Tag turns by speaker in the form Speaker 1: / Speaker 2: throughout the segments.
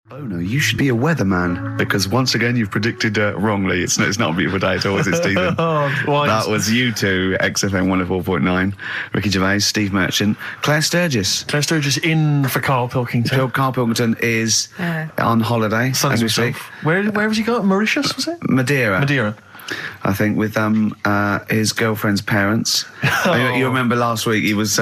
Speaker 1: Oh no, you should be a weatherman, because once again you've predicted wrongly. It's not a beautiful day at all, is it, Stephen? That was you two, XFM 104.9. Ricky Gervais, Steve Merchant, Claire Sturgis.
Speaker 2: Claire Sturgis in for Karl Pilkington.
Speaker 1: Karl Pilkington is on holiday as we speak.
Speaker 2: Where has he got? Mauritius, was it?
Speaker 1: Madeira. I think with his girlfriend's parents. You remember last week he was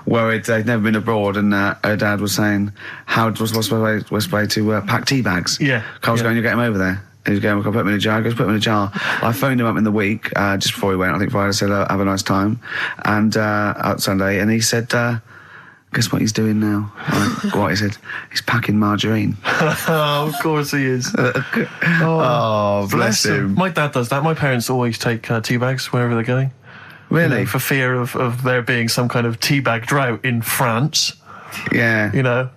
Speaker 1: worried they'd never been abroad, and her dad was saying, what's the way to pack tea bags?
Speaker 2: Yeah.
Speaker 1: Carl's going, you get him over there. He was going, I'll put him in a jar. He goes, put him in a jar. I phoned him up in the week, just before he went, I think Friday, said, have a nice time. And out Sunday, and he said, guess what he's doing now? What he said? He's packing margarine.
Speaker 2: Oh, of course he is.
Speaker 1: Bless him.
Speaker 2: My dad does that. My parents always take tea bags wherever they're going.
Speaker 1: Really?
Speaker 2: You know, for fear of there being some kind of tea bag drought in France.
Speaker 1: Yeah.
Speaker 2: You know.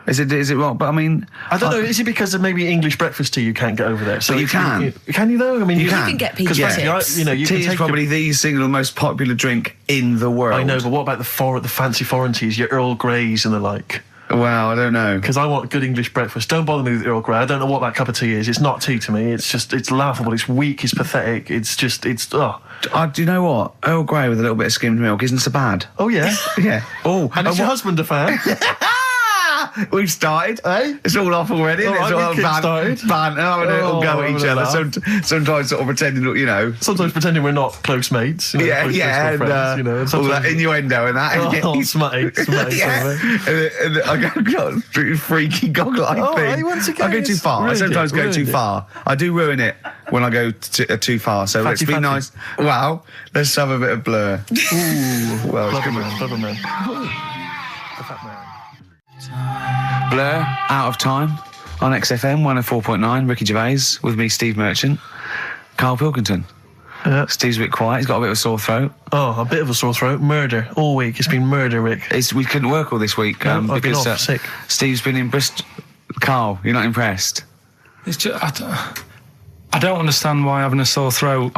Speaker 1: Is it wrong? But I mean,
Speaker 2: I don't know. Is it because of maybe English breakfast tea you can't get over there? So
Speaker 1: you can.
Speaker 2: Can you though? I mean,
Speaker 1: you
Speaker 3: can get peach tips.
Speaker 1: You can tea is probably the single most popular drink in the world.
Speaker 2: I know, but what about the fancy foreign teas, your Earl Greys and the like?
Speaker 1: Well, I don't know.
Speaker 2: Because I want good English breakfast. Don't bother me with Earl Grey. I don't know what that cup of tea is. It's not tea to me. It's laughable. It's weak. It's pathetic.
Speaker 1: Do you know what? Earl Grey with a little bit of skimmed milk isn't so bad.
Speaker 2: Oh, yeah?
Speaker 1: Yeah. Oh,
Speaker 2: and is your husband a fan?
Speaker 1: We've started. It's all off already.
Speaker 2: All right, we started.
Speaker 1: It'll go at each other. Sometimes sort of pretending, you know.
Speaker 2: Sometimes pretending we're not close mates. You know,
Speaker 1: and
Speaker 2: friends, you know,
Speaker 1: all that innuendo and that.
Speaker 2: Smutty.
Speaker 1: And I got freaky goggle-eyed thing.
Speaker 2: Once again,
Speaker 1: I go too far. I sometimes go too far. I do ruin it when I go too far. So let's be nice. Wow. Let's have a bit of Blur.
Speaker 2: Ooh.
Speaker 1: Well,
Speaker 2: Clever man.
Speaker 1: Blur, Out of Time, on XFM 104.9, Ricky Gervais, with me, Steve Merchant, Karl Pilkington. Steve's a bit quiet, he's got a bit of a sore throat.
Speaker 2: Oh, a bit of a sore throat. Murder, all week. It's been murder, Rick.
Speaker 1: We couldn't work all this week
Speaker 2: I've
Speaker 1: because
Speaker 2: been off, sick.
Speaker 1: Steve's been in Bristol. Karl, you're not impressed?
Speaker 4: It's just, I don't understand why having a sore throat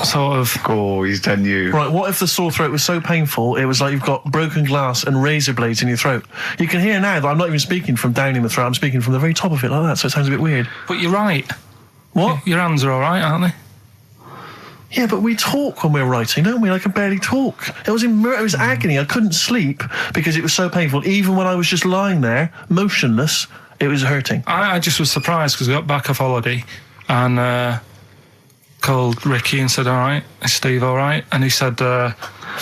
Speaker 4: sort of...
Speaker 1: Oh, he's done you.
Speaker 2: Right, what if the sore throat was so painful it was like you've got broken glass and razor blades in your throat? You can hear now that I'm not even speaking from down in the throat, I'm speaking from the very top of it like that, so it sounds a bit weird.
Speaker 4: But you're right.
Speaker 2: What?
Speaker 4: Your hands are all right, aren't they?
Speaker 2: Yeah, but we talk when we're writing, don't we? I can barely talk. It was agony. I couldn't sleep because it was so painful. Even when I was just lying there, motionless, it was hurting.
Speaker 4: I just was surprised because we got back off holiday and... called Ricky and said, all right, is Steve all right? And he said,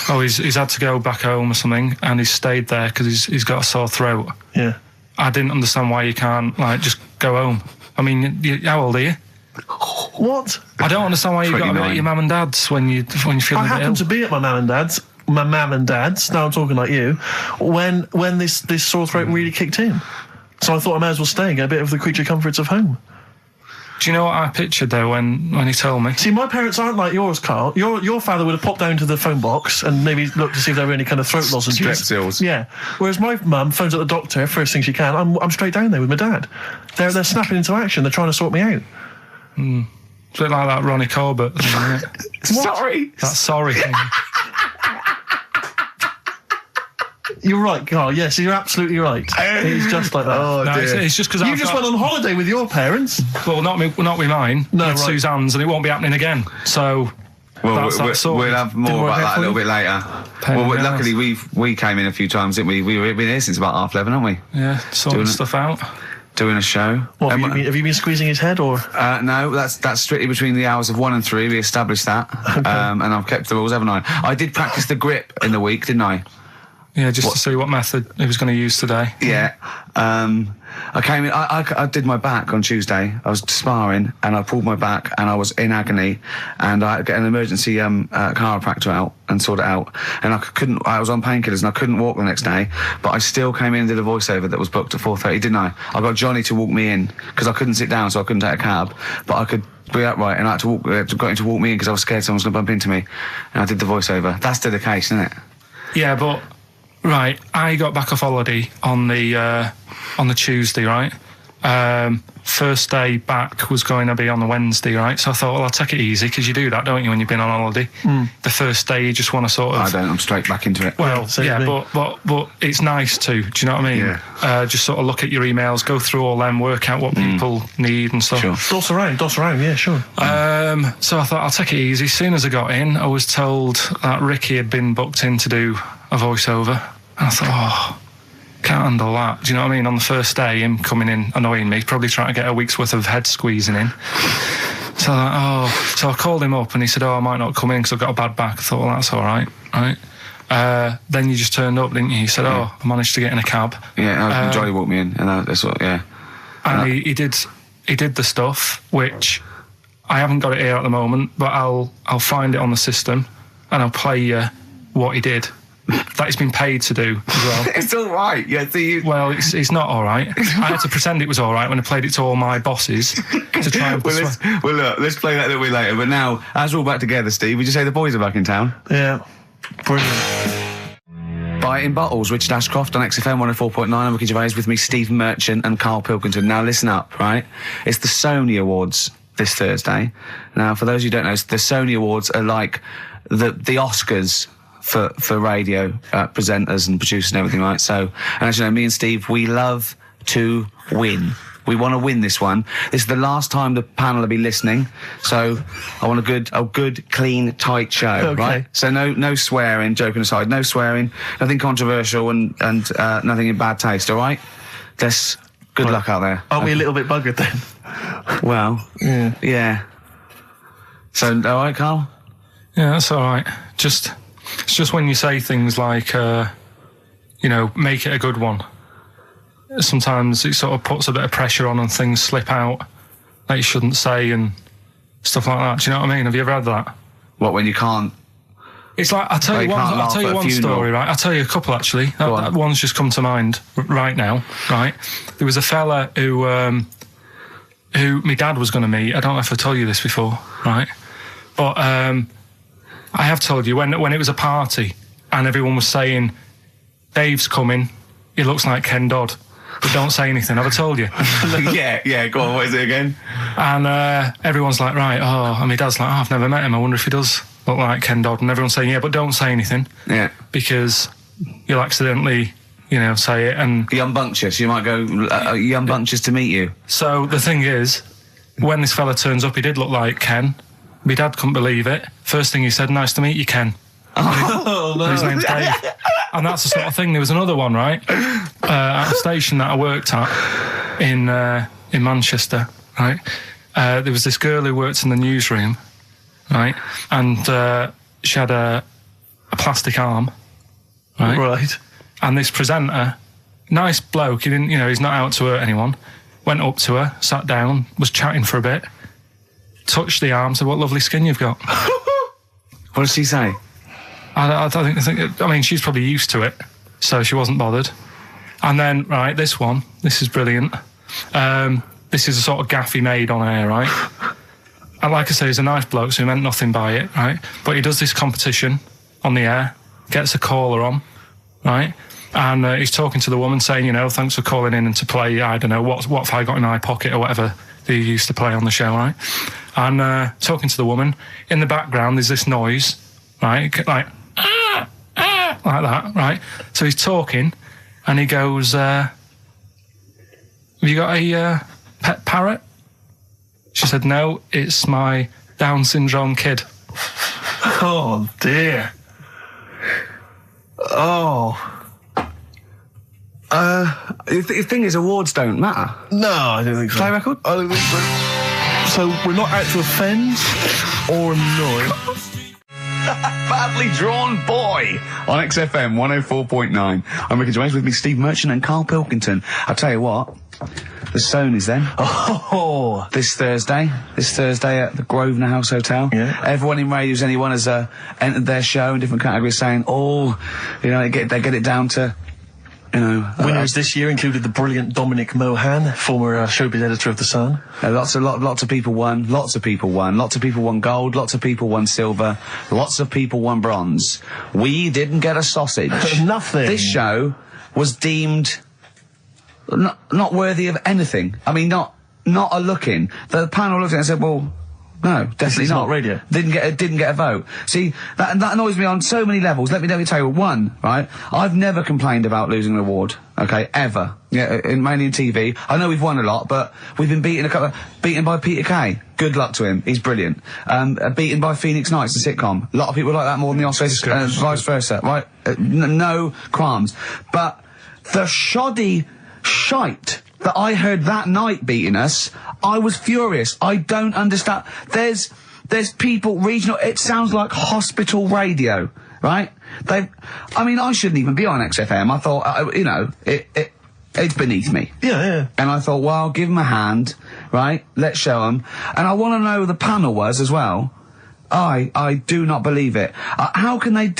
Speaker 4: he's had to go back home or something, and he's stayed there because he's got a sore throat.
Speaker 2: Yeah.
Speaker 4: I didn't understand why you can't, just go home. I mean, how old are you?
Speaker 2: What?
Speaker 4: I don't understand why you've got to be at your mum and dad's when you're feeling a bit ill.
Speaker 2: I happened to be at my mum and dad's, now I'm talking like you, when this sore throat really kicked in. So I thought I may as well stay and get a bit of the creature comforts of home.
Speaker 4: Do you know what I pictured though when he told me?
Speaker 2: See, my parents aren't like yours, Karl. Your father would have popped down to the phone box and maybe looked to see if there were any kind of throat lozenges.
Speaker 1: Strepsils.
Speaker 2: Yeah. Whereas my mum phones at the doctor first thing she can. I'm straight down there with my dad. They're snapping into action. They're trying to sort me out.
Speaker 4: It's a bit like that Ronnie Corbett thing, isn't it?
Speaker 1: Sorry.
Speaker 4: That sorry thing.
Speaker 2: You're right, Karl. Yes, you're absolutely right. It's just like that.
Speaker 1: Oh,
Speaker 4: no,
Speaker 1: dear.
Speaker 4: it's just because
Speaker 2: you just went on holiday with your parents.
Speaker 4: Well, not with mine.
Speaker 2: No,
Speaker 4: with
Speaker 2: right.
Speaker 4: Suzanne's, and it won't be happening again. So,
Speaker 1: we'll have more about that a little bit later. Luckily we came in a few times, didn't we? We've been here since about 11:30, haven't we?
Speaker 4: Yeah, sorting stuff out.
Speaker 1: Doing a show.
Speaker 2: What, have you been squeezing his head, or?
Speaker 1: No, that's strictly between the hours of 1 and 3. We established that,
Speaker 2: okay.
Speaker 1: And I've kept the rules, haven't I? I did practice the grip in the week, didn't I?
Speaker 4: Yeah, just to see what method he was going to use today.
Speaker 1: Yeah. I came in, I did my back on Tuesday. I was sparring and I pulled my back and I was in agony, and I got an emergency chiropractor out and sorted it out, and I was on painkillers and I couldn't walk the next day, but I still came in and did a voiceover that was booked at 4:30, didn't I? I got Johnny to walk me in because I couldn't sit down, so I couldn't take a cab, but I could be upright, and I had to got him to walk me in because I was scared someone was going to bump into me, and I did the voiceover. That's still the case, isn't it?
Speaker 4: Yeah, but right, I got back off holiday on the Tuesday, right? First day back was going to be on the Wednesday, right? So I thought, well, I'll take it easy, because you do that, don't you, when you've been on holiday? The first day you just want to sort of...
Speaker 1: I don't, I'm straight back into it.
Speaker 4: Well,
Speaker 2: Yeah,
Speaker 4: but it's nice to, do you know what I mean?
Speaker 1: Yeah.
Speaker 4: Just sort of look at your emails, go through all them, work out what people need and stuff.
Speaker 1: Sure.
Speaker 2: Doss around, yeah, sure.
Speaker 4: So I thought, I'll take it easy. As soon as I got in, I was told that Ricky had been booked in to do a voiceover. And I thought, can't handle that. Do you know what I mean? On the first day, him coming in annoying me, probably trying to get a week's worth of head squeezing in. So I called him up and he said, I might not come in because I've got a bad back. I thought, well, that's all right, right? Then you just turned up, didn't you? He said, I managed to get in a cab.
Speaker 1: Yeah, Jolly walked me in, and that's what, yeah.
Speaker 4: And he did the stuff, which I haven't got it here at the moment, but I'll find it on the system and I'll play you what he did. That he's been paid to do as well.
Speaker 1: It's all right. Yeah,
Speaker 4: Well, it's not all right. I had to pretend it was all right when I played it to all my bosses to try and persuade.
Speaker 1: Look, let's play that a little bit later. But now, as we're all back together, Steve, would you say the boys are back in town?
Speaker 2: Yeah, brilliant.
Speaker 1: Biting Bottles, Richard Ashcroft on XFM 104.9. I'm Ricky Gervais, with me, Steve Merchant and Karl Pilkington. Now, listen up, right? It's the Sony Awards this Thursday. Now, for those who don't know, the Sony Awards are like the Oscars for radio presenters and producers and everything, right? So, and as you know, me and Steve, we love to win. We want to win this one. This is the last time the panel will be listening, so I want a good, clean, tight show,
Speaker 2: okay.
Speaker 1: Right? So no swearing, joking aside, no swearing, nothing controversial and nothing in bad taste, all right? Good luck out there.
Speaker 2: Aren't we a little bit buggered then?
Speaker 1: Well, yeah. So, all right, Karl?
Speaker 4: Yeah, that's all right. It's just when you say things like, make it a good one. Sometimes it sort of puts a bit of pressure on and things slip out that you shouldn't say and stuff like that. Do you know what I mean? Have you ever had that?
Speaker 1: What, when you can't?
Speaker 4: It's like, I'll tell you one story, right? I'll tell you a couple, actually. That one's just come to mind right now, right? There was a fella who my dad was going to meet. I don't know if I told you this before, right? But I have told you, when it was a party and everyone was saying, Dave's coming, he looks like Ken Dodd, but don't say anything. Have I told you?
Speaker 1: yeah, go on, what is it again?
Speaker 4: And everyone's like, right, and my dad's like, I've never met him, I wonder if he does look like Ken Dodd. And everyone's saying, yeah, but don't say anything. Yeah. Because you'll accidentally, say it. And
Speaker 1: you're unbunctious. You might go, you're unbunctious to meet you.
Speaker 4: So the thing is, when this fella turns up, he did look like Ken. My dad couldn't believe it. First thing he said, nice to meet you, Ken.
Speaker 2: Oh, no.
Speaker 4: His name's Dave. And that's the sort of thing. There was another one, right? At a station that I worked at in Manchester, right? There was this girl who worked in the newsroom, right? And she had a plastic arm, right?
Speaker 2: Right.
Speaker 4: And this presenter, nice bloke, he didn't, he's not out to hurt anyone, went up to her, sat down, was chatting for a bit, touched the arm, said, what lovely skin you've got.
Speaker 1: What did she say?
Speaker 4: I think, she's probably used to it, so she wasn't bothered. And then, right, this is brilliant. This is a sort of gaff he made on air, right? And like I say, he's a nice bloke, so he meant nothing by it, right? But he does this competition on the air, gets a caller on, right? And he's talking to the woman saying, thanks for calling in and to play, I don't know, what have I got in my pocket or whatever they used to play on the show, right? And talking to the woman, in the background there's this noise, right? Like, like that, right? So he's talking and he goes, have you got a pet parrot? She said, no, it's my Down syndrome kid.
Speaker 2: Oh, dear. Oh.
Speaker 1: The thing is, awards don't matter.
Speaker 2: No, I don't think so.
Speaker 1: Play record?
Speaker 2: I don't think so. So we're not out to offend or annoy.
Speaker 1: Badly Drawn Boy on XFM 104.9. I'm Ricky Gervais, with me, Steve Merchant and Karl Pilkington. I'll tell you what, the Sony's then.
Speaker 2: Oh.
Speaker 1: This Thursday at the Grosvenor House Hotel.
Speaker 2: Yeah.
Speaker 1: Everyone in Radio's Anyone has entered their show in different categories saying, they get it down to,
Speaker 2: Winners this year included the brilliant Dominic Mohan, former showbiz editor of The Sun.
Speaker 1: Lots of people won. Lots of people won gold. Lots of people won silver. Lots of people won bronze. We didn't get a sausage.
Speaker 2: Nothing.
Speaker 1: This show was deemed not worthy of anything. I mean, not a look in. The panel looked at it and said, well, no, definitely
Speaker 2: not radio.
Speaker 1: Didn't get a vote. See, that annoys me on so many levels. Let me tell you one, right? I've never complained about losing an award, okay, ever. Yeah, mainly in TV. I know we've won a lot, but we've been beaten by Peter Kay. Good luck to him. He's brilliant. Beaten by Phoenix Nights, the sitcom. A lot of people like that more than the Oscars, vice versa, right? No qualms. But the shoddy shite that I heard that night beating us, I was furious. I don't understand. There's people regional. It sounds like hospital radio, right? I mean, I shouldn't even be on XFM. I thought, it's beneath me.
Speaker 2: Yeah.
Speaker 1: And I thought, well, I'll give them a hand, right? Let's show them. And I want to know who the panel was as well. I do not believe it. How can they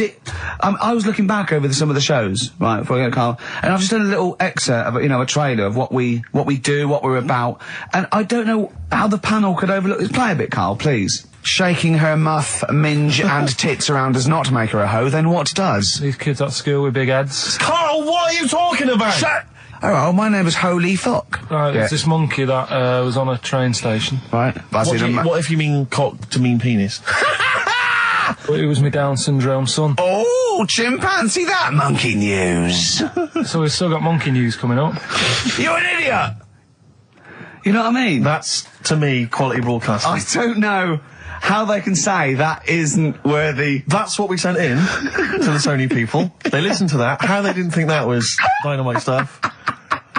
Speaker 1: I was looking back over some of the shows, right, before I go to Carl, and I've just done a little excerpt of, a trailer of what we do, what we're about, and I don't know how the panel could overlook this. Play a bit, Carl, please. Shaking her muff, minge and tits around does not make her a hoe, then what does?
Speaker 4: These kids at school with big heads.
Speaker 2: Carl, what are you talking about?
Speaker 1: Shut! Oh, my name is Holy Fuck.
Speaker 4: Right, there's this monkey that was on a train station.
Speaker 1: Right.
Speaker 2: What if you mean cock to mean penis?
Speaker 4: It was my Down syndrome son.
Speaker 1: Oh, chimpanzee, that monkey news.
Speaker 4: So we've still got monkey news coming up.
Speaker 1: You're an idiot! You know what I mean?
Speaker 2: That's, to me, quality broadcasting.
Speaker 1: I don't know how they can say that isn't worthy.
Speaker 2: That's what we sent in to the Sony people. They listened to that. How they didn't think that was dynamite stuff,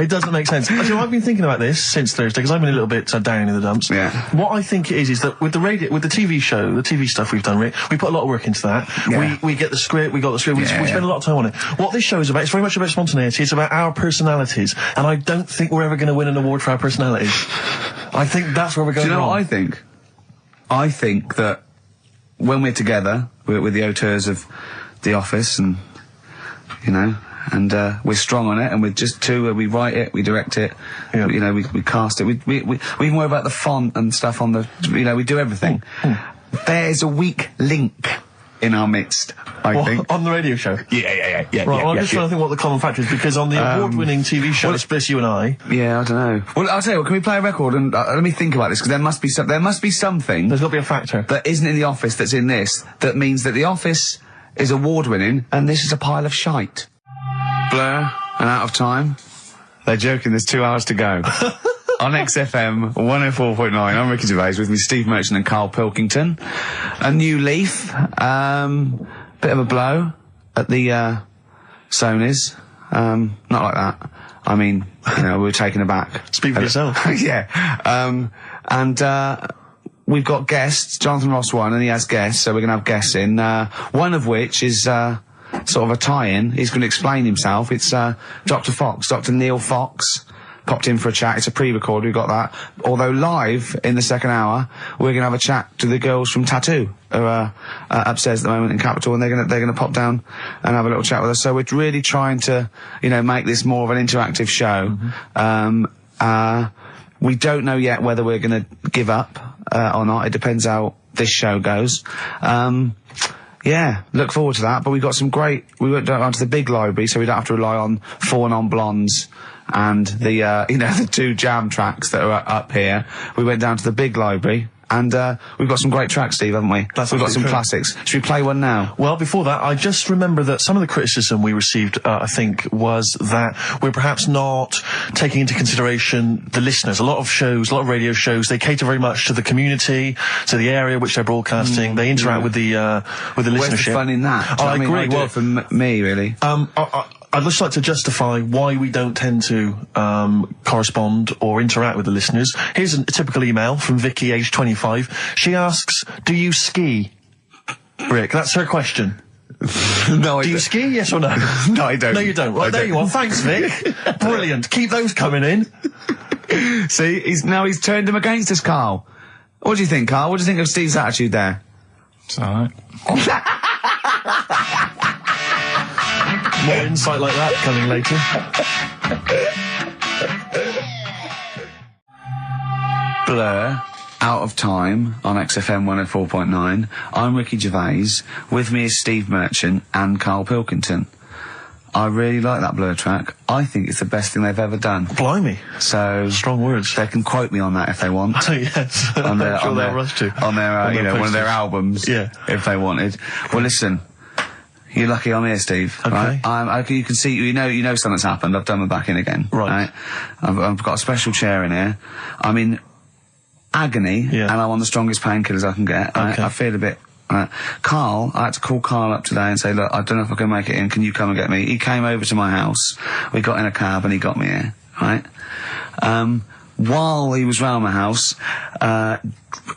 Speaker 2: it doesn't make sense. Actually, I've been thinking about this since Thursday, because I've been a little bit down in the dumps.
Speaker 1: Yeah.
Speaker 2: What I think it is that with the TV show, the TV stuff we've done, Rick, we put a lot of work into that.
Speaker 1: Yeah.
Speaker 2: We get the script, we spend a lot of time on it. What this show is about, it's very much about spontaneity, it's about our personalities, and I don't think we're ever going to win an award for our personalities. I think that's where we're going.
Speaker 1: Do you know
Speaker 2: wrong.
Speaker 1: what I think? I think that when we're together, with the auteurs of The Office, and, and we're strong on it, and we're just two where we write it, we direct it, we cast it, we even worry about the font and stuff on the, we do everything. There's a weak link in our midst, I think.
Speaker 2: On the radio show?
Speaker 1: Yeah.
Speaker 2: Right, well, I'm just trying to think what the common factor is, because on the award-winning TV show, it's Bliss You and I.
Speaker 1: Yeah, I don't know. Well, I'll tell you what, can we play a record and let me think about this, because there must be something.
Speaker 2: There's got to be a factor.
Speaker 1: That isn't in The Office that's in this, that means that The Office is award-winning, and this is a pile of shite. Blur and Out of Time. They're joking, there's 2 hours to go. On XFM 104.9, I'm Ricky Gervais, with me Steve Merchant and Karl Pilkington. A new leaf, bit of a blow at the Sonys. Not like that. I mean, we were taken aback.
Speaker 2: Speak for yourself.
Speaker 1: Yeah. We've got guests. Jonathan Ross won, and he has guests, so we're going to have guests in. One of which is sort of a tie-in. He's going to explain himself. It's Dr. Neil Fox. Popped in for a chat. It's a pre-record. We've got that. Although live in the second hour, we're going to have a chat to the girls from Tattoo, who are upstairs at the moment in Capitol, and they're going to pop down and have a little chat with us. So we're really trying to, make this more of an interactive show. Mm-hmm. We don't know yet whether we're going to give up or not. It depends how this show goes. Yeah, look forward to that. But we've got some great. We went down to the big library, so we don't have to rely on 4 non-blondes and the the 2 jam tracks that are up here. We went down to the big library, and we've got some great tracks, Steve, haven't we? We've got some classics. Should we play one now?
Speaker 2: Well, before that, I just remember that some of the criticism we received, I think, was that we're perhaps not taking into consideration the listeners. A lot of radio shows, they cater very much to the community, to the area which they're broadcasting. They interact with the listenership.
Speaker 1: Where's the fun in that?
Speaker 2: I agree.
Speaker 1: Well, for me, really.
Speaker 2: I'd just like to justify why we don't tend to correspond or interact with the listeners. Here's a typical email from Vicky, aged 25. She asks, do you ski? Rick, that's her question.
Speaker 1: No, I
Speaker 2: do you ski, yes or no?
Speaker 1: No, I don't.
Speaker 2: No, you don't. Right, there you are. Thanks, Vic. Brilliant. Keep those coming in.
Speaker 1: See, he's turned him against us, Carl. What do you think, Carl? What do you think of Steve's attitude there?
Speaker 4: It's alright.
Speaker 2: More insight like that coming later.
Speaker 1: Blur, Out of Time on XFM 104.9. I'm Ricky Gervais. With me is Steve Merchant and Karl Pilkington. I really like that Blur track. I think it's the best thing they've ever done.
Speaker 2: Blimey.
Speaker 1: So
Speaker 2: strong words.
Speaker 1: They can quote me on that if they want.
Speaker 2: Oh, yes.
Speaker 1: On their,
Speaker 2: sure
Speaker 1: on
Speaker 2: they'll
Speaker 1: their,
Speaker 2: rush to.
Speaker 1: on their,
Speaker 2: on
Speaker 1: you
Speaker 2: their
Speaker 1: know, one of their
Speaker 2: posters.
Speaker 1: albums.
Speaker 2: Yeah.
Speaker 1: If they wanted. Well, listen. You're lucky I'm here, Steve.
Speaker 2: Okay.
Speaker 1: Right? You can see, you know something's happened. I've done my back in again.
Speaker 2: Right.
Speaker 1: I've got a special chair in here. I'm in agony, and I'm on the strongest painkillers I can get. Right?
Speaker 2: Okay.
Speaker 1: I feel a bit. Karl, I had to call Karl up today and say, look, I don't know if I can make it in. Can you come and get me? He came over to my house. We got in a cab and he got me here. Right. While he was round my house,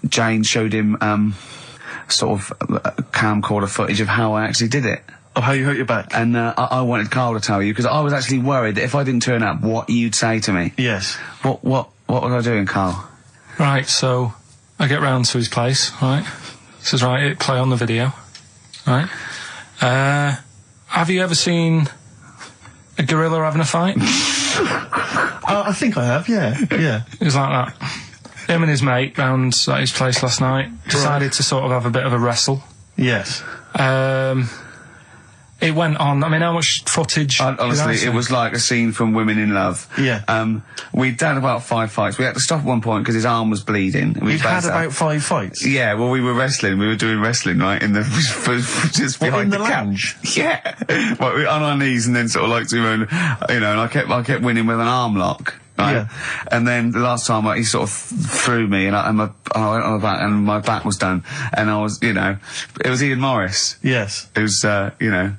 Speaker 1: Jane showed him sort of camcorder footage of how I actually did it.
Speaker 2: Of how you hurt your back?
Speaker 1: And I wanted Karl to tell you, because I was actually worried that if I didn't turn up, what you'd say to me.
Speaker 2: Yes.
Speaker 1: What was I doing, Karl?
Speaker 4: Right, so I get round to his place, right? Says, right, hit play on the video, right? Have you ever seen a gorilla having a fight?
Speaker 2: I think I have, yeah.
Speaker 4: It was like that. Him and his mate round at his place last night decided to sort of have a bit of a wrestle.
Speaker 2: Yes.
Speaker 4: It went on. I mean, how much footage?
Speaker 1: Honestly, it was like a scene from Women in Love.
Speaker 2: Yeah.
Speaker 1: We'd done about 5 fights. We had to stop at one point because his arm was bleeding.
Speaker 2: You'd had about 5 fights?
Speaker 1: Yeah, well, we were wrestling. We were doing wrestling, right, in the just behind
Speaker 2: in the lounge?
Speaker 1: Yeah. Well, we were on our knees and then sort of like doing, you know, and I kept winning with an arm lock. Right?
Speaker 2: Yeah.
Speaker 1: And then the last time he sort of threw me and I went on my back and my back was done. And I was, you know, it was Ian Morris.
Speaker 2: Yes.
Speaker 1: It was, you know.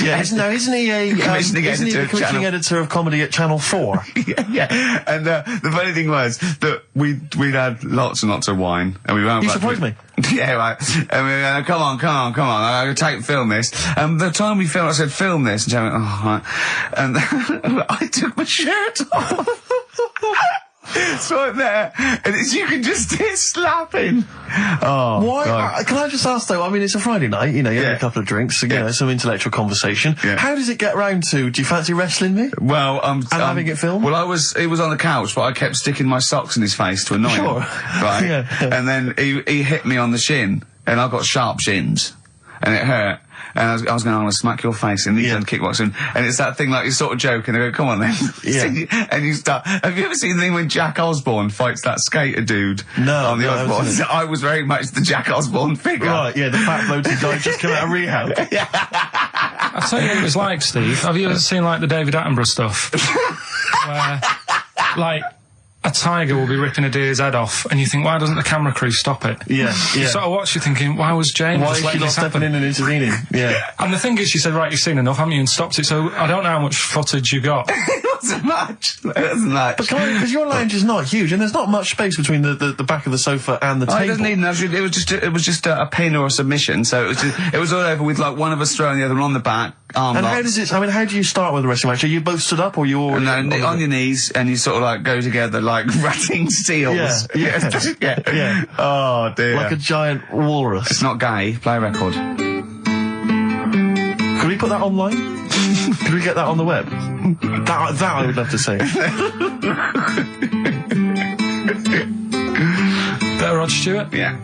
Speaker 2: Yeah, isn't he the commissioning editor of comedy at Channel 4?
Speaker 1: yeah. And the funny thing was that we'd had lots and lots of wine, and we went.
Speaker 2: You surprised me.
Speaker 1: Yeah, right. And we went, come on. I'm gonna film this. And the time we filmed, I said, film this, and Jen went, oh, right. And I took my shirt off. So I'm there, and you can just hear slapping. Oh,
Speaker 2: why? Can I just ask though? I mean, it's a Friday night. You know, you have a couple of drinks, you know, some intellectual conversation. Yeah. How does it get round to? Do you fancy wrestling me?
Speaker 1: Well, and
Speaker 2: having it filmed.
Speaker 1: Well, it was on the couch, but I kept sticking my socks in his face to annoy him. Right.
Speaker 2: Yeah.
Speaker 1: And then he hit me on the shin, and I got sharp shins, and it hurt. And I was going, I'm going to smack your face, and he's done kickboxing. And it's that thing like, you sort of joke, and I go, come on then.
Speaker 2: Yeah.
Speaker 1: And you start, have you ever seen the thing when Jack Osborne fights that skater dude?
Speaker 2: No.
Speaker 1: On the Osborne? I was very much the Jack Osborne figure.
Speaker 2: Right, yeah, the fat bloke who died just come out of rehab.
Speaker 4: I'll tell you what it was like, Steve. Have you ever seen, like, the David Attenborough stuff? Where, like, a tiger will be ripping a deer's head off, and you think, why doesn't the camera crew stop it?
Speaker 2: Yeah.
Speaker 4: You sort of watch, you're thinking, why was Jane
Speaker 2: Why
Speaker 4: just
Speaker 2: is
Speaker 4: letting
Speaker 2: she not
Speaker 4: this happen?
Speaker 2: stepping in and intervening? Yeah.
Speaker 4: And the thing is, she said, right, you've seen enough, haven't you, and stopped it, so I don't know how much footage you got.
Speaker 1: It wasn't much. But
Speaker 2: because your lounge is not huge, and there's not much space between the back of the sofa and the table.
Speaker 1: It doesn't need enough. It was just a pin or a submission, so it was all over with like one of us throwing the other one on the back, arm
Speaker 2: And
Speaker 1: locked.
Speaker 2: how does it, I mean, how do you start with a wrestling match? Are you both stood up, or you all...
Speaker 1: No, on your knees, and you sort of like go together like ratting seals.
Speaker 2: Yeah.
Speaker 1: Oh dear.
Speaker 2: Like a giant walrus.
Speaker 1: It's not gay. Play a record.
Speaker 2: Could we put that online? Could we get that on the web? That I would love to see.
Speaker 4: Better Rod Stewart?
Speaker 1: Yeah.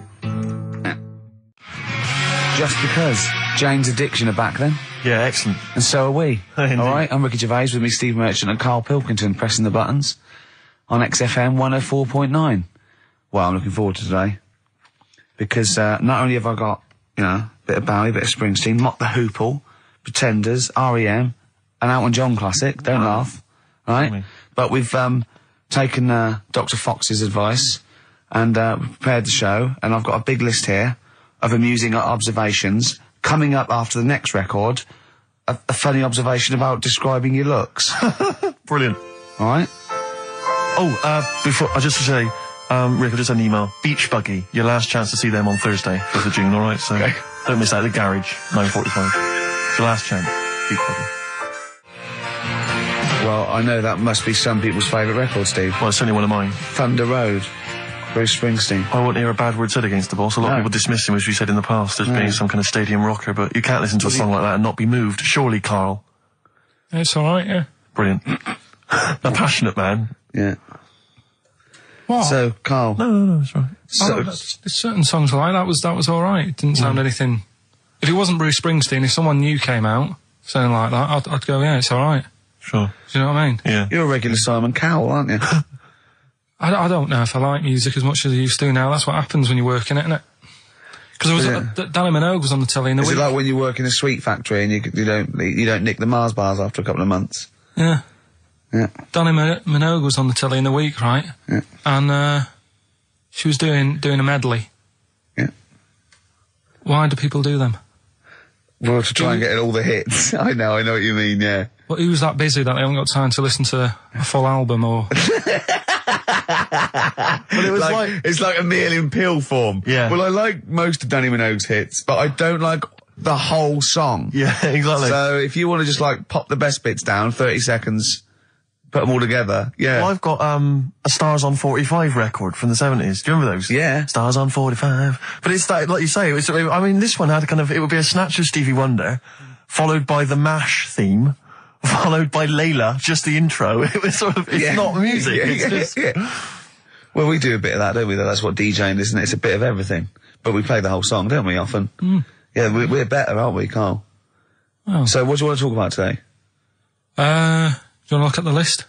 Speaker 1: Just because Jane's Addiction are back then.
Speaker 2: Yeah, excellent.
Speaker 1: And so are we.
Speaker 2: Indeed.
Speaker 1: All right, I'm Ricky Gervais, with me Steve Merchant and Karl Pilkington pressing the buttons on XFM 104.9. Well, I'm looking forward to today because not only have I got, you know, a bit of Bowie, a bit of Springsteen, Mock the Hoople, Pretenders, R.E.M., an Elton John classic, don't laugh, right? But we've taken Dr. Fox's advice and prepared the show, and I've got a big list here of amusing observations. Coming up after the next record, a funny observation about describing your looks.
Speaker 2: Brilliant.
Speaker 1: All right?
Speaker 2: Oh, before, I just to say, Rick, I just had an email. Beach Buggy, your last chance to see them on Thursday, 5th of June, alright? So, don't miss out. The Garage, 9:45. It's your last chance. Beach Buggy.
Speaker 1: Well, I know that must be some people's favourite record, Steve.
Speaker 2: Well, it's certainly one of mine.
Speaker 1: Thunder Road, Bruce Springsteen.
Speaker 2: I won't hear a bad word said against the boss. A lot of people dismiss him, as we said in the past, as being some kind of stadium rocker, but you can't listen to a song like that and not be moved. Surely, Karl.
Speaker 4: It's alright, yeah.
Speaker 2: Brilliant. A passionate man.
Speaker 1: Yeah.
Speaker 4: What?
Speaker 1: So, Karl.
Speaker 2: No, it's right.
Speaker 1: So,
Speaker 4: there's certain songs like that was alright. It didn't sound anything... If it wasn't Bruce Springsteen, if someone new came out, something like that, I'd go, yeah, it's all right.
Speaker 2: Sure.
Speaker 4: Do you know what I mean?
Speaker 2: Yeah.
Speaker 1: You're a regular Simon Cowell, aren't you?
Speaker 4: I don't know if I like music as much as I used to now. That's what happens when you work in it, isn't it? Because Danny Minogue was on the telly in the week.
Speaker 1: Is it like when you work in a sweet factory and you don't nick the Mars bars after a couple of months?
Speaker 4: Yeah.
Speaker 1: Yeah.
Speaker 4: Danny Minogue was on the telly in the week, right?
Speaker 1: Yeah.
Speaker 4: And she was doing a medley.
Speaker 1: Yeah.
Speaker 4: Why do people do them?
Speaker 1: Well, to try and get all the hits. I know what you mean, yeah.
Speaker 4: Well, who's that busy that they haven't got time to listen to a full album or...
Speaker 2: But it was
Speaker 1: it's like a meal in pill form.
Speaker 2: Yeah.
Speaker 1: Well, I like most of Danny Minogue's hits, but I don't like the whole song.
Speaker 2: Yeah, exactly.
Speaker 1: So if you want to just like pop the best bits down, 30 seconds, put them all together, yeah.
Speaker 2: Well, I've got a Stars on 45 record from the 70s. Do you remember those?
Speaker 1: Yeah.
Speaker 2: Stars on 45. But it's that, like you say, this one had it would be a snatch of Stevie Wonder, followed by the MASH theme, followed by Layla, just the intro. It was it's not music, it's just...
Speaker 1: Well, we do a bit of that, don't we? That's what DJing is, isn't it? It's a bit of everything. But we play the whole song, don't we, often? Mm. Yeah, we're better, aren't we, Carl?
Speaker 4: Oh.
Speaker 1: So what do you want to talk about today?
Speaker 4: Do you want to look at the list?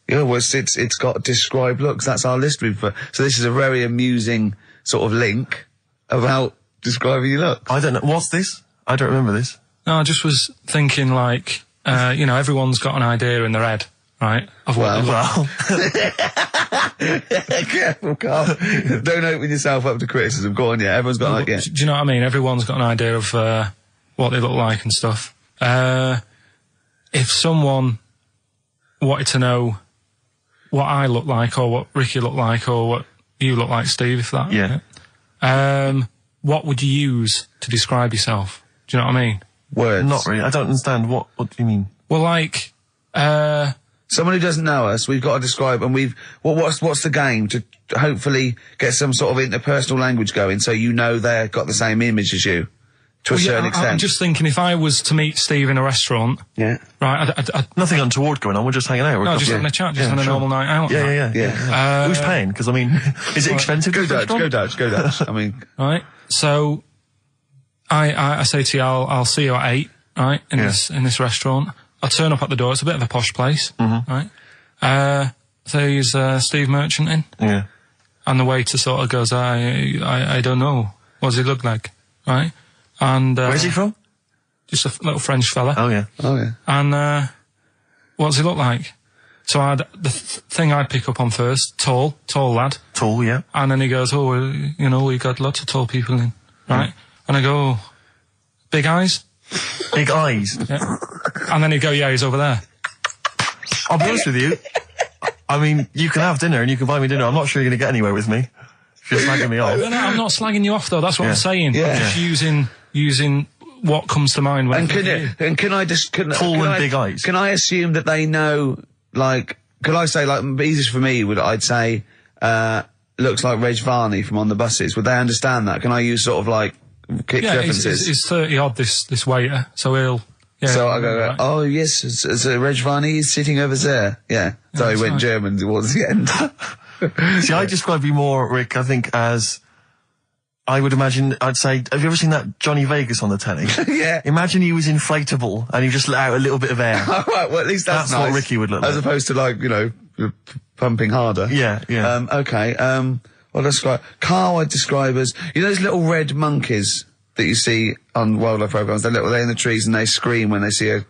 Speaker 1: Yeah, well, it's got describe looks. That's our list. So this is a very amusing sort of link about describing your looks.
Speaker 2: I don't know. What's this? I don't remember this.
Speaker 4: No, I just was thinking like, everyone's got an idea in their head, right? Of what
Speaker 2: Well.
Speaker 1: Careful, Carl. Don't open yourself up to criticism. Go on, yeah. Everyone's got an idea.
Speaker 4: Do you know what I mean? Everyone's got an idea of what they look like and stuff. If someone wanted to know what I look like, or what Ricky looked like, or what you look like, Steve, if that...
Speaker 2: Yeah.
Speaker 4: What would you use to describe yourself? Do you know what I mean?
Speaker 1: Words.
Speaker 2: Not really. I don't understand. What do you mean?
Speaker 4: Well, like...
Speaker 1: Someone who doesn't know us, we've got to describe, and what's the game to hopefully get some sort of interpersonal language going, so you know they've got the same image as you, to a certain extent.
Speaker 4: I'm just thinking, if I was to meet Steve in a restaurant,
Speaker 1: yeah,
Speaker 4: right,
Speaker 2: nothing untoward going on. We're just hanging out.
Speaker 4: No, just having a chat, just having a normal night out.
Speaker 2: Yeah. Who's paying? Because I mean, is it expensive?
Speaker 1: Go Dutch. I mean,
Speaker 4: right. So, I say to you, I'll see you at 8, right, in this restaurant. I'll turn up at the door. It's a bit of a posh place, right? So he's Steve Merchant in, and the waiter sort of goes, I don't know. What does he look like, right? And
Speaker 2: where's he from?
Speaker 4: Just a little French fella.
Speaker 2: Oh yeah.
Speaker 4: And what does he look like? So the thing I'd pick up on first, tall lad.
Speaker 2: Tall, yeah.
Speaker 4: And then he goes, we got lots of tall people in, right? And I go, big eyes.
Speaker 2: Big eyes.
Speaker 4: Yeah. And then he'd go, yeah, he's over there.
Speaker 2: I'll be honest with you. I mean, you can have dinner and you can buy me dinner. I'm not sure you're going to get anywhere with me. If you're slagging me off.
Speaker 4: No, I'm not slagging you off, though. That's what I'm saying. Yeah. I'm just using what comes to mind when
Speaker 1: can I just...
Speaker 2: Tall and big eyes.
Speaker 1: Can I assume that they know, like... Could I say, like, easiest for me I'd say, looks like Reg Varney from On the Buses. Would they understand that? Can I use sort of, like... references.
Speaker 4: He's 30 odd, this waiter, so he'll... Yeah,
Speaker 1: so I go, right. Oh yes, it's Reg Varney is sitting over there. Yeah. So he went German towards the end.
Speaker 2: See, I describe you more, Rick, I think, as... I would imagine, I'd say, have you ever seen that Johnny Vegas on the telly?
Speaker 1: Yeah.
Speaker 2: Imagine he was inflatable and he just let out a little bit of air.
Speaker 1: All right, well at least that's nice.
Speaker 2: What Ricky would look like.
Speaker 1: As opposed to like, pumping harder.
Speaker 2: Yeah.
Speaker 1: Okay, well describe... Carl I'd describe as, those little red monkeys that you see on wildlife programs, they're in the trees and they scream when they see a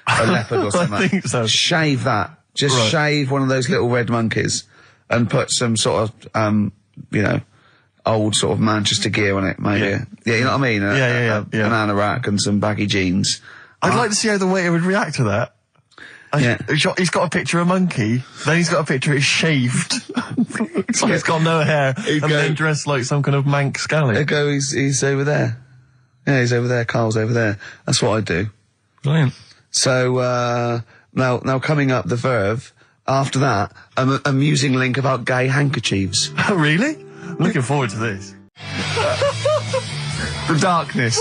Speaker 1: leopard or something.
Speaker 2: I think so.
Speaker 1: Shave that. Just shave one of those little red monkeys and put some sort of, old sort of Manchester gear on it, maybe. Yeah, you know what I mean?
Speaker 2: Yeah.
Speaker 1: An anorak and some baggy jeans.
Speaker 2: I'd like to see how the waiter would react to that. He's got a picture of a monkey, then he's got a picture he's shaved. So he's got no hair, then dressed like some kind of Manx scally.
Speaker 1: There go, he's over there. Yeah, he's over there, Carl's over there. That's what I do.
Speaker 4: Brilliant.
Speaker 1: So, now coming up the verve, after that, an amusing link about gay handkerchiefs.
Speaker 2: Oh, really? I'm looking forward to this.
Speaker 1: The darkness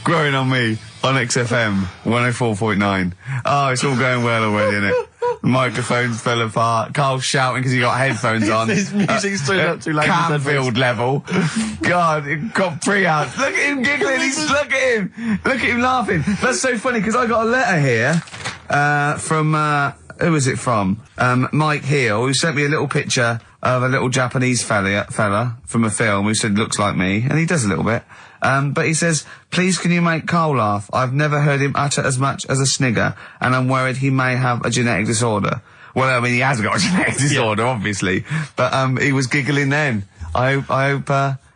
Speaker 1: growing on me on XFM 104.9. Oh, it's all going well already, isn't it? Microphones fell apart. Carl's shouting because he got headphones on.
Speaker 2: His music's turned up too loud.
Speaker 1: Canfield level. God, it got pre-out. Look at him giggling. Look at him. Look at him laughing. That's so funny because I got a letter here from who was it from? Mike Heel, who sent me a little picture of a little Japanese fella from a film who said looks like me, and he does a little bit. But he says, please can you make Carl laugh? I've never heard him utter as much as a snigger, and I'm worried he may have a genetic disorder. Well, I mean, he has got a genetic disorder, obviously. But, he was giggling then. I hope,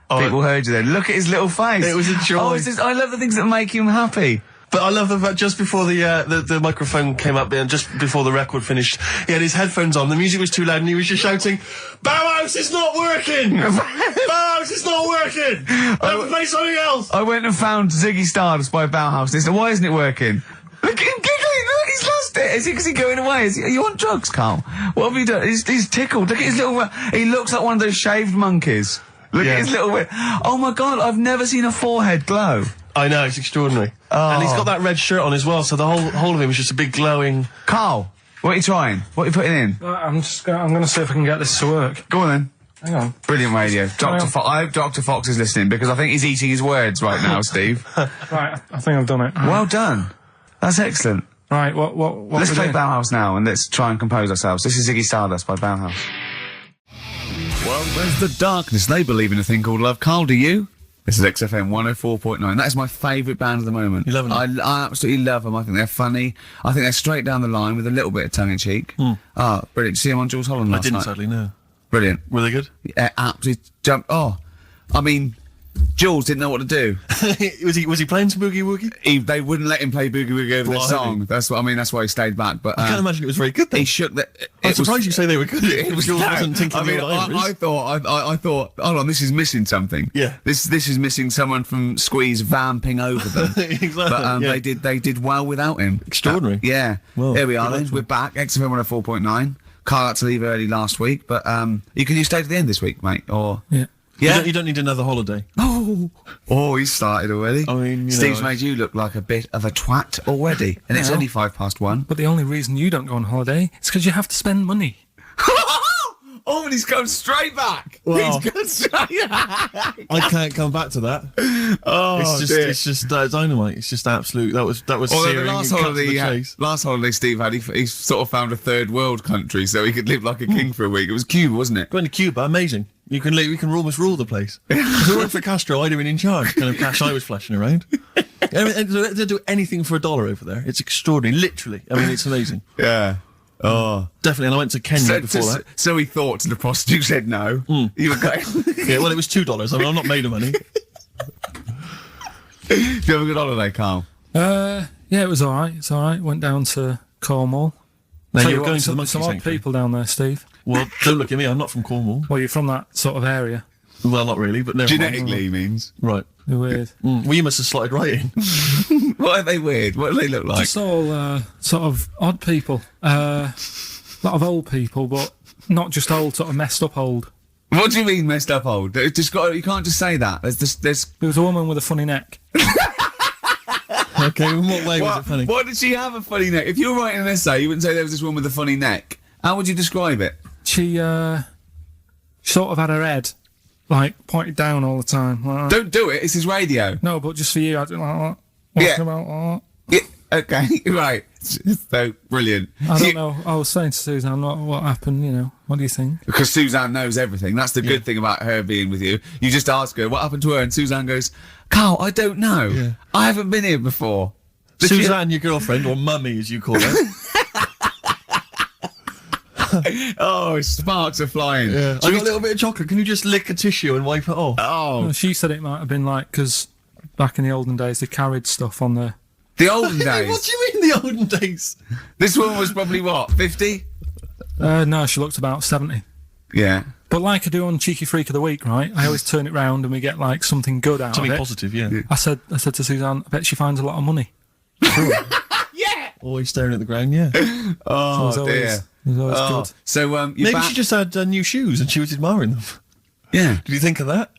Speaker 1: people heard you then. Look at his little face.
Speaker 2: It was a joy.
Speaker 1: I love the things that make him happy.
Speaker 2: But I love the fact just before the microphone came up and just before the record finished, he had his headphones on, the music was too loud and he was just shouting, Bauhaus is not working! Bauhaus is not working! I have to play something else!
Speaker 1: I went and found Ziggy Stardust by Bauhaus. They said, why isn't it working? Look at him giggling! Look, he's lost it! Is he going away? Are you on drugs, Carl? What have you done? He's tickled. Look at his little... He looks like one of those shaved monkeys. Look at his little... Oh my God, I've never seen a forehead glow.
Speaker 2: I know, it's extraordinary.
Speaker 1: Oh.
Speaker 2: And he's got that red shirt on as well, so the whole of him is just a big glowing...
Speaker 1: Carl, what are you trying? What are you putting in?
Speaker 4: I'm going to see if I can get this to work.
Speaker 1: Go on then.
Speaker 4: Hang on.
Speaker 1: Brilliant radio. I hope Dr. Fox is listening because I think he's eating his words right now, Steve.
Speaker 4: Right, I think I've done it.
Speaker 1: Well done. That's excellent.
Speaker 4: Right, what
Speaker 1: Let's play Bauhaus now and let's try and compose ourselves. This is Ziggy Stardust by Bauhaus. Well, there's the darkness. They believe in a thing called love. Carl, do you? This is XFM 104.9. That is my favourite band at the moment.
Speaker 2: You love them?
Speaker 1: I absolutely love them. I think they're funny. I think they're straight down the line with a little bit of tongue-in-cheek. Oh, brilliant. Did you see them on Jules Holland last night?
Speaker 2: I didn't, sadly, no.
Speaker 1: Brilliant.
Speaker 2: Were they good?
Speaker 1: Yeah, absolutely jumped. Oh, I mean, Jules didn't know what to do.
Speaker 2: was he playing some Boogie Woogie?
Speaker 1: They wouldn't let him play Boogie Woogie over their song. That's what I mean. That's why he stayed back. But
Speaker 2: I can't imagine it was very good. Then.
Speaker 1: He shook the.
Speaker 2: I'm surprised you say they were good.
Speaker 1: Jules
Speaker 2: wasn't thinking.
Speaker 1: I mean, I thought. Hold on, this is missing something.
Speaker 2: Yeah.
Speaker 1: This is missing someone from Squeeze vamping over them.
Speaker 2: Exactly.
Speaker 1: But they did well without him.
Speaker 2: Extraordinary.
Speaker 1: Yeah.
Speaker 2: Well,
Speaker 1: here we are. Then we're back. XFM 104.9. Carl had to leave early last week, but you stay to the end this week, mate? Or
Speaker 4: yeah.
Speaker 1: Yeah.
Speaker 2: You don't need another holiday.
Speaker 1: Oh, he started already.
Speaker 2: I mean,
Speaker 1: Steve's made you look like a bit of a twat already, and it's only 1:05.
Speaker 4: But the only reason you don't go on holiday is because you have to spend money.
Speaker 1: Oh, and he's gone straight back.
Speaker 2: Well,
Speaker 1: He's gone straight back.
Speaker 2: I can't come back to that.
Speaker 1: Oh,
Speaker 2: it's just dynamite. It's just absolute. That was searing.
Speaker 1: The last holiday Steve had, he sort of found a third world country so he could live like a king for a week. It was Cuba, wasn't it?
Speaker 2: Going to Cuba, amazing. We can almost rule the place. If it weren't for Castro, I'd have been in charge. Kind of cash I was flashing around. I mean, they'll do anything for $1 over there. It's extraordinary, literally. I mean, it's amazing.
Speaker 1: Yeah. Oh,
Speaker 2: definitely. And I went to Kenya before that.
Speaker 1: So he thought, and the prostitute said no. You were going.
Speaker 2: Yeah, well, it was $2. I mean, I'm not made of money.
Speaker 1: Do you have a good holiday, Carl?
Speaker 4: Yeah, it was all right. It's all right. Went down to Cornwall.
Speaker 2: Now you're going to the monkey
Speaker 4: some odd
Speaker 2: sanctuary.
Speaker 4: people down there, Steve.
Speaker 2: Well, don't look at me. I'm not from Cornwall.
Speaker 4: Well, you're from that sort of area.
Speaker 2: Well, not really, but never mind.
Speaker 1: Genetically, he means.
Speaker 2: Right.
Speaker 4: They're weird.
Speaker 2: Well, you must have slotted right in.
Speaker 1: What are they weird? What do they look like?
Speaker 4: Just all sort of odd people. A lot of old people, but not just old, sort of messed up old.
Speaker 1: What do you mean messed up old? You can't just say that. There
Speaker 4: was a woman with a funny neck.
Speaker 2: Okay, in what way was it funny?
Speaker 1: What did she have a funny neck? If you were writing an essay, you wouldn't say there was this woman with a funny neck. How would you describe it?
Speaker 4: She sort of had her head, like, pointed down all the time. Like
Speaker 1: Don't do it, it's his radio.
Speaker 4: No, but just for you, I do like that.
Speaker 1: Yeah.
Speaker 4: About that.
Speaker 1: Yeah, okay, right. So, brilliant.
Speaker 4: I don't know. I was saying to Suzanne, what happened, you know. What do you think?
Speaker 1: Because Suzanne knows everything. That's the good thing about her being with you. You just ask her, what happened to her? And Suzanne goes, Carl, I don't know. Yeah. I haven't been here before.
Speaker 2: Suzanne, your girlfriend, or mummy as you call her.
Speaker 1: Oh, sparks are flying.
Speaker 2: Yeah. I got a little bit of chocolate. Can you just lick a tissue and wipe it off?
Speaker 1: Oh.
Speaker 4: Well, she said it might have been like, because back in the olden days, they carried stuff on the...
Speaker 1: The olden days?
Speaker 2: What do you mean the olden days?
Speaker 1: This woman was probably, what, 50?
Speaker 4: No, she looked about 70.
Speaker 1: Yeah.
Speaker 4: But like I do on Cheeky Freak of the Week, right? I always turn it round and we get, like, something good out of it.
Speaker 2: Something positive, yeah.
Speaker 4: I said to Suzanne, I bet she finds a lot of money.
Speaker 1: Yeah!
Speaker 2: Always staring at the ground, yeah.
Speaker 1: Oh,
Speaker 4: so
Speaker 1: dear.
Speaker 4: It was always good.
Speaker 1: So,
Speaker 2: maybe she just had new shoes and she was admiring them.
Speaker 1: Yeah.
Speaker 2: Did you think of that?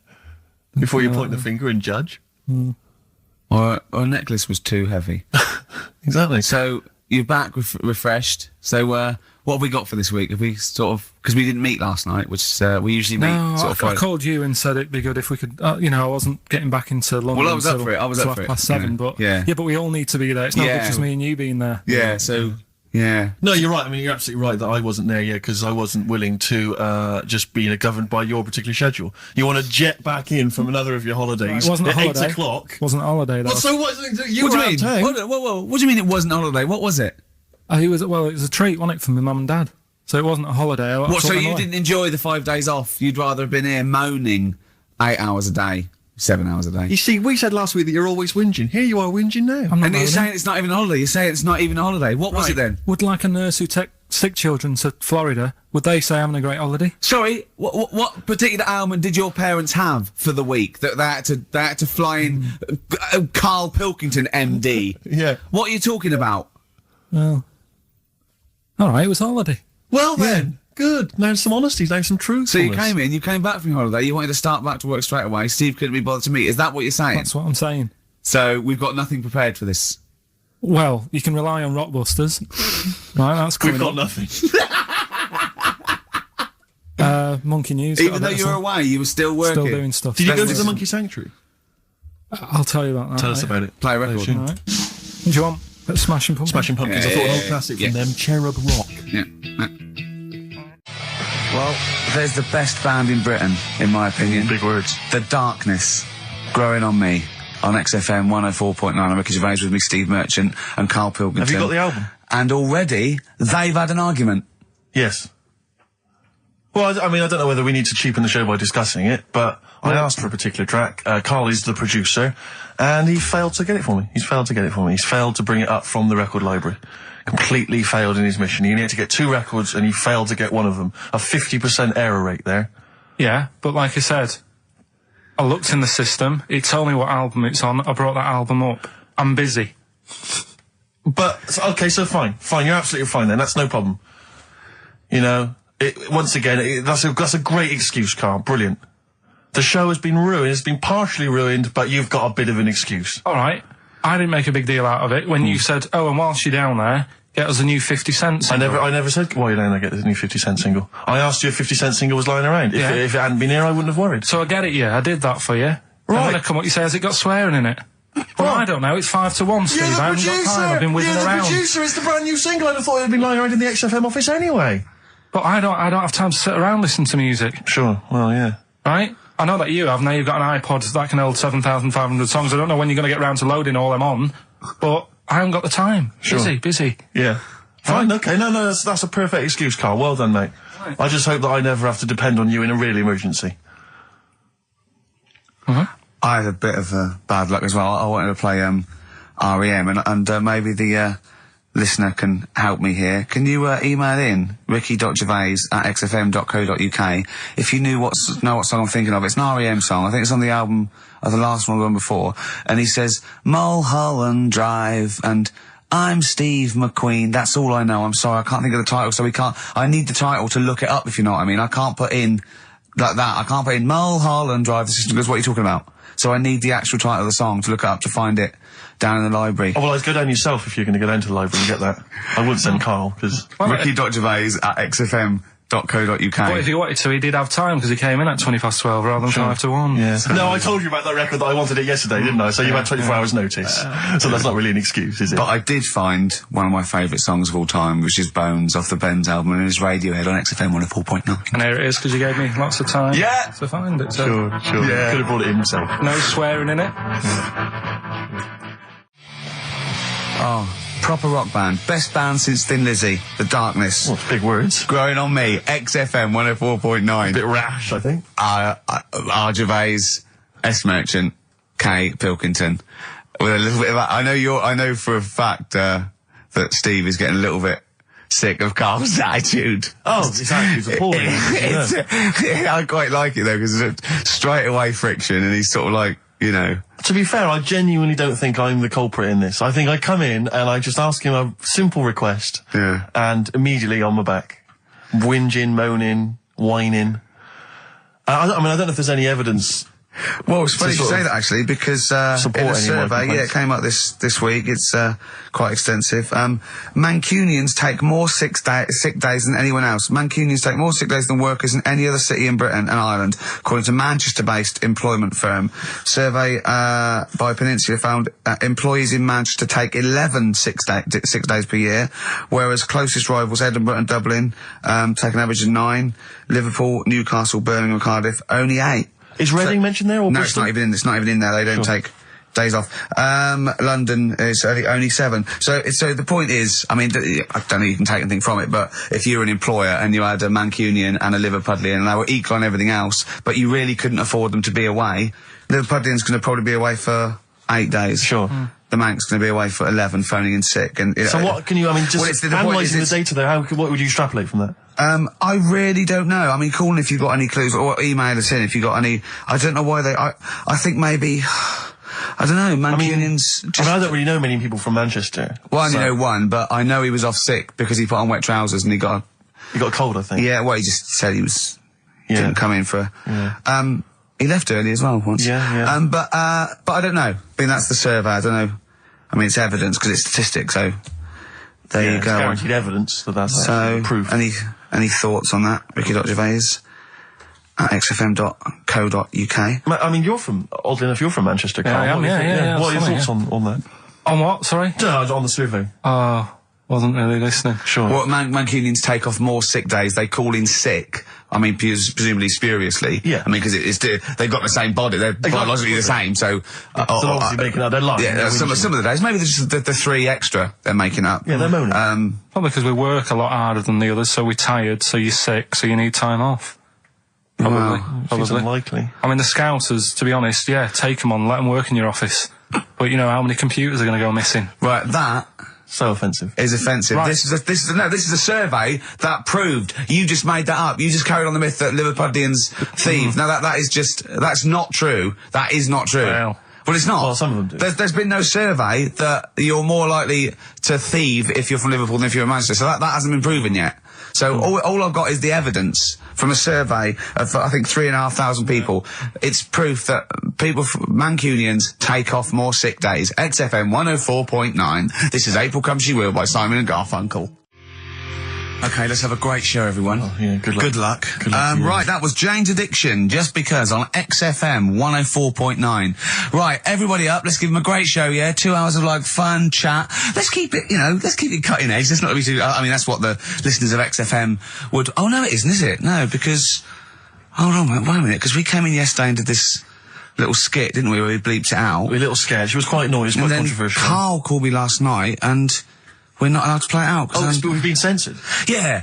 Speaker 2: Before you point the finger and judge?
Speaker 1: Or a necklace was too heavy.
Speaker 2: Exactly.
Speaker 1: So, you're back refreshed. So, What have we got for this week? Have we sort of, because we didn't meet last night, which we usually meet
Speaker 4: I called you and said it'd be good if we could, I wasn't getting back into London.
Speaker 1: Well, I was up for it. I was up for it.
Speaker 4: 7:30, but but we all need to be there. It's not just me and you being there.
Speaker 1: Yeah, so... Yeah.
Speaker 2: No, you're right. I mean, you're absolutely right that I wasn't there yet because I wasn't willing to just be governed by your particular schedule. You want to jet back in from another of your holidays.
Speaker 4: It wasn't a holiday.
Speaker 2: 8 o'clock.
Speaker 4: Wasn't a holiday.
Speaker 2: What do you mean?
Speaker 1: What do you mean it wasn't a holiday? What was it?
Speaker 4: It was a treat, wasn't it, for my mum and dad? So it wasn't a holiday.
Speaker 1: So you didn't enjoy the 5 days off? You'd rather have been here moaning 8 hours a day? 7 hours a day.
Speaker 2: You see, we said last week that you're always whinging. Here you are whinging now.
Speaker 1: And you're saying it's not even a holiday. You're saying it's not even a holiday. What was it then?
Speaker 4: Would like a nurse who take sick children to Florida, would they say having a great holiday?
Speaker 1: Sorry, what particular ailment did your parents have for the week that they had to fly in Karl Pilkington, MD?
Speaker 2: Yeah.
Speaker 1: What are you talking about?
Speaker 4: Well, all right, it was a holiday.
Speaker 2: Well then. Good. Now some honesty, now some truth.
Speaker 1: So you came back from your holiday, you wanted to start back to work straight away, Steve couldn't be bothered to meet. Is that what you're saying?
Speaker 4: That's what I'm saying.
Speaker 1: So we've got nothing prepared for this?
Speaker 4: Well, you can rely on Rockbusters. Right, that's coming
Speaker 2: We've got nothing.
Speaker 4: Monkey News.
Speaker 1: Even though you were away, you were still working?
Speaker 4: Still doing stuff.
Speaker 2: Did you go to the Monkey Sanctuary?
Speaker 4: I'll tell you about that.
Speaker 2: Tell us about it.
Speaker 1: Play a record.
Speaker 4: All right. Do you want Smashing Pumpkins?
Speaker 2: Smashing Pumpkins. I thought an old classic from them, Cherub Rock.
Speaker 1: Yeah. Well, there's the best band in Britain, in my opinion.
Speaker 2: Big words.
Speaker 1: The Darkness, Growing on Me, on XFM 104.9. I'm Ricky Gervais with me, Steve Merchant and Karl Pilkington.
Speaker 2: Have you got the album?
Speaker 1: And already, they've had an argument.
Speaker 2: Yes. Well, I mean, I don't know whether we need to cheapen the show by discussing it, but I asked for a particular track. Karl is the producer, and he failed to get it for me. He's failed to bring it up from the record library. Completely failed in his mission. He needed to get 2 records, and he failed to get one of them. A 50% error rate there.
Speaker 4: Yeah, but like I said, I looked in the system. It told me what album it's on. I brought that album up. I'm busy.
Speaker 2: But, okay, so fine. Fine, you're absolutely fine then. That's no problem. You know, once again, that's a great excuse, Karl. Brilliant. The show has been ruined. It's been partially ruined, but you've got a bit of an excuse.
Speaker 4: All right. I didn't make a big deal out of it when you said, and whilst you're down there, get us a new 50 Cent single.
Speaker 2: I never said, while you're down there, get the new 50 Cent single. I asked you if 50 Cent single was lying around. If it hadn't been here, I wouldn't have worried.
Speaker 4: So I get it, I did that for you.
Speaker 2: Right.
Speaker 4: And then I come up, you say, has it got swearing in it? Well, I don't know. It's 5-1, Steve. I haven't got time. I've been whizzing around.
Speaker 2: You're the producer. It's the brand new single. I'd have thought it had been lying around in the XFM office anyway.
Speaker 4: But I don't have time to sit around listening to music.
Speaker 2: Sure. Well, yeah.
Speaker 4: Right? I know that you have. Now you've got an iPod that can hold 7,500 songs. I don't know when you're going to get round to loading all them on, but I haven't got the time.
Speaker 2: Sure.
Speaker 4: Busy.
Speaker 2: Yeah. Fine, okay. No, that's a perfect excuse, Karl. Well done, mate. Right. I just hope that I never have to depend on you in a real emergency.
Speaker 1: I had a bit of bad luck as well. I wanted to play REM, and maybe the listener can help me here. Can you email in ricky.gervais@xfm.co.uk if you know what song I'm thinking of? It's an REM song. I think it's on the album of the last one before. And he says Mulholland Drive and I'm Steve McQueen. That's all I know. I'm sorry, I can't think of the title, so I need the title to look it up, if you know what I mean. I can't put in like that. I can't put in Mulholland Drive. The system goes, what are you talking about? So I need the actual title of the song to look up to find it down in the library.
Speaker 2: Oh, well, I'd go down yourself if you're going to go down to the library and get that. I wouldn't send Karl, because...
Speaker 1: Ricky.gervais@xfm.co.uk.
Speaker 4: But if he wanted to, he did have time, because he came in at 1:20 rather than 1:55.
Speaker 2: Yeah. No, I told you about that record that I wanted it yesterday, didn't I? So you had 24 hours notice. So that's not really an excuse, is it?
Speaker 1: But I did find one of my favourite songs of all time, which is Bones off the Benz album, and it's Radiohead on XFM 104.9.
Speaker 4: And here it is, because you gave me lots of time
Speaker 1: to
Speaker 4: find it. So.
Speaker 2: Sure. Yeah. Could have brought it in himself.
Speaker 4: No swearing in it.
Speaker 1: Oh, proper rock band. Best band since Thin Lizzy. The Darkness.
Speaker 2: Well, big words.
Speaker 1: Growing on Me. XFM 104.9.
Speaker 2: A bit rash, I think.
Speaker 1: R. Gervais, S. Merchant, K. Pilkington. With a little bit of that. I know for a fact, that Steve is getting a little bit sick of Karl's attitude.
Speaker 2: Oh, his attitude's appalling.
Speaker 1: I quite like it though, because it's straight away friction, and he's sort of like, you know.
Speaker 2: To be fair, I genuinely don't think I'm the culprit in this. I think I come in and I just ask him a simple request.
Speaker 1: Yeah.
Speaker 2: And immediately on my back. Whinging, moaning, whining. I mean, I don't know if there's any evidence
Speaker 1: Well, it's funny you say that, actually, because in a survey, it came up this week, it's quite extensive. Mancunians take more sick days than anyone else. Mancunians take more sick days than workers in any other city in Britain and Ireland, according to Manchester-based employment firm. Survey by Peninsula found employees in Manchester take 11 sick days per year, whereas closest rivals Edinburgh and Dublin take an average of 9. Liverpool, Newcastle, Birmingham and Cardiff, only 8.
Speaker 2: Is Reading mentioned there? Or
Speaker 1: no,
Speaker 2: Bristol?
Speaker 1: it's not even in there. They don't take days off. London is only 7. So the point is, I mean, I don't know if you can take anything from it, but if you're an employer and you had a Mancunian and a Liverpudlian and they were equal on everything else, but you really couldn't afford them to be away, Liverpudlian's going to probably be away for 8 days.
Speaker 2: Sure.
Speaker 1: The Manc's going to be away for 11, phoning in sick. And
Speaker 2: so what can you? I mean, just analysing the data there. What would you extrapolate from that?
Speaker 1: I really don't know. I mean, call in if you've got any clues, or email us in if you've got any. I don't know why they. I think maybe. I don't know. Mancunians.
Speaker 2: I don't really know many people from Manchester.
Speaker 1: Well, I only know one, but I know he was off sick because he put on wet trousers and he got
Speaker 2: a cold, I think.
Speaker 1: Yeah. Well, he just said he was. Didn't come in for. Yeah. He left early as well once.
Speaker 2: Yeah.
Speaker 1: But I don't know. I mean, that's the survey. I don't know. I mean, it's evidence because it's statistics. So there you go.
Speaker 2: It's guaranteed evidence that's proof.
Speaker 1: Any thoughts on that, Ricky.Gervais at xfm.co.uk?
Speaker 2: I mean, oddly enough, you're from Manchester, Carl.
Speaker 4: Yeah, I am, yeah.
Speaker 2: What are your thoughts on that?
Speaker 4: On what, sorry?
Speaker 2: On the survey.
Speaker 4: Wasn't really listening.
Speaker 2: Sure.
Speaker 1: Well, Mancunians take off more sick days. They call in sick. I mean, presumably spuriously.
Speaker 2: Yeah.
Speaker 1: I mean, because they've got the same body. They're biologically the same, so...
Speaker 2: they're obviously making up their life.
Speaker 1: Yeah, some of the days. Maybe they're just the 3 extra they're making up.
Speaker 2: Yeah, they're moaning.
Speaker 4: Probably because we work a lot harder than the others, so we're tired, so you're sick, so you need time off. Probably.
Speaker 2: Seems unlikely.
Speaker 4: I mean, the Scousers, to be honest, take them on, let them work in your office. But you know how many computers are going to go missing?
Speaker 1: Right, that...
Speaker 2: So offensive.
Speaker 1: Is offensive.
Speaker 4: Right.
Speaker 1: This is a survey that proved. You just made that up. You just carried on the myth that Liverpudlians thieve. Now that's not true. That is not true.
Speaker 2: Well,
Speaker 1: it's not.
Speaker 2: Well, some of them do.
Speaker 1: There's been no survey that you're more likely to thieve if you're from Liverpool than if you're in Manchester. So that hasn't been proven yet. So all I've got is the evidence from a survey of, I think, 3,500 people. It's proof that Mancunians take off more sick days. XFM 104.9. This is April Come She Will by Simon and Garfunkel. Okay, let's have a great show, everyone.
Speaker 2: Oh, yeah, good luck.
Speaker 1: Good luck. Right, that was Jane's Addiction, Just Because, on XFM 104.9. Right, everybody up, let's give them a great show, yeah? 2 hours of, fun chat. Let's keep it, let's keep it cutting edge. Let's not be too, I mean, that's what the listeners of XFM would, oh, no, it isn't, is it? No, because, hold on, wait a minute, because we came in yesterday and did this little skit, didn't we, where we bleeped it out.
Speaker 2: We were a little scared. She was quite annoyed. It was quite controversial.
Speaker 1: Carl called me last night, and we're not allowed to play it out.
Speaker 2: But we've been censored.
Speaker 1: Yeah.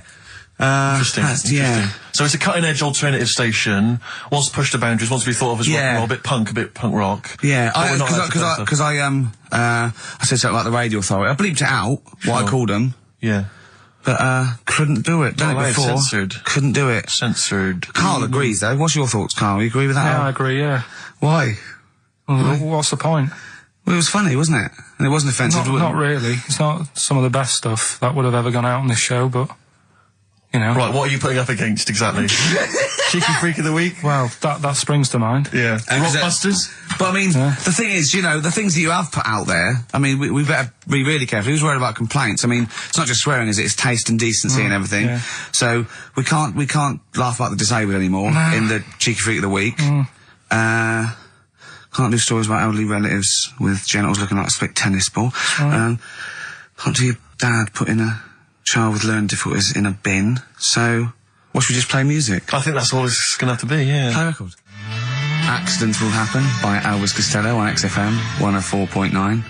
Speaker 2: Interesting.
Speaker 1: Yeah.
Speaker 2: So it's a cutting-edge alternative station. Wants to push the boundaries. Wants to be thought of as rock and roll, a bit punk rock.
Speaker 1: Yeah. Because I said something about the radio authority. I bleeped it out. What I called them.
Speaker 2: Yeah.
Speaker 1: But couldn't do it. Done it before.
Speaker 2: Censored.
Speaker 1: Couldn't do it.
Speaker 2: Censored.
Speaker 1: Carl agrees though. What's your thoughts, Carl? You agree with that?
Speaker 4: Yeah, I agree. Yeah.
Speaker 1: Why?
Speaker 4: Well, what's the point?
Speaker 1: Well, it was funny, wasn't it? And it wasn't offensive.
Speaker 4: Not really. It's not some of the best stuff that would have ever gone out on this show, but,
Speaker 2: Right, what are you putting up against, exactly? Cheeky Freak of the Week?
Speaker 4: Well, that springs to mind.
Speaker 2: Yeah. Rockbusters?
Speaker 1: But I mean, the thing is, the things that you have put out there, I mean, we better be really careful. Who's worried about complaints? I mean, it's not just swearing, is it? It's taste and decency and everything.
Speaker 4: Yeah.
Speaker 1: So we can't laugh about the disabled anymore in the Cheeky Freak of the Week. Can't do stories about elderly relatives with genitals looking like a split tennis ball. Can't do your dad putting a child with learning difficulties in a bin. So, what should we just play music?
Speaker 2: I think that's all it's going to have to be, yeah.
Speaker 1: Play a record. Accidents Will Happen by Elvis Costello on XFM 104.9.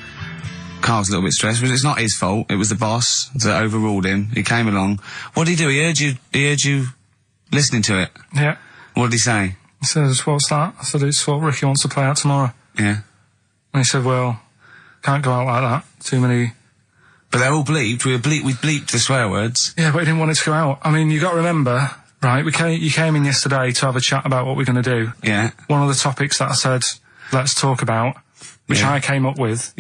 Speaker 1: Carl's a little bit stressed, but it's not his fault. It was the boss that overruled him. He came along. What did he do? He heard you listening to it.
Speaker 4: Yeah.
Speaker 1: What did he say?
Speaker 4: He says, what's that? I said, it's what Ricky wants to play out tomorrow.
Speaker 1: Yeah.
Speaker 4: And he said, well, can't go out like that. Too many...
Speaker 1: But they're all bleeped. We bleeped the swear words.
Speaker 4: Yeah, but he didn't want it to go out. I mean, you got to remember, right, you came in yesterday to have a chat about what we're going to do.
Speaker 1: Yeah.
Speaker 4: One of the topics that I said, let's talk about, which I came up with,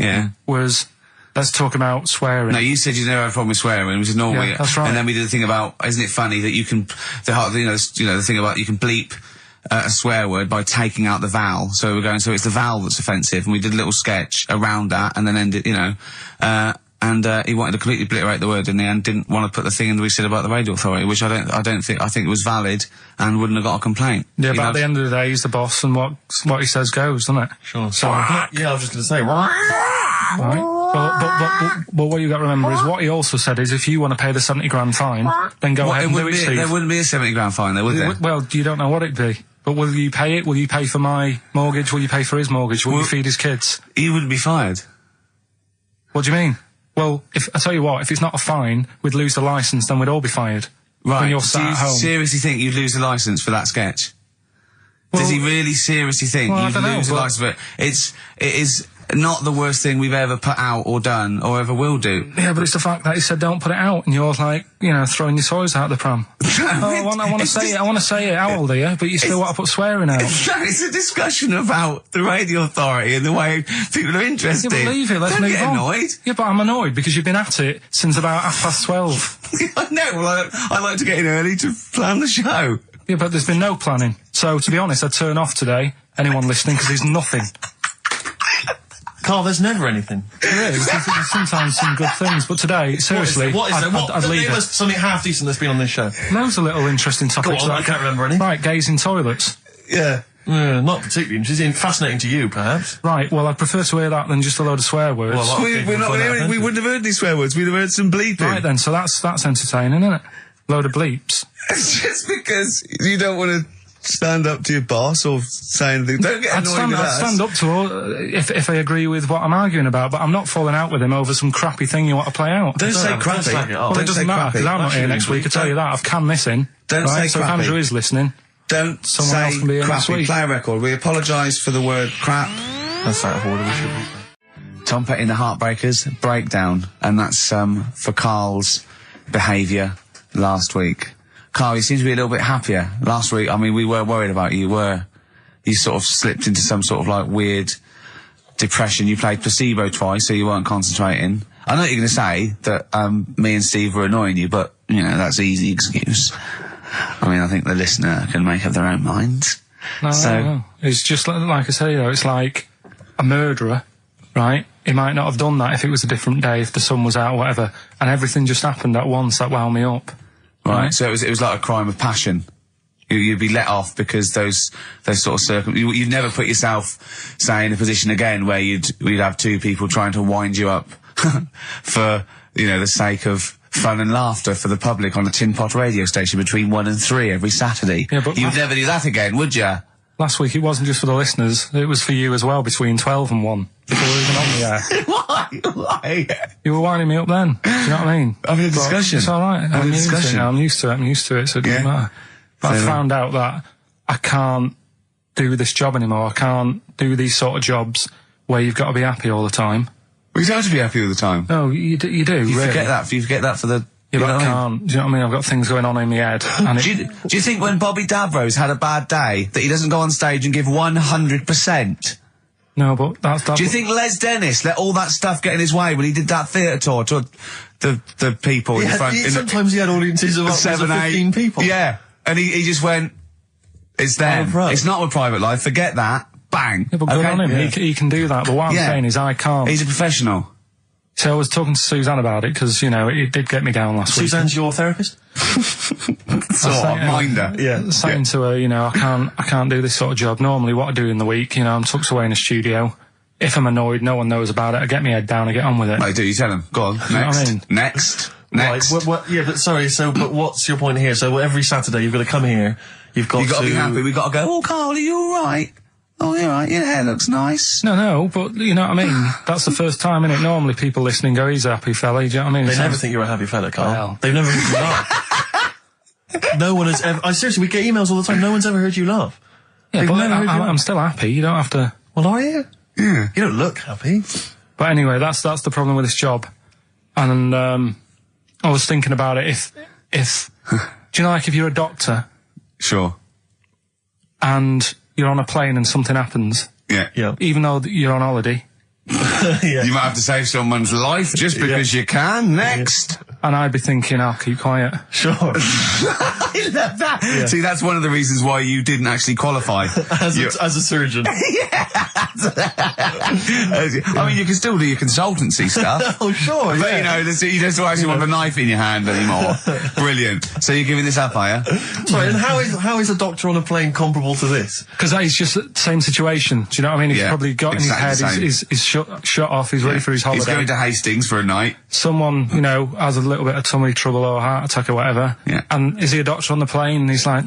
Speaker 4: was... Let's talk about swearing.
Speaker 1: No, you said you never had a problem with swearing, which is normally...
Speaker 4: Yeah, that's right.
Speaker 1: And then we did the thing about, isn't it funny that you can... The thing about you can bleep a swear word by taking out the vowel. So we were going, so it's the vowel that's offensive, and we did a little sketch around that, and then ended, you know, and he wanted to completely obliterate the word in the end, didn't want to put the thing in that we said about the radio authority, which I think it was valid and wouldn't have got a comcomplaint.
Speaker 4: Yeah, but at the end of the day, he's the boss, and what he says goes, doesn't it?
Speaker 2: Sure.
Speaker 4: So,
Speaker 2: yeah, I was just going to say,
Speaker 4: right. But what you got to remember is what he also said is if you want to pay the 70 grand fine, then go ahead and do it, Steve.
Speaker 1: There wouldn't be a 70 grand fine there, would there?
Speaker 4: Well, you don't know what it'd be. But will you pay it? Will you pay for my mortgage? Will you pay for his mortgage? Will you feed his kids?
Speaker 1: He wouldn't be fired.
Speaker 4: What do you mean? Well, I tell you what, if it's not a fine, we'd lose the licence, then we'd all be fired.
Speaker 1: Right.
Speaker 4: When you're sat
Speaker 1: Do you
Speaker 4: at home.
Speaker 1: seriously think you'd lose the licence for that sketch?
Speaker 4: Well,
Speaker 1: does he really seriously think you'd lose the licence for it? It is not the worst thing we've ever put out or done or ever will do.
Speaker 4: Yeah, but it's the fact that he said don't put it out, and you're like, you know, throwing your toys out the pram. I want to say it. How old are you? But you still want to put swearing out.
Speaker 1: It's a discussion about the radio authority and the way people are interested.
Speaker 4: Yeah, but leave it. Let's
Speaker 1: Don't
Speaker 4: move
Speaker 1: get
Speaker 4: on.
Speaker 1: Annoyed.
Speaker 4: Yeah, but I'm annoyed because you've been at it since about 12:30.
Speaker 1: I know. Well, I like to get in early to plan the show.
Speaker 4: Yeah, but there's been no planning. So, to be honest, I'd turn off today, anyone listening, because there's nothing.
Speaker 2: Carl, there's never anything.
Speaker 4: There is. There's sometimes some good things, but today, seriously, I'd leave it.
Speaker 2: Something half decent that's been on this show.
Speaker 4: Loads of little interesting topics.
Speaker 2: Go on, I can't remember any.
Speaker 4: Right, gays in toilets.
Speaker 2: Yeah. Not particularly interesting. Fascinating to you, perhaps.
Speaker 4: Right, well, I'd prefer to hear that than just a load of swear words.
Speaker 2: Well,
Speaker 1: we wouldn't have heard any swear words. We'd have heard some bleeping.
Speaker 4: Right then, so that's entertaining, isn't it? Load of bleeps.
Speaker 1: It's just because you don't want to stand up to your boss or say anything. Don't get annoyed with us.
Speaker 4: I'd stand up to her if I agree with what I'm arguing about, but I'm not falling out with him over some crappy thing you want to play out.
Speaker 1: Don't say crappy.
Speaker 4: Well, it doesn't matter, because I'm not here next week, I tell you that. I've canned this in.
Speaker 1: Don't say
Speaker 4: so
Speaker 1: crappy.
Speaker 4: if Andrew is listening,
Speaker 1: don't
Speaker 4: someone else
Speaker 1: say
Speaker 4: can be here next
Speaker 1: crappy.
Speaker 4: week.
Speaker 1: Play a record. We apologise for the word crap.
Speaker 2: That's out of order, we should be.
Speaker 1: Tom Petty and the Heartbreakers, Breakdown, and that's for Karl's behaviour last week. Karl, you seem to be a little bit happier. Last week, I mean, we were worried about you. You sort of slipped into some sort of like weird depression. You played placebo twice, so you weren't concentrating. I know you're going to say that me and Steve were annoying you, but, you know, that's an easy excuse. I mean, I think the listener can make up their own minds.
Speaker 4: No. It's just like I say, you know, it's like a murderer, right? He might not have done that if it was a different day, if the sun was out or whatever, and everything just happened at once that wound me up.
Speaker 1: Right, so it was like a crime of passion. You'd be let off because those sort of you'd never put yourself, say, in a position again where you'd have two people trying to wind you up for, you know, the sake of fun and laughter for the public on a tin pot radio station between 1 and 3 every Saturday.
Speaker 4: Yeah, but
Speaker 1: you'd never do that again, would you?
Speaker 4: Last week it wasn't just for the listeners, it was for you as well, between 12 and 1, before we were even on the air.
Speaker 1: Why?
Speaker 4: You were winding me up then, do you know what I mean?
Speaker 1: Having a discussion.
Speaker 4: It's alright, I'm used to it, so it doesn't matter. But I found out that I can't do this job anymore, I can't do these sort of jobs where you've got to be happy all the time.
Speaker 1: Well, you don't have to be happy all the time.
Speaker 4: No, you do,
Speaker 1: You
Speaker 4: really.
Speaker 1: forget that for the...
Speaker 4: Yeah, but I can't. Do you know what I mean? I've got things going on in my head. And
Speaker 1: do you think when Bobby Davrose had a bad day that he doesn't go on stage and give 100%?
Speaker 4: No, but that's...
Speaker 1: Do you think Les Dennis let all that stuff get in his way when he did that theatre tour to the people in front?
Speaker 2: Sometimes he had audiences of up to 15 people.
Speaker 1: Yeah, and he just went, it's them. It's not a private life. Forget that. Bang.
Speaker 4: Yeah, but good on him. Yeah. He can do that. But what I'm saying is I can't.
Speaker 1: He's a professional.
Speaker 4: So I was talking to Suzanne about it because, you know, it did get me down last week.
Speaker 2: Suzanne's your therapist?
Speaker 1: Minder.
Speaker 4: Yeah. Saying to her, you know, I can't do this sort of job. Normally what I do in the week, you know, I'm tucked away in a studio. If I'm annoyed, no one knows about it. I get my head down, I get on with it.
Speaker 1: I do, you tell them. Go on, next.
Speaker 4: You know what I mean?
Speaker 1: Next.
Speaker 2: Right, but sorry, but what's your point here? So every Saturday you've got to come here, you've got to...
Speaker 1: be happy, we've got to go, oh, Karl, are you alright? Oh, you're right, your hair looks nice.
Speaker 4: No, but you know what I mean? That's the first time, innit? Normally people listening go, he's a happy fella, do you know what I mean?
Speaker 2: They never think you're a happy fella, Karl.
Speaker 4: Well.
Speaker 2: They've never heard you laugh. No one has ever... seriously, we get emails all the time, no one's ever heard you laugh.
Speaker 4: Yeah, but I'm still happy, you don't have to...
Speaker 2: Well, are you?
Speaker 1: Yeah.
Speaker 2: You don't look happy.
Speaker 4: But anyway, that's the problem with this job. And, I was thinking about it, if do you know, like, if you're a doctor...
Speaker 1: Sure.
Speaker 4: And you're on a plane and something happens...
Speaker 1: Yeah.
Speaker 4: Even though you're on holiday...
Speaker 1: You might have to save someone's life just because you can. Next.
Speaker 4: and I'd be thinking, I'll keep quiet.
Speaker 2: Sure.
Speaker 1: I love that. Yeah. See, that's one of the reasons why you didn't actually qualify.
Speaker 2: as a surgeon.
Speaker 1: Yeah. I mean, you can still do your consultancy stuff.
Speaker 2: Oh, sure,
Speaker 1: but, you know, you don't actually want the knife in your hand anymore. Brilliant. So you're giving this up, are you?
Speaker 2: Sorry, and how is a doctor on a plane comparable to this?
Speaker 4: Because that is just the same situation. Do you know what I mean? He's probably got in his head, he's shut off, he's ready for his holiday.
Speaker 1: He's going to Hastings for a night.
Speaker 4: Someone, you know, has a little bit of tummy trouble or a heart attack or whatever.
Speaker 1: Yeah.
Speaker 4: And is he a doctor on the plane? And he's like,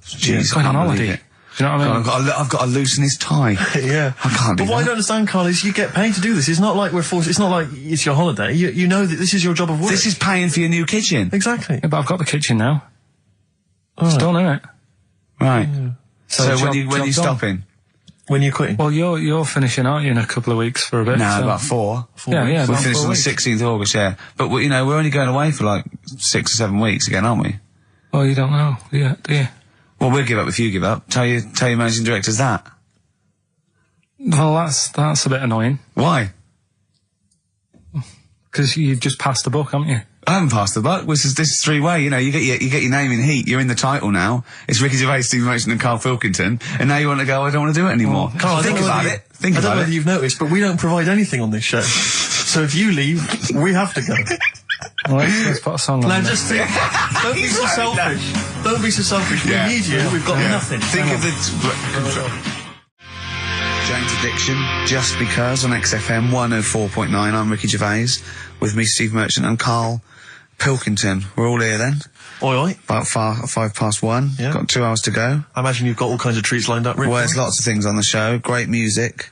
Speaker 4: he's going on holiday. Do you know what I mean?
Speaker 1: I've got to loosen his tie.
Speaker 2: Yeah.
Speaker 1: I can't do that.
Speaker 2: But what I don't understand, Carl, is you get paid to do this. It's not like we're forced. It's not like it's your holiday. You know that this is your job of work.
Speaker 1: This is paying for your new kitchen.
Speaker 2: Exactly.
Speaker 4: Yeah, but I've got the kitchen now. It's done, isn't it?
Speaker 1: Right. Yeah. So when are you stopping?
Speaker 2: When you're quitting?
Speaker 4: Well, you're finishing, aren't you, in a couple of weeks for a bit?
Speaker 1: No, about four.
Speaker 4: Yeah,
Speaker 1: we're finished on the 16th of August, yeah. But, you know, we're only going away for like 6 or 7 weeks again, aren't we?
Speaker 4: Oh, you don't know, do you?
Speaker 1: Well, we'll give up if you give up. Tell your managing directors that.
Speaker 4: Well, that's a bit annoying.
Speaker 1: Why?
Speaker 4: Because you've just passed the buck, haven't you?
Speaker 1: I haven't passed the buck. This is three-way. You know, you get your name in heat. You're in the title now. It's Ricky Gervais, Steve Merchant, and Karl Pilkington. And now you want to go, I don't want to do it anymore.
Speaker 2: Carl,
Speaker 1: think about it.
Speaker 2: I don't know whether you've noticed, but we don't provide anything on this show. So if you leave, we have to go.
Speaker 4: Well, let's put a song on.
Speaker 2: Now just think, don't be so selfish. Don't be so selfish. We need you. We've got nothing.
Speaker 1: Think of the... Jane's Addiction, Just Because on XFM 104.9. I'm Ricky Gervais with me, Steve Merchant, and Karl Pilkington. We're all here then.
Speaker 2: Oi.
Speaker 1: About 1:05.
Speaker 2: Yeah.
Speaker 1: Got 2 hours to go.
Speaker 2: I imagine you've got all kinds of treats lined up, Rick.
Speaker 1: Well, there's lots of things on the show. Great music,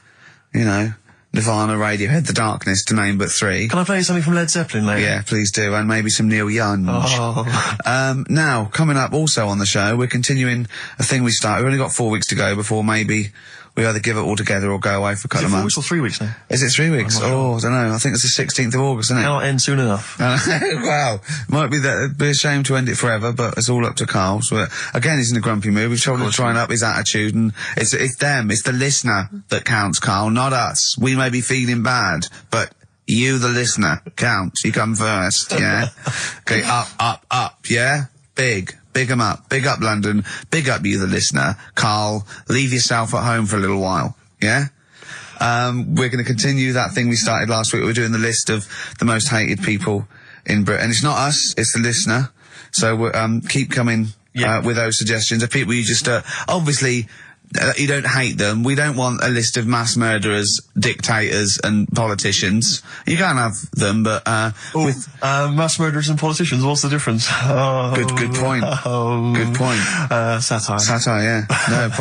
Speaker 1: you know. Nirvana, Radiohead, The Darkness, to name but 3.
Speaker 2: Can I play something from Led Zeppelin later?
Speaker 1: Yeah, please do, and maybe some Neil Young. Now, coming up also on the show, we're continuing a thing we started. We've only got 4 weeks to go before maybe we either give it all together or go away for a couple of months.
Speaker 2: Is it 4 weeks or 3 weeks now?
Speaker 1: Is it 3 weeks? Oh, I don't know. I think it's the 16th of August, isn't it?
Speaker 2: Cannot end soon enough.
Speaker 1: Wow. Might be that. It'd be a shame to end it forever, but it's all up to Karl. So, again, he's in a grumpy mood. We've tried to try and up his attitude, and it's them. It's the listener that counts, Karl, not us. We may be feeling bad, but you, the listener, counts. You come first, yeah? Okay, up, yeah? Big 'em up. Big up London. Big up you, the listener. Karl, leave yourself at home for a little while, yeah? We're going to continue that thing we started last week. We're doing the list of the most hated people in Britain. It's not us, it's the listener. So we're, keep coming with those suggestions of people you just, obviously, you don't hate them. We don't want a list of mass murderers, dictators, and politicians. You can't have them, but
Speaker 2: mass murderers and politicians. What's the difference?
Speaker 1: Good point. Good point.
Speaker 2: Satire.
Speaker 1: Satire, yeah. No,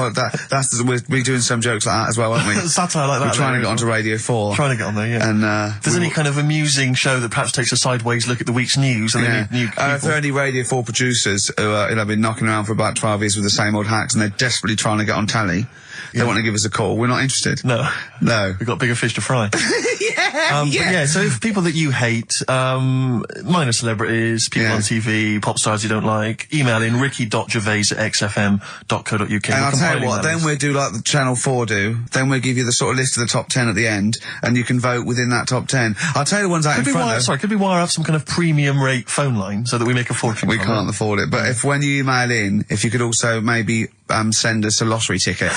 Speaker 1: we're doing some jokes like that as well, aren't we?
Speaker 2: Satire like that.
Speaker 1: We're trying to get onto Radio 4.
Speaker 2: Trying to get on there, yeah.
Speaker 1: And
Speaker 2: if there's any kind of amusing show that perhaps takes a sideways look at the week's news, and they need new people.
Speaker 1: If there are any Radio 4 producers who have been knocking around for about 12 years with the same old hacks, and they're desperately trying to get on telly, they want to give us a call. We're not interested.
Speaker 2: No.
Speaker 1: We've
Speaker 2: got bigger fish to fry. So if people that you hate, minor celebrities, people on TV, pop stars you don't like, email in ricky.gervais@xfm.co.uk.
Speaker 1: And I'll tell you what, then we'll do like the Channel 4 do. Then we'll give you the sort of list of the top 10 at the end, and you can vote within that top 10. I'll tell you the ones out in front of.
Speaker 2: Could we wire up some kind of premium rate phone line so that we make a fortune?
Speaker 1: We can't afford it. But when you email in, if you could also maybe send us a lottery ticket,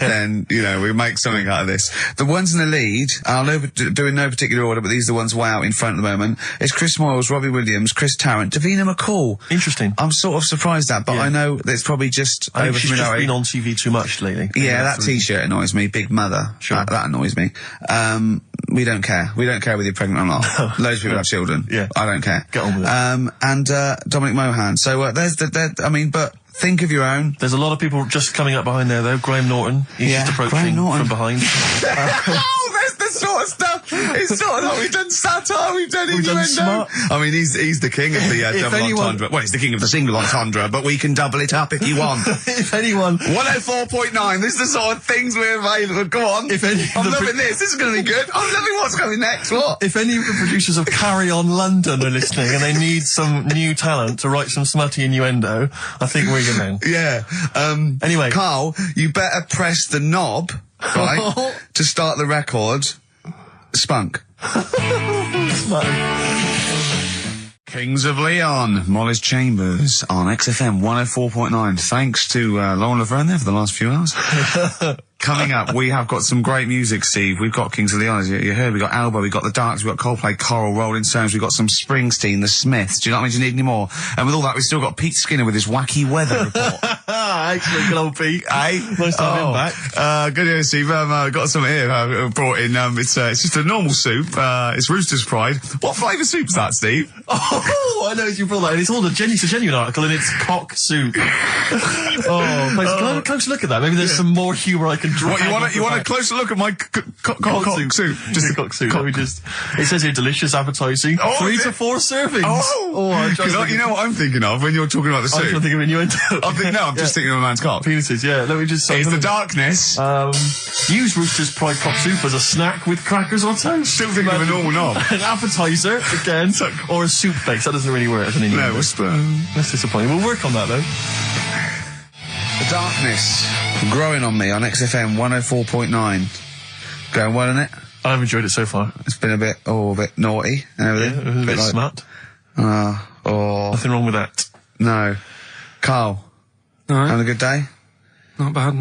Speaker 1: then, you know, we make something out of this. The ones in the lead, I'll do in no particular order, but these are the ones way out in front at the moment. It's Chris Moyles, Robbie Williams, Chris Tarrant, Davina McCall.
Speaker 2: Interesting.
Speaker 1: I'm sort of surprised at, but I know that it's probably just
Speaker 2: I think she's just been on TV too much lately.
Speaker 1: Yeah, that T-shirt annoys me. Big Mother.
Speaker 2: Sure.
Speaker 1: That annoys me. We don't care. We don't care whether you're pregnant or not. Loads of people have children.
Speaker 2: Yeah.
Speaker 1: I don't care.
Speaker 2: Get on with it.
Speaker 1: And Dominic Mohan. So but think of your own.
Speaker 2: There's a lot of people just coming up behind there, though. Graham Norton. He's just approaching from behind.
Speaker 1: That's the sort of stuff. It's sort of like we've done satire, we've done innuendo. I mean, he's the king of the double entendre. Well, he's the king of the single entendre, but we can double it up if you want.
Speaker 2: If anyone...
Speaker 1: 104.9, this is the sort of things we're available. Go on. I'm loving this. This is going to be good. I'm loving what's coming next. What?
Speaker 2: If any of the producers of Carry On London are listening and they need some new talent to write some smutty innuendo, I think we're your men.
Speaker 1: Yeah.
Speaker 2: Anyway.
Speaker 1: Karl, you better press the knob, right, to start the record. Spunk. Kings of Leon, Molly's Chambers on XFM 104.9. Thanks to Lauren Laverne there for the last few hours. Coming up, we have got some great music, Steve. We've got Kings of Leon, as you heard. We've got Albo, we've got The Darks, we've got Coldplay, Coral, Rolling Stones, we've got some Springsteen, The Smiths. Do you know what I mean? Do you need any more? And with all that, we've still got Pete Skinner with his wacky weather report.
Speaker 2: Excellent, good old Pete.
Speaker 1: Hey?
Speaker 2: Nice to have him back.
Speaker 1: Good news, Steve. Got some here brought in. It's just a normal soup. It's Rooster's Pride. What flavour soup's that, Steve?
Speaker 2: Oh, I know you brought that. And it's all it's a genuine article, and it's cock soup. Can I have a close look at that? Maybe there's some more humour I can draw.
Speaker 1: What, you want a closer look at my cock soup?
Speaker 2: Just a cock soup. Let me just. It says here delicious, appetizing. 3 to 4 servings.
Speaker 1: Because you know what I'm thinking of when you're talking about the soup.
Speaker 2: I'm thinking of innuendo.
Speaker 1: I'm just thinking of a man's cock.
Speaker 2: Penises, yeah. Let me just say.
Speaker 1: It's the darkness.
Speaker 2: Use Rooster's Pride cock soup as a snack with crackers or toast.
Speaker 1: Still thinking of a normal knob.
Speaker 2: An appetizer, again, or a soup base. That doesn't really work as an Indian.
Speaker 1: No,
Speaker 2: that's disappointing. We'll work on that, though.
Speaker 1: The darkness growing on me on XFM 104.9. Going well, isn't it?
Speaker 2: I've enjoyed it so far.
Speaker 1: It's been a bit naughty and everything.
Speaker 2: Yeah, a bit like, smart.
Speaker 1: Nothing
Speaker 2: wrong with that.
Speaker 1: No. Carl.
Speaker 4: All right.
Speaker 1: Having a good day?
Speaker 4: Not bad.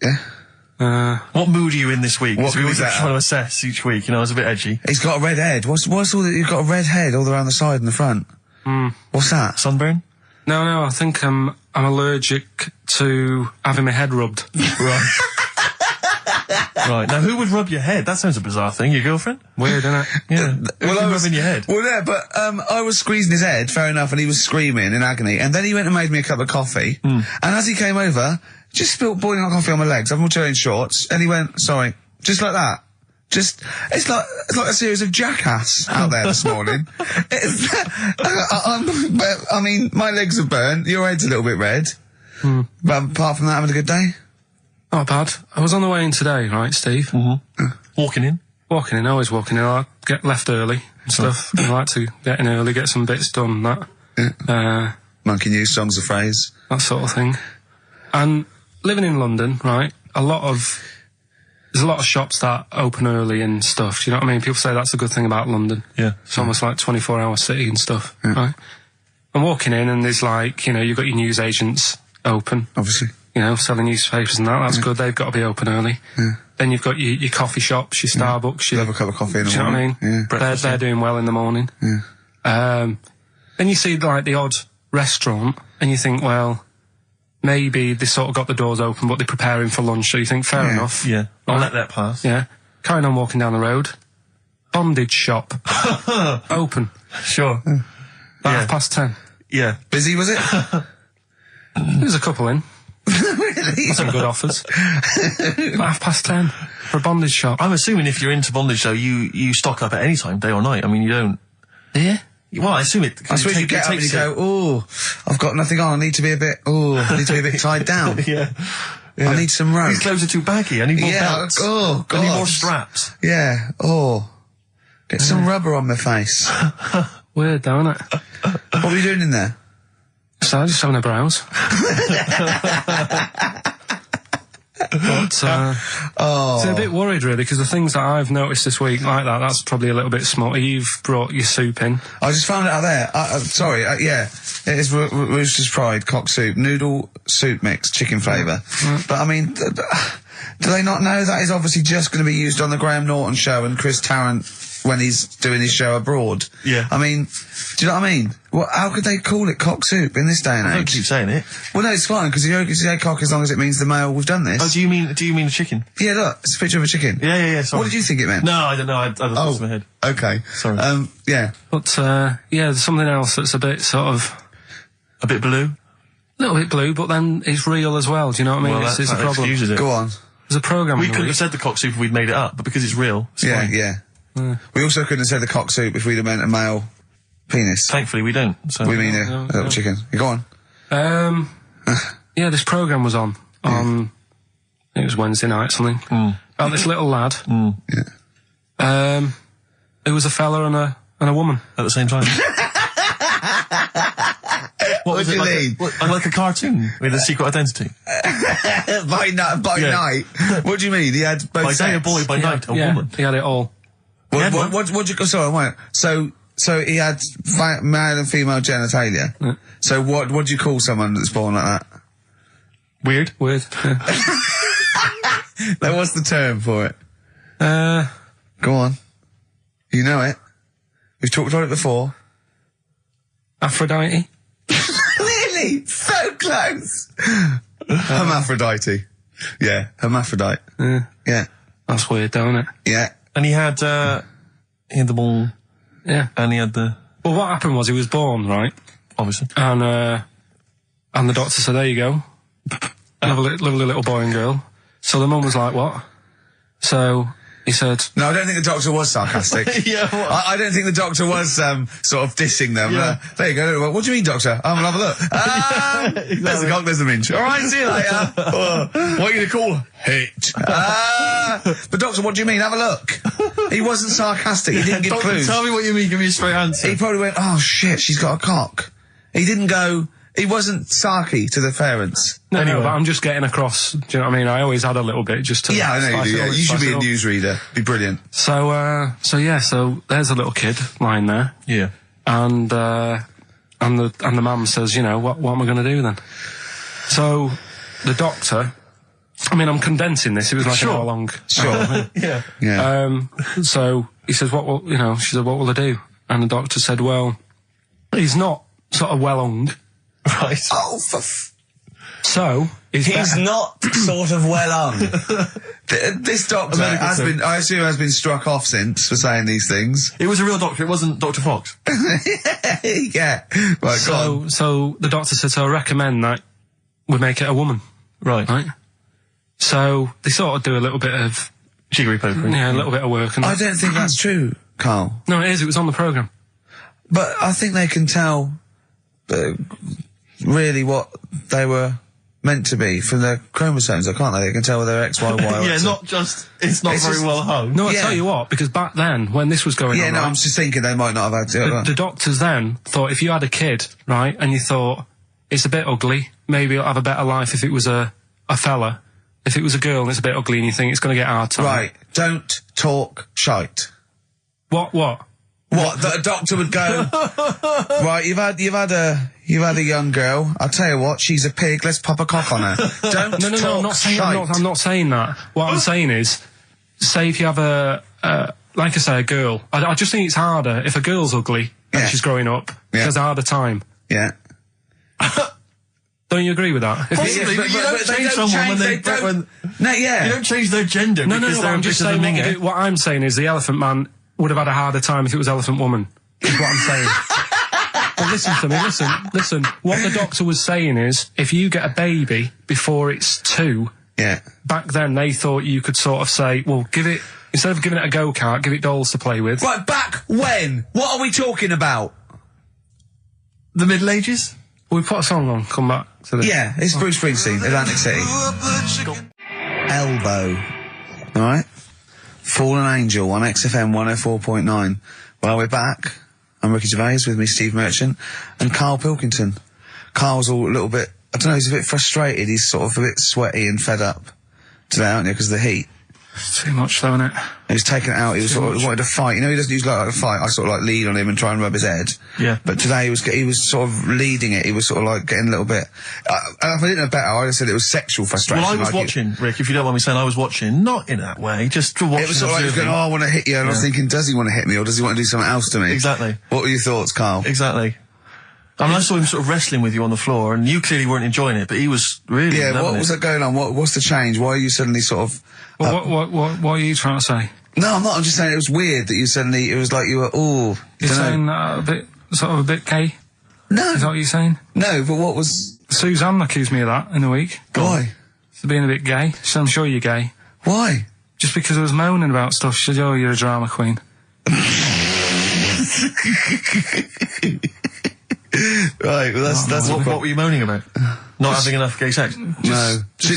Speaker 1: Yeah.
Speaker 2: What mood are you in this week?
Speaker 1: What
Speaker 2: we always
Speaker 1: mood is
Speaker 2: trying
Speaker 1: that?
Speaker 2: to assess each week. You know, it's a bit edgy.
Speaker 1: He's got a red head. What's all that? You've got a red head all around the side and the front. What's that?
Speaker 2: Sunburn?
Speaker 4: No, I think I'm allergic to having my head rubbed.
Speaker 2: Right. Right. Now, who would rub your head? That sounds a bizarre thing. Your girlfriend?
Speaker 4: Weird, isn't it?
Speaker 2: Yeah. Well, I was rubbing your head.
Speaker 1: Well, yeah, but I was squeezing his head, fair enough, and he was screaming in agony. And then he went and made me a cup of coffee. And as he came over, just spilt boiling hot coffee on my legs. I'm all wearing shorts, and he went, "Sorry," just like that. It's like a series of Jackass out there this morning. I mean, my legs are burnt. Your head's a little bit red. But apart from that, having a good day.
Speaker 4: Not bad. I was on the way in today, right, Steve?
Speaker 2: Walking in.
Speaker 4: Always walking in. I get left early and stuff. I like to get in early, get some bits done, that.
Speaker 1: Monkey news, songs of phrase.
Speaker 4: That sort of thing. And living in London, right, there's a lot of shops that open early and stuff. Do you know what I mean? People say that's a good thing about London.
Speaker 2: Yeah.
Speaker 4: It's almost like 24-hour city and stuff, right? I'm walking in and there's like, you've got your news agents open.
Speaker 1: Obviously.
Speaker 4: Selling newspapers and that. That's good. They've got to be open early. Then you've got your coffee shops, your Starbucks.
Speaker 1: Have a cup of coffee in the morning.
Speaker 4: Do you know what I mean? They're doing well in the morning. Then you see like the odd restaurant and you think, well, maybe they sort of got the doors open, but they're preparing for lunch. So you think, fair enough.
Speaker 2: Yeah. I'll let that pass.
Speaker 4: Yeah. Carrying on walking down the road. Bondage shop. Open.
Speaker 2: Sure.
Speaker 4: About 10:30.
Speaker 2: Yeah.
Speaker 1: Busy, was it?
Speaker 4: There's a couple in.
Speaker 1: Really?
Speaker 4: Some good offers. About 10:30 for a bondage shop.
Speaker 2: I'm assuming if you're into bondage, though, you stock up at any time, day or night. I mean, you don't.
Speaker 4: Yeah.
Speaker 2: Well, I assume it.
Speaker 1: I suppose you get up and you go, I've got nothing on. I need to be a bit tied down.
Speaker 2: Yeah.
Speaker 1: I need some rope.
Speaker 2: These clothes are too baggy. I need more belts.
Speaker 1: Oh, God.
Speaker 2: I need more straps.
Speaker 1: Yeah. Get some rubber on my face.
Speaker 4: Weird, though, isn't it?
Speaker 1: What were you doing in there?
Speaker 4: So just having a browse. But, so a bit worried really, because the things that I've noticed this week like that's probably a little bit small. You've brought your soup in.
Speaker 1: I just found it out there. Sorry, yeah. It is Rooster's Pride cock soup, noodle soup mix, chicken flavour. But I mean, do they not know that is obviously just going to be used on the Graham Norton show and Chris Tarrant when he's doing his show abroad?
Speaker 2: Yeah.
Speaker 1: I mean, do you know what I mean? How could they call it cock soup in this day and age?
Speaker 2: I don't keep saying it.
Speaker 1: Well, no, it's fine, because you can say cock as long as it means the male, we've done this.
Speaker 2: Oh, do you mean the chicken?
Speaker 1: Yeah, look, it's a picture of a chicken.
Speaker 2: Yeah, sorry.
Speaker 1: What did you think it meant?
Speaker 2: No, I don't know. I thought it was in my head.
Speaker 1: Okay.
Speaker 2: Sorry.
Speaker 1: Yeah.
Speaker 4: But, there's something else that's a bit sort of...
Speaker 2: A bit blue?
Speaker 4: A little bit blue, but then it's real as well, do you know what I mean?
Speaker 2: Well,
Speaker 4: it's
Speaker 2: that
Speaker 4: a problem.
Speaker 2: excuses it.
Speaker 1: Go on.
Speaker 4: There's a programme.
Speaker 2: We couldn't have said the cock soup if we'd made it up, but because it's real, it's fine.
Speaker 1: Yeah. We also couldn't have said the cock soup if we'd have meant a male penis.
Speaker 2: Thankfully, we don't. So.
Speaker 1: We mean a little chicken. You go on.
Speaker 4: This programme was on. I think it was Wednesday night, something. About this little lad.
Speaker 1: Yeah.
Speaker 4: It was a fella and a woman.
Speaker 2: At the same time.
Speaker 1: What do you mean?
Speaker 2: Like a cartoon with a secret identity.
Speaker 1: By night. What do you mean? He had both
Speaker 2: by
Speaker 1: sex?
Speaker 2: day a boy, by night a woman.
Speaker 4: He had it all.
Speaker 1: What do you... Sorry, wait. So, So he had male and female genitalia.
Speaker 4: Yeah.
Speaker 1: So what do you call someone that's born like that?
Speaker 4: Weird. Yeah.
Speaker 1: What's the term for it? Go on. You know it. We've talked about it before.
Speaker 4: Aphrodite.
Speaker 1: Really? So close. Hermaphrodite. Yeah, hermaphrodite. Yeah.
Speaker 4: That's weird, don't it?
Speaker 1: Yeah.
Speaker 2: And he had the ball.
Speaker 4: Yeah.
Speaker 2: And he had the...
Speaker 4: Well, what happened was he was born, right?
Speaker 2: Obviously.
Speaker 4: And the doctor said, there you go. Lovely little boy and girl. So the mum was like, what? So he said...
Speaker 1: No, I don't think the doctor was sarcastic.
Speaker 2: Yeah, what?
Speaker 1: I don't think the doctor was sort of dissing them.
Speaker 2: Yeah.
Speaker 1: There you go. What do you mean, doctor? I'm gonna have a look.
Speaker 2: Exactly.
Speaker 1: There's a cock, there's a minge. All right, see you later. What are you going to call it? But doctor, what do you mean? Have a look. He wasn't sarcastic. He didn't give
Speaker 2: Doctor,
Speaker 1: clues.
Speaker 2: tell me what you mean. Give me a straight answer.
Speaker 1: He probably went, oh shit, she's got a cock. He didn't go... He wasn't sarky to the parents.
Speaker 4: No,
Speaker 2: Anyway.
Speaker 4: but I'm just getting across. Do you know what I mean? I always had a little bit just to...
Speaker 1: Yeah, I know you
Speaker 4: spice
Speaker 1: do.
Speaker 4: it
Speaker 1: Yeah.
Speaker 4: up,
Speaker 1: You should
Speaker 4: spice
Speaker 1: be
Speaker 4: it
Speaker 1: a
Speaker 4: up.
Speaker 1: newsreader. Be brilliant.
Speaker 4: So there's a little kid lying there.
Speaker 2: Yeah.
Speaker 4: And the mum says, you know, what am I going to do then? So the doctor, I mean, I'm condensing this. It was like an hour long.
Speaker 1: Sure.
Speaker 2: Yeah.
Speaker 1: Yeah.
Speaker 4: So he says, she said, what will I do? And the doctor said, well, he's not sort of well hung.
Speaker 2: Right.
Speaker 1: Oh,
Speaker 4: So he's
Speaker 1: not sort of well on. This doctor has been, I assume, has been struck off since for saying these things.
Speaker 2: It was a real doctor. It wasn't Dr. Fox.
Speaker 1: Yeah. Right, go on.
Speaker 4: So the doctor said, so I recommend that we make it a woman.
Speaker 2: Right.
Speaker 4: Right? So they sort of do a little bit of...
Speaker 2: Jiggery pokery.
Speaker 4: Yeah, a little bit of work. And
Speaker 1: I don't think that's true, Carl.
Speaker 4: No, it is. It was on the programme.
Speaker 1: But I think they can tell really what they were meant to be from their chromosomes, can't they? They can tell whether they're X, Y, Y, or
Speaker 2: Yeah,
Speaker 1: X.
Speaker 2: not just... It's not
Speaker 1: It's
Speaker 2: very
Speaker 1: just-
Speaker 2: well hung.
Speaker 4: No, I
Speaker 1: Yeah.
Speaker 4: tell you what, because back then, when this was going
Speaker 1: Yeah,
Speaker 4: on,
Speaker 1: no,
Speaker 4: right,
Speaker 1: I'm just thinking they might not have had
Speaker 4: the doctors then thought if you had a kid, right, and you thought, it's a bit ugly, maybe it'll have a better life if it was a fella. If it was a girl and it's a bit ugly and you think it's going to get a hard time.
Speaker 1: Right, don't talk shite.
Speaker 4: What?
Speaker 1: What? That a doctor would go, right, you've had a young girl, I'll tell you what, she's a pig, let's pop a cock on her. Don't
Speaker 4: No,
Speaker 1: talk
Speaker 4: I'm not saying,
Speaker 1: shite.
Speaker 4: I'm not saying that. What I'm saying is, say if you have like I say, a girl, I just think it's harder if a girl's ugly and
Speaker 1: Yeah.
Speaker 4: she's growing up, she
Speaker 1: Yeah.
Speaker 4: has a harder time.
Speaker 1: Yeah.
Speaker 4: Don't you agree with that? If
Speaker 2: Possibly,
Speaker 1: Yes,
Speaker 2: but you don't
Speaker 1: they
Speaker 2: change someone when
Speaker 1: they
Speaker 2: they...
Speaker 1: don't.
Speaker 2: when-
Speaker 1: No, yeah.
Speaker 2: You don't change their gender
Speaker 4: no,
Speaker 2: because
Speaker 4: but
Speaker 2: they're
Speaker 4: I'm
Speaker 2: a
Speaker 4: just
Speaker 2: bit of a
Speaker 4: saying
Speaker 2: minger.
Speaker 4: what I'm saying is the Elephant Man would have had a harder time if it was Elephant Woman. Is what I'm saying. But listen to me, listen. What the doctor was saying is, if you get a baby before it's 2,
Speaker 1: Yeah.
Speaker 4: back then they thought you could sort of say, well, instead of giving it a go-kart, give it dolls to play with.
Speaker 1: Right, back when? What are we talking about?
Speaker 2: The Middle Ages?
Speaker 4: We put a song on, come back to this.
Speaker 1: Yeah, it's Bruce Springsteen, Atlantic City. Elbow. Alright? Fallen Angel on XFM 104.9. Well, we're back. I'm Ricky Gervais, with me Steve Merchant and Karl Pilkington. Carl's all a little bit, I don't know, he's a bit frustrated. He's sort of a bit sweaty and fed up today, aren't you, because of the heat.
Speaker 4: It's too much, though, isn't it?
Speaker 1: He was taken out, he was sort of wanted to fight. You know, he doesn't usually like to fight. I sort of like lead on him and try and rub his head.
Speaker 2: Yeah.
Speaker 1: But today he was sort of leading it. He was sort of like getting a little bit, and if I didn't know better, I would have said it was sexual frustration.
Speaker 2: Well, I was
Speaker 1: like
Speaker 2: watching, Rick, if you don't mind me saying, I was watching, not in that way, just watching.
Speaker 1: It was sort of like, he was going, oh, I want to hit you, and I was thinking, does he want to hit me, or does he want to do something else to me?
Speaker 2: Exactly.
Speaker 1: What were your thoughts, Carl?
Speaker 2: Exactly. I mean, I saw him sort of wrestling with you on the floor, and you clearly weren't enjoying it, but he was really
Speaker 1: Yeah,
Speaker 2: loving
Speaker 1: what was
Speaker 2: it.
Speaker 1: that going on? What's the change? Why are you suddenly sort of...
Speaker 4: Well, what are you trying to say?
Speaker 1: No, I'm not. I'm just saying it was weird that you suddenly, it was like you were, oh...
Speaker 4: You're saying a bit gay?
Speaker 1: No.
Speaker 4: Is that what you're saying?
Speaker 1: No, but what was...
Speaker 4: Suzanne accused me of that in the week.
Speaker 1: Why?
Speaker 4: For being a bit gay. She said, I'm sure you're gay.
Speaker 1: Why?
Speaker 4: Just because I was moaning about stuff. She said, oh, you're a drama queen.
Speaker 1: Right, well that's
Speaker 2: What were you moaning about? Not having enough gay sex?
Speaker 1: No, she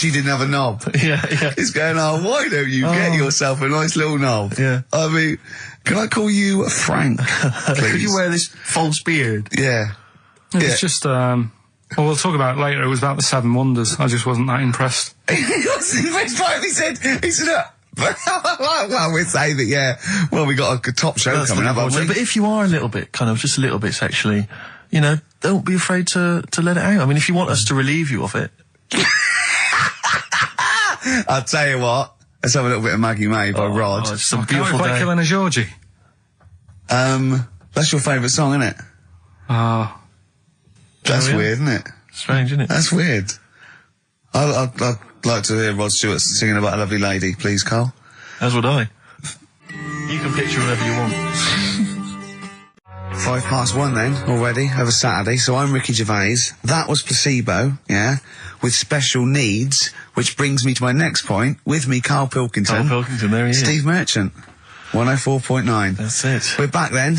Speaker 1: didn't have a knob.
Speaker 2: Yeah.
Speaker 1: It's going, oh, why don't you get yourself a nice little knob?
Speaker 2: Yeah.
Speaker 1: I mean, can I call you Frank,
Speaker 2: Could
Speaker 1: please?
Speaker 2: you wear this false beard?
Speaker 1: Yeah.
Speaker 4: It's just, well, we'll talk about it later. It was about the 7 Wonders. I just wasn't that impressed.
Speaker 1: He wasn't impressed by it. He said, Well, we'd say that, yeah. Well, we got a top show coming up, haven't we?
Speaker 2: But if you are a little bit, just a little bit sexually, don't be afraid to let it out. I mean, if you want us to relieve you of it.
Speaker 1: I'll tell you what. Let's have a little bit of Maggie May by Rod.
Speaker 2: It's a beautiful day.
Speaker 4: Killing a Georgie.
Speaker 1: That's your favourite song, isn't it?
Speaker 4: Oh.
Speaker 1: That's weird, isn't it?
Speaker 2: Strange, isn't it?
Speaker 1: That's weird. I'd like to hear Rod Stewart singing about a lovely lady, please, Carl.
Speaker 2: As would I. You can picture whatever you want.
Speaker 1: 1:05 then, already, over Saturday, so I'm Ricky Gervais. That was Placebo, yeah, with special needs, which brings me to my next point. With me, Karl Pilkington.
Speaker 2: Karl Pilkington, there he is.
Speaker 1: Steve Merchant, 104.9.
Speaker 2: That's it.
Speaker 1: We're back then.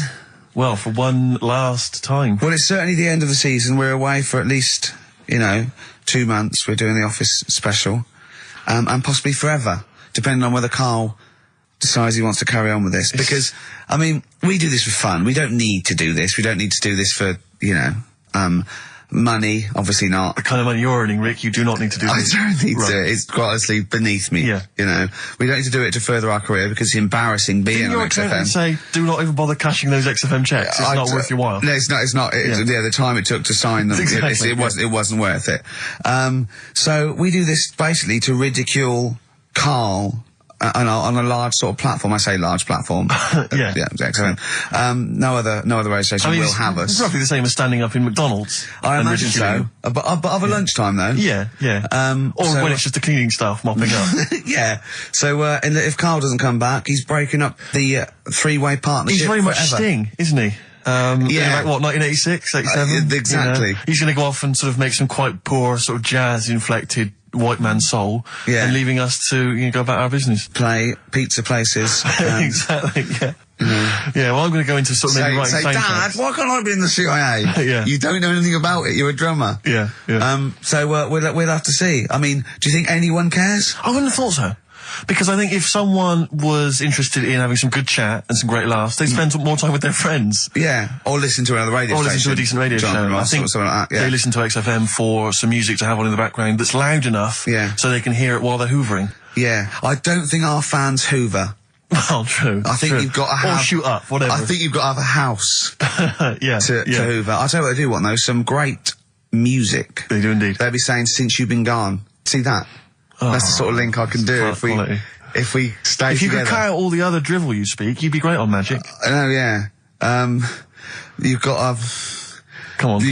Speaker 2: Well, for one last time.
Speaker 1: Well, it's certainly the end of the season. We're away for at least, 2 months. We're doing the Office special, and possibly forever, depending on whether Karl decides he wants to carry on with this. Because, I mean, we do this for fun. We don't need to do this. We don't need to do this for, money. Obviously not.
Speaker 2: The kind of money you're earning, Rick, you do not need to do this.
Speaker 1: I don't need to. It's quite honestly beneath me.
Speaker 2: Yeah.
Speaker 1: We don't need to do it to further our career because it's embarrassing being on XFM.
Speaker 2: Didn't say, do not even bother cashing those XFM checks. It's not worth your while.
Speaker 1: No, it's not. The time it took to sign them,
Speaker 2: Exactly,
Speaker 1: it wasn't worth it. So we do this basically to ridicule Karl on a large sort of platform. I say large platform.
Speaker 2: Yeah.
Speaker 1: XFM. No other radio station will have us.
Speaker 2: It's roughly the same as standing up in McDonald's.
Speaker 1: I imagine so. But of a lunchtime though.
Speaker 2: Yeah. Or when it's just the cleaning staff mopping up.
Speaker 1: Yeah. So, if Karl doesn't come back, he's breaking up the three-way partnership.
Speaker 2: He's very much
Speaker 1: forever.
Speaker 2: Sting, isn't he?
Speaker 1: Yeah.
Speaker 2: Like, what, 1986, 87?
Speaker 1: Exactly.
Speaker 2: He's going to go off and sort of make some quite poor, sort of jazz-inflected white man soul.
Speaker 1: Yeah.
Speaker 2: And leaving us to go about our business.
Speaker 1: Play pizza places.
Speaker 2: Exactly, yeah. Yeah, well, I'm going to go into sort of maybe writing
Speaker 1: say, Dad, why can't I be in the CIA?
Speaker 2: Yeah.
Speaker 1: You don't know anything about it. You're a drummer.
Speaker 2: Yeah.
Speaker 1: So we'll have to see. I mean, do you think anyone cares?
Speaker 2: I wouldn't have thought so. Because I think if someone was interested in having some good chat and some great laughs, they'd spend more time with their friends.
Speaker 1: Yeah. Or listen to another radio station.
Speaker 2: Or listen to a decent radio show. I think
Speaker 1: something like that, yeah.
Speaker 2: They listen to XFM for some music to have on in the background that's loud enough so they can hear it while they're hoovering.
Speaker 1: Yeah. I don't think our fans hoover.
Speaker 2: Well, true.
Speaker 1: I think you've got to have...
Speaker 2: Or shoot up, whatever.
Speaker 1: I think you've got to have a house to hoover. I'll tell you what I do want, though. Some great music.
Speaker 2: They do indeed.
Speaker 1: They'll be saying, Since You've Been Gone. See that? That's the sort of link I can do if we stay
Speaker 2: If you
Speaker 1: together.
Speaker 2: could cut out all the other drivel you speak, you'd be great on Magic.
Speaker 1: I know, yeah. You've got to...
Speaker 2: Come on.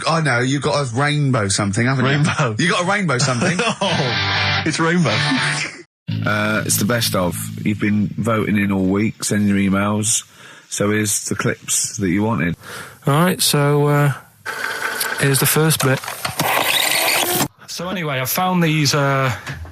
Speaker 1: I know, you've got a rainbow something, haven't you?
Speaker 2: Rainbow.
Speaker 1: You got a rainbow something.
Speaker 2: Oh, it's rainbow.
Speaker 3: It's the best of. You've been voting in all week, sending your emails. So here's the clips that you wanted.
Speaker 4: Alright, so here's the first bit. So anyway, I found these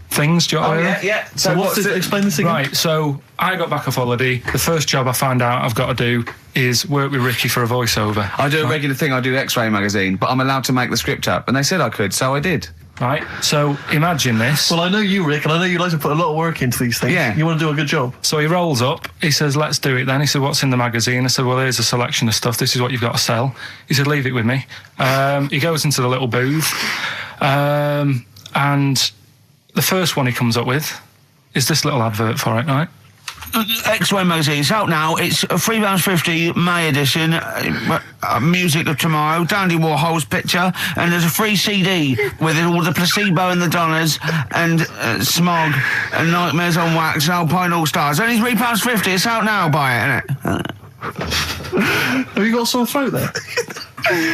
Speaker 4: things. Do you want to hear them?
Speaker 1: yeah.
Speaker 4: So what's it?
Speaker 2: Explain this again.
Speaker 4: Right, so I got back off holiday. The first job I found out I've got to do is work with Ricky for a voiceover.
Speaker 1: I do a regular thing, I do X-Ray magazine, but I'm allowed to make the script up, and they said I could, so I did.
Speaker 4: Right, so imagine this.
Speaker 2: Well, I know you, Rick, and I know you like to put a lot of work into these things.
Speaker 1: Yeah.
Speaker 2: You want to do a good job.
Speaker 4: So he rolls up, he says, let's do it then. He said, what's in the magazine? I said, well, here's a selection of stuff. This is what you've got to sell. He said, leave it with me. He goes into the little booth, and the first one he comes up with is this little advert for it, right?
Speaker 1: X-Ray magazine, it's out now. It's £3.50 May edition, music of tomorrow, Dandy Warhol's picture, and there's a free CD with all the Placebo and the Donners, and Smog, and Nightmares on Wax, and Alpine All Stars. Only £3.50, it's out now, buy it, innit?
Speaker 2: Have you got a sore throat there?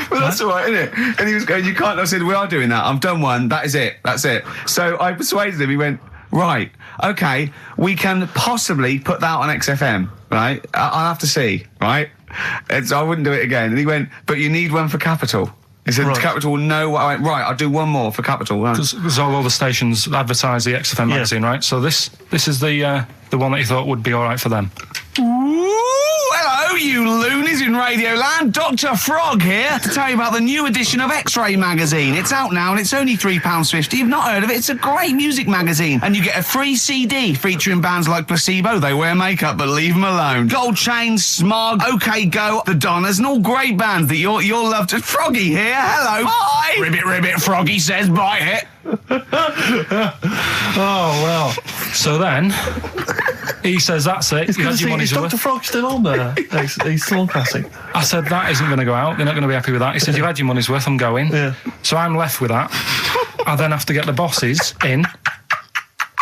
Speaker 1: Well, that's all right, isn't it? And he was going, you can't. I said, we are doing that. I've done one. That is it. That's it. So I persuaded him. He went, right, okay, we can possibly put that on XFM, right? I'll have to see, right? So I wouldn't do it again. And he went, but you need one for Capital. He said, Capital will know what I went, right, I'll do one more for Capital.
Speaker 4: Because all the stations advertise the XFM magazine, right? So this is the one that he thought would be all right for them.
Speaker 1: Hello, you loonies in Radio Land. Dr. Frog here to tell you about the new edition of X-Ray magazine. It's out now and it's only £3.50. You've not heard of it? It's a great music magazine. And you get a free CD featuring bands like Placebo. They wear makeup, but leave them alone. Gold Chain, Smog, OK Go, The Donners, and all great bands that you'll love to... Froggy here. Hello. Bye. Ribbit, Froggy says bye it.
Speaker 2: Oh, well.
Speaker 4: So then he says, "That's it. You had your money's
Speaker 2: Is
Speaker 4: worth."
Speaker 2: Dr. Frog still on there? He's still on Classic.
Speaker 4: I said, "That isn't going to go out. They're not going to be happy with that." He said, "You've had your money's worth. I'm going."
Speaker 2: Yeah.
Speaker 4: So I'm left with that. I then have to get the bosses in,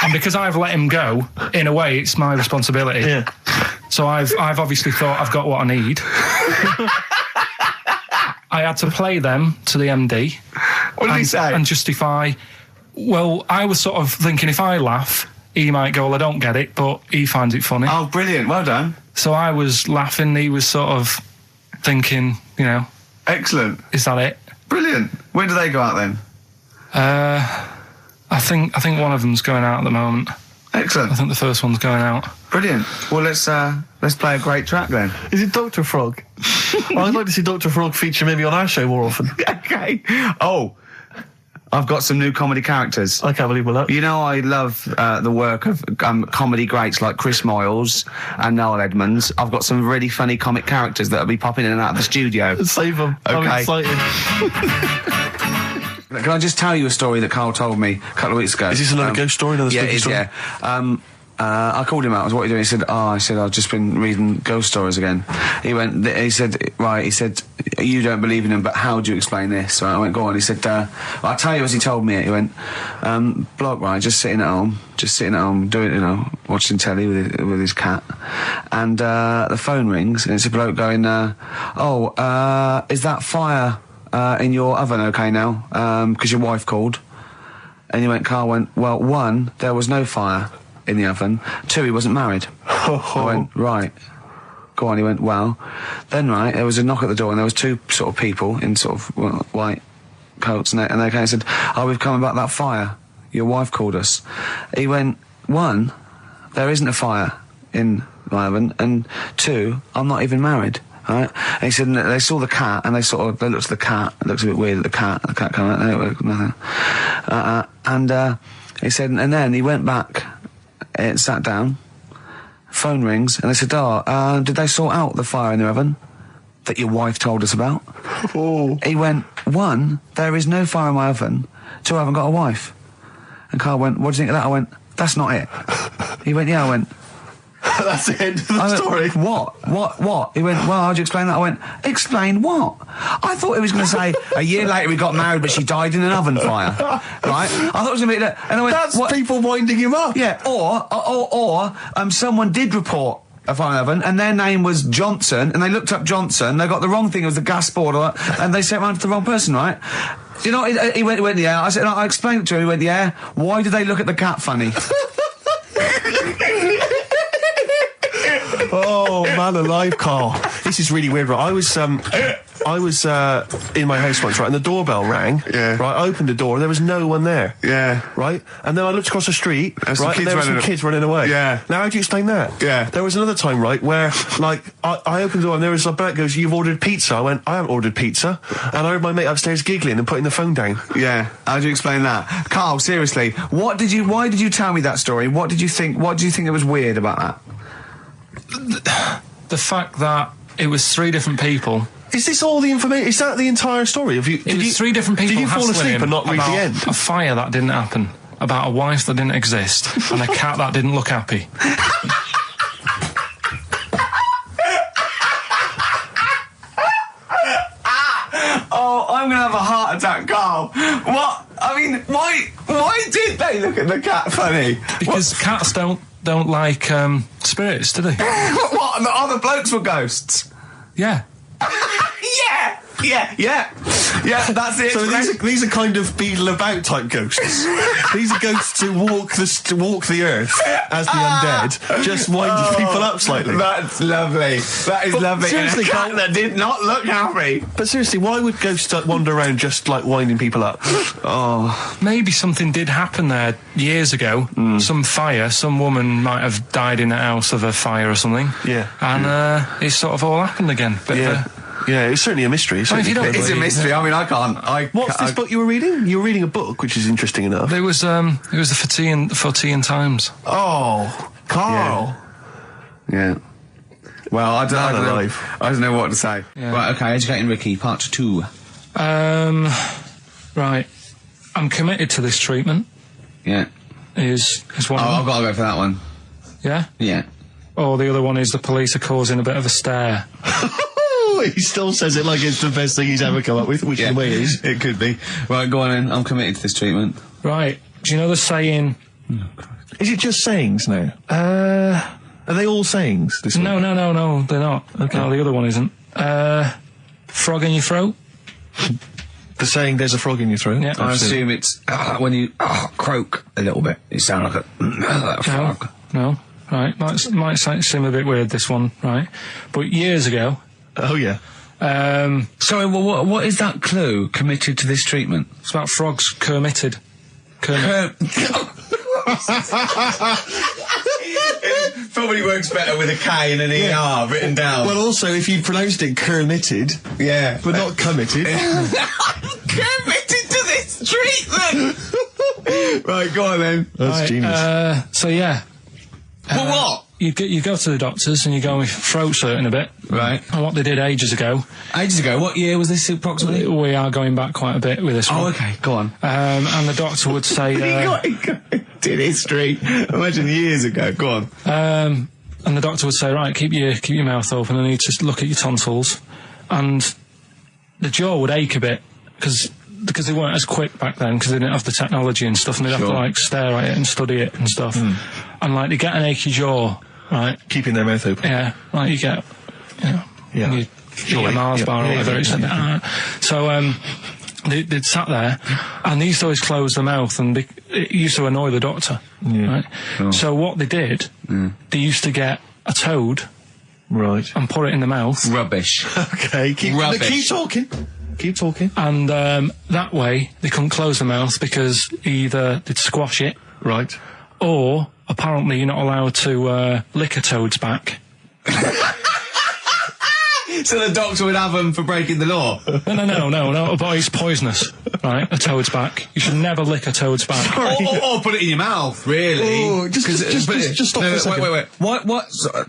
Speaker 4: and because I've let him go, in a way, it's my responsibility.
Speaker 2: Yeah.
Speaker 4: So I've obviously thought I've got what I need. I had to play them to the MD.
Speaker 1: What did he say?
Speaker 4: And justify. Well, I was sort of thinking if I laugh, he might go, "Well, I don't get it," but he finds it funny.
Speaker 1: Oh, brilliant. Well done.
Speaker 4: So I was laughing. He was sort of thinking,
Speaker 1: Excellent.
Speaker 4: is that it?
Speaker 1: Brilliant. When do they go out then?
Speaker 4: I think one of them's going out at the moment.
Speaker 1: Excellent.
Speaker 4: I think the first one's going out.
Speaker 1: Brilliant. Well, let's play a great track then.
Speaker 2: Is it Dr. Frog? I'd like to see Dr. Frog feature maybe on our show more often.
Speaker 1: Okay. Oh, I've got some new comedy characters.
Speaker 2: I can't believe we're lucky.
Speaker 1: You know, I love the work of comedy greats like Chris Moyles and Noel Edmonds. I've got some really funny comic characters that'll be popping in and out of the studio.
Speaker 2: Save them.
Speaker 1: Okay.
Speaker 2: I'm excited.
Speaker 1: Can I just tell you a story that Carl told me a couple of weeks ago?
Speaker 2: Is this another ghost story? Another
Speaker 1: Yeah,
Speaker 2: spooky
Speaker 1: it is,
Speaker 2: story?
Speaker 1: yeah. I called him out. I was, "What are you doing?" He said, I've just been reading ghost stories again. He said, "You don't believe in them, but how do you explain this?" So I went, "Go on." He said, "I'll tell you as he told me." He went, "Bloke, right, just sitting at home, doing, watching telly with his cat, and the phone rings, and it's a bloke going, is that fire in your oven okay now? Because your wife called." And he went, Carl went, "Well, 1, there was no fire in the oven. 2, he wasn't married." I went, "Right. Go on." He went, "Well, then, right, there was a knock at the door and there was 2 sort of people in sort of white coats and they came and said, 'Oh, we've come about that fire. Your wife called us.'" He went, 1, there isn't a fire in my oven, and 2, I'm not even married." Right? And he said, and they saw the cat, and they looked at the cat. It looks a bit weird at the cat came out, nothing. And he said, and then he went back, sat down, phone rings, and they said, did they sort out the fire in the oven that your wife told us about?
Speaker 2: Oh.
Speaker 1: He went, 1, there is no fire in my oven. 2, I haven't got a wife. And Carl went, "What do you think of that?" I went, "That's not it." He went, "Yeah." I went,
Speaker 2: That's the end of the story.
Speaker 1: What? He went, "Well, how'd you explain that?" I went, "Explain what?" I thought he was going to say, "A year later we got married, but she died in an oven fire." Right? I thought it was going to be that. And I went,
Speaker 2: That's
Speaker 1: "What?"
Speaker 2: people winding him up.
Speaker 1: Yeah, or someone did report a fire oven, and their name was Johnson, and they looked up Johnson, they got the wrong thing, it was the gas board, and they sent it round to the wrong person, right? You know, he went, "Yeah." I said, I explained it to him, he went, "Yeah." Why did they look at the cat funny?
Speaker 2: Oh, man alive, Carl. This is really weird, right? I was in my house once, right, and the doorbell rang.
Speaker 1: Yeah.
Speaker 2: Right, I opened the door, and there was no one there.
Speaker 1: Yeah.
Speaker 2: Right? And then I looked across the street,
Speaker 1: There's some
Speaker 2: right, and
Speaker 1: kids
Speaker 2: there were some
Speaker 1: running
Speaker 2: kids running away.
Speaker 1: Yeah.
Speaker 2: Now, how do you explain that?
Speaker 1: Yeah.
Speaker 2: There was another time, right, where, like, I opened the door, and there was a bloke goes, "You've ordered pizza." I went, "I haven't ordered pizza." And I heard my mate upstairs giggling and putting the phone down.
Speaker 1: Yeah. How do you explain that? Carl, seriously, why did you tell me that story? What do you think that was weird about that?
Speaker 4: The fact that it was 3 different people.
Speaker 2: Is this all the information? Is that the entire story?
Speaker 4: It was 3 different people.
Speaker 2: Did you fall
Speaker 4: hassling
Speaker 2: asleep
Speaker 4: him
Speaker 2: and not read
Speaker 4: about
Speaker 2: the end?
Speaker 4: A fire that didn't happen, about a wife that didn't exist, and a cat that didn't look happy.
Speaker 1: Oh, I'm gonna have a heart attack, Carl. What? I mean, why did they look at the cat funny?
Speaker 4: Because cats don't like spirits, do they?
Speaker 1: What? The other blokes were ghosts?
Speaker 4: Yeah.
Speaker 1: Yeah, that's it.
Speaker 2: So these are kind of beetle about type ghosts. These are ghosts who walk the earth as the undead, just winding people up slightly.
Speaker 1: That's lovely. That is lovely.
Speaker 2: Seriously,
Speaker 1: and a cat that did not look happy.
Speaker 2: But seriously, why would ghosts wander around just like winding people up?
Speaker 1: Oh,
Speaker 4: Maybe something did happen there years ago. Some fire, some woman might have died in a house of a fire or something.
Speaker 2: Yeah.
Speaker 4: And it's sort of all happened again. Bit of a-
Speaker 2: Yeah, it's certainly a mystery.
Speaker 4: Well, if you don't
Speaker 1: it's a mystery. I mean, I can't.
Speaker 2: What's this book you were reading? You were reading a book, which is interesting enough.
Speaker 4: It was the For Tea and Times.
Speaker 2: Oh, Carl.
Speaker 1: Yeah. Well, I don't know what to say.
Speaker 4: Yeah.
Speaker 1: Right, okay, Educating Ricky, part 2.
Speaker 4: Right. I'm committed to this treatment.
Speaker 1: Yeah.
Speaker 4: is one.
Speaker 1: I've got to go for that one.
Speaker 4: Yeah?
Speaker 1: Yeah.
Speaker 4: Or the other one is the police are causing a bit of a stir.
Speaker 2: He still says it like it's the best thing he's ever come up with, which in a way is.
Speaker 1: It could be. Right, go on then. I'm committed to this treatment.
Speaker 4: Right. Do you know the saying...
Speaker 2: Is it just sayings now? Are they all sayings? This
Speaker 4: No, they're not.
Speaker 2: Okay.
Speaker 4: No, the other one isn't. Frog in your throat?
Speaker 2: The saying, there's a frog in your throat?
Speaker 4: Yeah.
Speaker 1: I assume it's when you croak a little bit. You sound like a frog.
Speaker 4: No. Right. Might seem a bit weird, this one, right? But years ago...
Speaker 2: Oh, yeah.
Speaker 1: Sorry, well, what is that clue? Committed to this treatment?
Speaker 4: It's about frogs committed.
Speaker 1: Probably works better with a K and an ER written down.
Speaker 2: Well, also, if you pronounced it committed,
Speaker 1: yeah,
Speaker 2: but not committed.
Speaker 1: Committed to this treatment. Right, go on then.
Speaker 2: That's genius.
Speaker 4: So yeah.
Speaker 1: Well, what?
Speaker 4: You go to the doctors and you go with throat hurting a bit.
Speaker 1: Right.
Speaker 4: And what they did ages ago.
Speaker 1: Ages ago? What year was this approximately?
Speaker 4: We are going back quite a bit with this one.
Speaker 1: Oh, okay, go on.
Speaker 4: And the doctor would say...
Speaker 1: did history. Imagine years ago. Go on.
Speaker 4: And the doctor would say, right, keep your mouth open. I need to look at your tonsils. And the jaw would ache a bit because they weren't as quick back then because they didn't have the technology and stuff, and they'd have to like stare at it and study it and stuff. And like they get an achy jaw, right?
Speaker 2: Keeping their mouth open.
Speaker 4: Yeah, like you get, you eat a Mars bar or whatever. So they'd sat there, and they used to always close their mouth, and it used to annoy the doctor. Right?
Speaker 1: Oh.
Speaker 4: So what they did, they used to get a toad,
Speaker 2: right,
Speaker 4: and put it in the mouth.
Speaker 1: Rubbish.
Speaker 2: Okay, keep talking. Keep talking.
Speaker 4: And that way they couldn't close their mouth because either they'd squash it,
Speaker 2: right,
Speaker 4: or apparently you're not allowed to lick a toad's back.
Speaker 1: So the doctor would have them for breaking the law?
Speaker 4: No, but it's poisonous, right? A toad's back. You should never lick a toad's back.
Speaker 1: Or put it in your mouth, really.
Speaker 2: Oh, just stop for a second.
Speaker 1: Wait. What?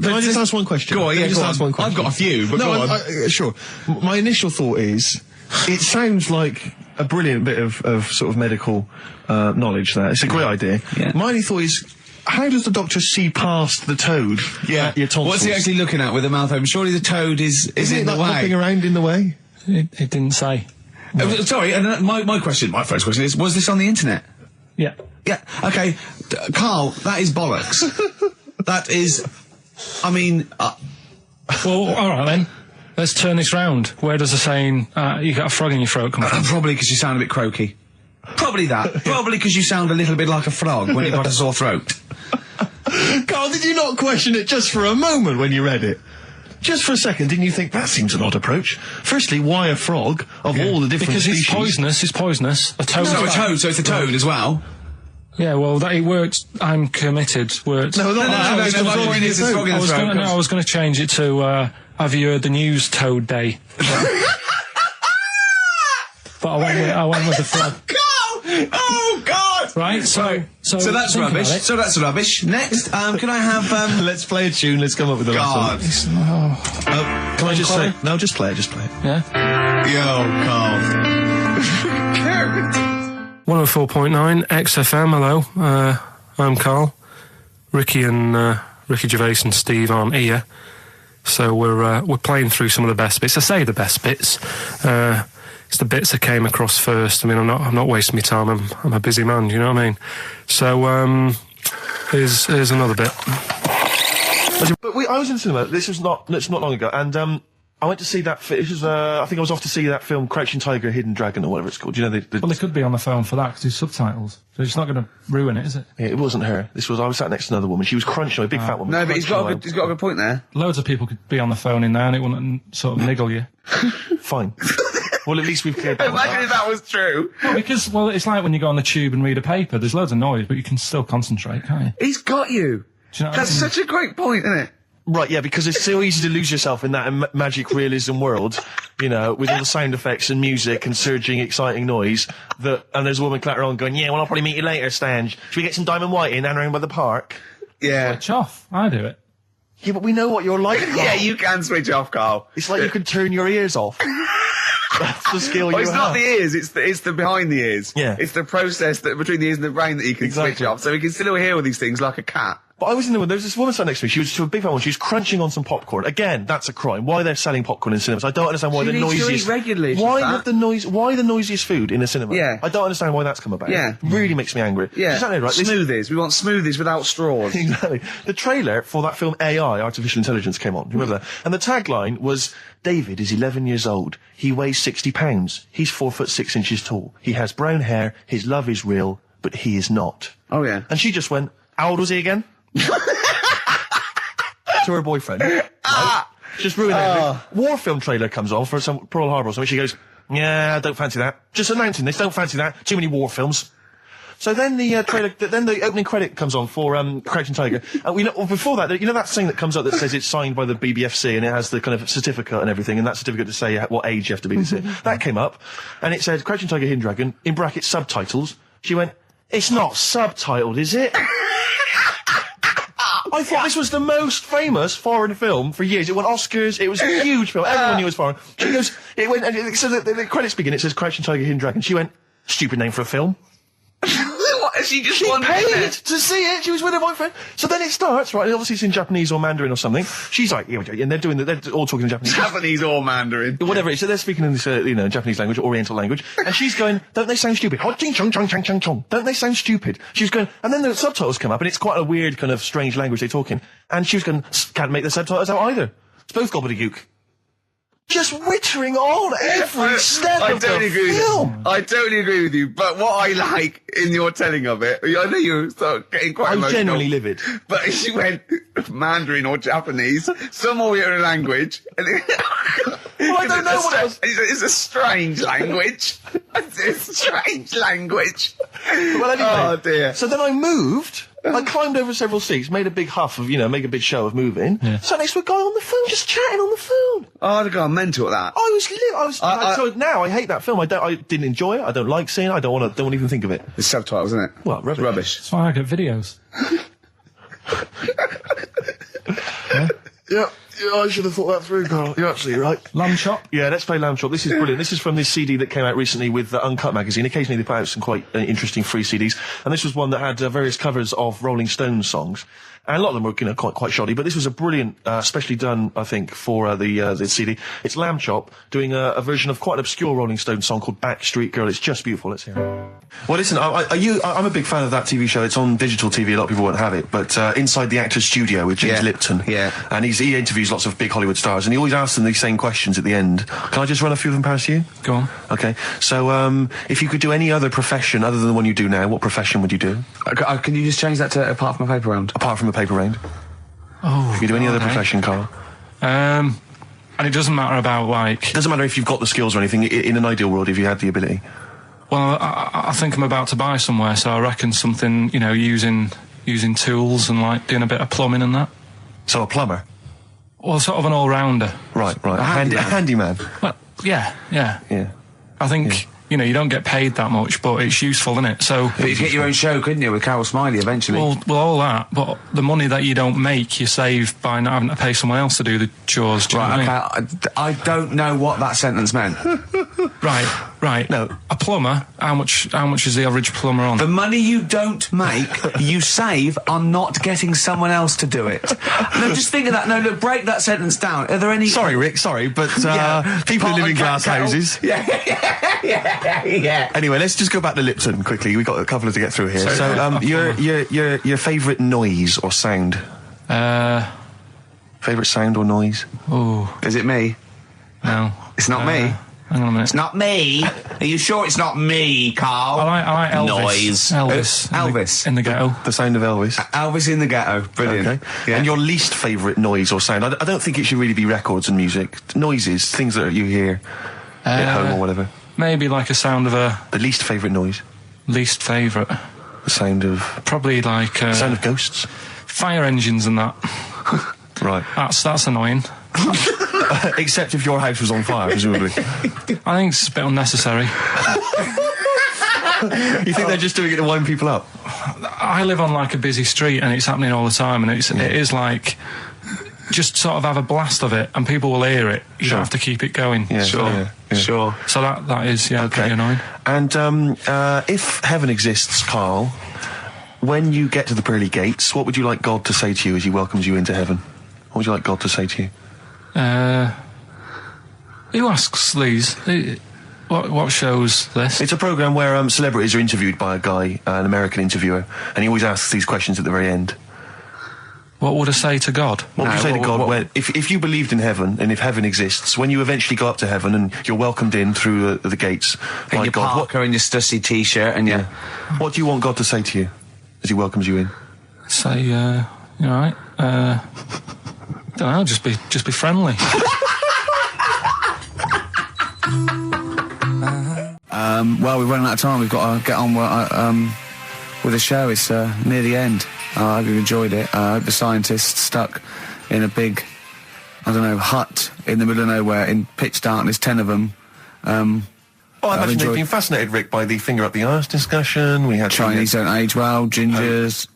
Speaker 2: Can I just ask one question?
Speaker 1: Go on, yeah,
Speaker 2: just ask one question.
Speaker 1: I've got a few, but go on.
Speaker 2: Sure. My initial thought is, it sounds like a brilliant bit of sort of medical knowledge there. It's a great idea.
Speaker 1: Yeah.
Speaker 2: My only thought is, how does the doctor see past the toad at your tonsils?
Speaker 1: What's he actually looking at with the mouth open? Surely the toad is in the
Speaker 2: like
Speaker 1: way.
Speaker 2: hopping around in the way?
Speaker 4: It didn't say.
Speaker 1: Sorry, and my first question is, was this on the internet?
Speaker 4: Yeah.
Speaker 1: Yeah, okay. Carl, that is bollocks. That is, I mean...
Speaker 4: Well, alright then. Let's turn this round. Where does the saying, you got a frog in your throat come from?
Speaker 1: Probably because you sound a bit croaky. Probably that. Probably because you sound a little bit like a frog when you've got a sore throat.
Speaker 2: Carl, did you not question it just for a moment when you read it? Just for a second, didn't you think, that seems an odd approach? Firstly, why a frog, of all the different species?
Speaker 4: Because it's poisonous. A toad.
Speaker 1: No, a toad, so it's a toad as well.
Speaker 4: Yeah, well, it worked. I'm committed. Worked.
Speaker 1: No, my point is it's frog in the throat.
Speaker 4: I was going to change it to, have you heard the news Toad Day? But I went with the frog.
Speaker 1: Oh God!
Speaker 4: Right, so
Speaker 1: that's rubbish. So that's rubbish. Next, can I have?
Speaker 2: Let's play a tune. Let's come up with the
Speaker 1: God.
Speaker 2: last one. Can I just say? No, just play it.
Speaker 4: Yeah.
Speaker 1: Yo, Carl.
Speaker 4: 104.9 XFM. Hello, I'm Karl. Ricky Gervais and Steve aren't here, so we're playing through some of the best bits. I say the best bits. It's the bits I came across first. I mean, I'm not wasting my time. I'm a busy man. You know what I mean? So here's another bit.
Speaker 2: But I was in the cinema. This was not long ago, and I went to see that. I think I was off to see that film, Crouching Tiger, Hidden Dragon, or whatever it's called. You know,
Speaker 4: well, they could be on the phone for that because it's subtitles. So it's not going to ruin it, is it?
Speaker 2: Yeah, it wasn't her. I was sat next to another woman. She was crunching, a big fat woman.
Speaker 1: No, but he's got a good point there.
Speaker 4: Loads of people could be on the phone in there, and it wouldn't sort of niggle you.
Speaker 2: Fine. Well, at least we've cleared that.
Speaker 1: Imagine if that was true.
Speaker 4: Well, because it's like when you go on the tube and read a paper. There's loads of noise, but you can still concentrate, can't you?
Speaker 1: He's got you.
Speaker 4: Do you know
Speaker 1: That's such a great point, isn't it?
Speaker 2: Right, yeah, because it's so easy to lose yourself in that magic realism world, you know, with all the sound effects and music and surging, exciting noise, and there's a woman clattering on going, yeah, well, I'll probably meet you later, Stan. Should we get some Diamond White in and around by the park?
Speaker 1: Yeah.
Speaker 4: Switch off. I do it.
Speaker 2: Yeah, but we know what you're like, Carl.
Speaker 1: Yeah, you can switch off, Carl.
Speaker 2: It's like you can turn your ears off. That's the skill
Speaker 1: Well,
Speaker 2: you
Speaker 1: it's
Speaker 2: have.
Speaker 1: not the ears, it's the behind the ears.
Speaker 2: Yeah.
Speaker 1: It's the process that between the ears and the brain that you can switch off. So he can still hear all these things like a cat.
Speaker 2: But I was in there with, there was this woman sat next to me, she was a big fan one, she was crunching on some popcorn. Again, that's a crime. Why they're selling popcorn in cinemas? I don't understand why
Speaker 1: She
Speaker 2: the
Speaker 1: needs to
Speaker 2: noisiest...
Speaker 1: eat regularly, she's
Speaker 2: Why
Speaker 1: fat.
Speaker 2: why the noisiest food in a cinema?
Speaker 1: Yeah.
Speaker 2: I don't understand why that's come about.
Speaker 1: Yeah.
Speaker 2: It really makes me angry.
Speaker 1: Yeah.
Speaker 2: She's sat there, right? This-
Speaker 1: Smoothies. We want smoothies without straws.
Speaker 2: Exactly. The trailer for that film AI, Artificial Intelligence, came on. You remember that? And the tagline was, David is 11 years old. He weighs 60 pounds. He's 4'6" tall. He has brown hair. His love is real, but he is not.
Speaker 1: Oh, yeah.
Speaker 2: And she just went, how old was he again? To her boyfriend. Right? Just ruined everything. War film trailer comes on for some Pearl Harbor or something. She goes, yeah, I don't fancy that. Just announcing this, don't fancy that. Too many war films. So then the trailer, then the opening credit comes on for Crouching Tiger. And we know, well, before that, you know that thing that comes up that says it's signed by the BBFC and it has the kind of certificate and everything, and that certificate to say what age you have to be to see it. That came up, and it said Crouching Tiger, Hidden Dragon, in brackets subtitles. She went, it's not subtitled, is it? I thought this was the most famous foreign film for years. It won Oscars. It was a huge film. Everyone knew it was foreign. She goes, it went, and so the credits begin. It says Crouching Tiger, Hidden Dragon. She went, stupid name for a film.
Speaker 1: What? She just
Speaker 2: She
Speaker 1: wanted
Speaker 2: paid to see it. She was with her boyfriend. So then it starts, right? And obviously it's in Japanese or Mandarin or something. She's like, yeah, and they're all talking in Japanese.
Speaker 1: Japanese or Mandarin.
Speaker 2: Whatever it is. So they're speaking in this, Japanese language, Oriental language. And she's going, don't they sound stupid? Don't they sound stupid? She was going, and then the subtitles come up, and it's quite a weird kind of strange language they're talking. And she was going, can't make the subtitles out either. It's both gobbledygook. Just wittering on every step of the film.
Speaker 1: I totally agree with you, but what I like in your telling of it, I know you're sort of getting quite
Speaker 2: I'm
Speaker 1: emotional.
Speaker 2: genuinely livid.
Speaker 1: But she went Mandarin or Japanese, some Oriental language. And
Speaker 2: Well, I don't know what else.
Speaker 1: It's a strange language. It's a strange language.
Speaker 2: Well, anyway.
Speaker 1: Oh, dear.
Speaker 2: So then I moved. I climbed over several seats, made a big huff of, make a big show of moving.
Speaker 4: Yeah.
Speaker 2: Sat next to a guy on the phone, just chatting on the phone.
Speaker 1: Oh, I'd have gone mental at that.
Speaker 2: So now I hate that film. I didn't enjoy it. I don't like seeing it. I don't want to even think of it.
Speaker 1: It's subtitles, isn't it?
Speaker 2: Well, rubbish.
Speaker 4: That's why I get videos.
Speaker 2: Yeah, I should have thought that through, Carl. You're absolutely right.
Speaker 4: Lamb chop.
Speaker 2: Yeah, let's play Lamb Chop. This is brilliant. This is from this CD that came out recently with Uncut magazine. Occasionally they put out some quite interesting free CDs, and this was one that had various covers of Rolling Stones songs. And a lot of them were, quite shoddy, but this was a brilliant, specially done, I think, for the CD. It's Lamb Chop doing a version of quite an obscure Rolling Stones song called Backstreet Girl. It's just beautiful. Let's hear it. Well, listen, I'm a big fan of that TV show. It's on digital TV. A lot of people won't have it, but Inside the Actor's Studio with James Lipton.
Speaker 1: Yeah.
Speaker 2: And he interviews lots of big Hollywood stars, and he always asks them these same questions at the end. Can I just run a few of them past you?
Speaker 4: Go on.
Speaker 2: Okay. So, if you could do any other profession other than the one you do now, what profession would you do?
Speaker 1: Can you just change that to apart from a paper round?
Speaker 2: Apart from a paper round.
Speaker 4: Oh.
Speaker 2: If you could do any other profession, Carl.
Speaker 4: And it doesn't matter about
Speaker 2: It doesn't matter if you've got the skills or anything. In an ideal world, if you had the ability.
Speaker 4: Well, I think I'm about to buy somewhere, so I reckon something, using tools and doing a bit of plumbing and that.
Speaker 2: So a plumber.
Speaker 4: Well, sort of an all-rounder.
Speaker 2: Right. A handyman.
Speaker 4: Well, yeah.
Speaker 2: Yeah.
Speaker 4: I think, you don't get paid that much, but it's useful, isn't it? So.
Speaker 1: But you could get your own show, couldn't you, with Carol Smiley eventually?
Speaker 4: Well, all that, but the money that you don't make, you save by not having to pay someone else to do the chores. Do you know what I mean?
Speaker 1: I don't know what that sentence meant.
Speaker 4: Right.
Speaker 2: No.
Speaker 4: A plumber, how much is the average plumber on?
Speaker 1: The money you don't make, you save on not getting someone else to do it. No, just think of that. No, look, break that sentence down. Are there any...
Speaker 2: Sorry, Rick, but people who live in glass houses.
Speaker 1: Yeah.
Speaker 2: Anyway, let's just go back to Lipton quickly. We've got a couple to get through here. So, your favourite noise or sound? Favourite sound or noise?
Speaker 4: Oh.
Speaker 1: Is it me?
Speaker 4: No.
Speaker 1: It's not me.
Speaker 4: Hang on a minute.
Speaker 1: It's not me. Are you sure it's not me, Carl?
Speaker 4: I like Elvis.
Speaker 1: Noise.
Speaker 4: Elvis. In the ghetto.
Speaker 2: The sound of Elvis.
Speaker 1: Elvis in the ghetto. Brilliant.
Speaker 2: Okay.
Speaker 1: Yeah.
Speaker 2: And your least favourite noise or sound? I don't think it should really be records and music. Noises, things that you hear at home or whatever.
Speaker 4: Maybe a sound of a...
Speaker 2: The least favourite noise?
Speaker 4: Least favourite.
Speaker 2: The sound of...
Speaker 4: Probably
Speaker 2: sound of ghosts?
Speaker 4: Fire engines and that.
Speaker 2: Right.
Speaker 4: That's annoying.
Speaker 2: Except if your house was on fire, presumably.
Speaker 4: I think it's a bit unnecessary.
Speaker 2: You think they're just doing it to wind people up?
Speaker 4: I live on a busy street and it's happening all the time, and it is just sort of have a blast of it, and people will hear it. You don't have to keep it going.
Speaker 2: Yeah,
Speaker 1: Sure. Sure.
Speaker 4: So that is pretty annoying.
Speaker 2: And if heaven exists, Carl, when you get to the pearly gates, what would you like God to say to you as he welcomes you into heaven? What would you like God to say to you?
Speaker 4: Who asks these? What show's this?
Speaker 2: It's a programme where celebrities are interviewed by a guy, an American interviewer, and he always asks these questions at the very end.
Speaker 4: What would I say to God?
Speaker 2: What would you say to God if you believed in heaven, and if heaven exists, when you eventually go up to heaven and you're welcomed in through the gates
Speaker 1: And
Speaker 2: by
Speaker 1: your
Speaker 2: God,
Speaker 1: Parker and your Stussy t-shirt and your...
Speaker 2: what do you want God to say to you as he welcomes you in?
Speaker 4: Say, you all right? Don't know. Just be friendly.
Speaker 1: Well, we've run out of time. We've got to get on with the show. It's near the end. I hope you enjoyed it. I hope the scientists stuck in a big, hut in the middle of nowhere in pitch darkness, 10 of them.
Speaker 2: I imagine they've been fascinated, Rick, by the finger up the arse discussion. We had
Speaker 1: Chinese don't age well, gingers,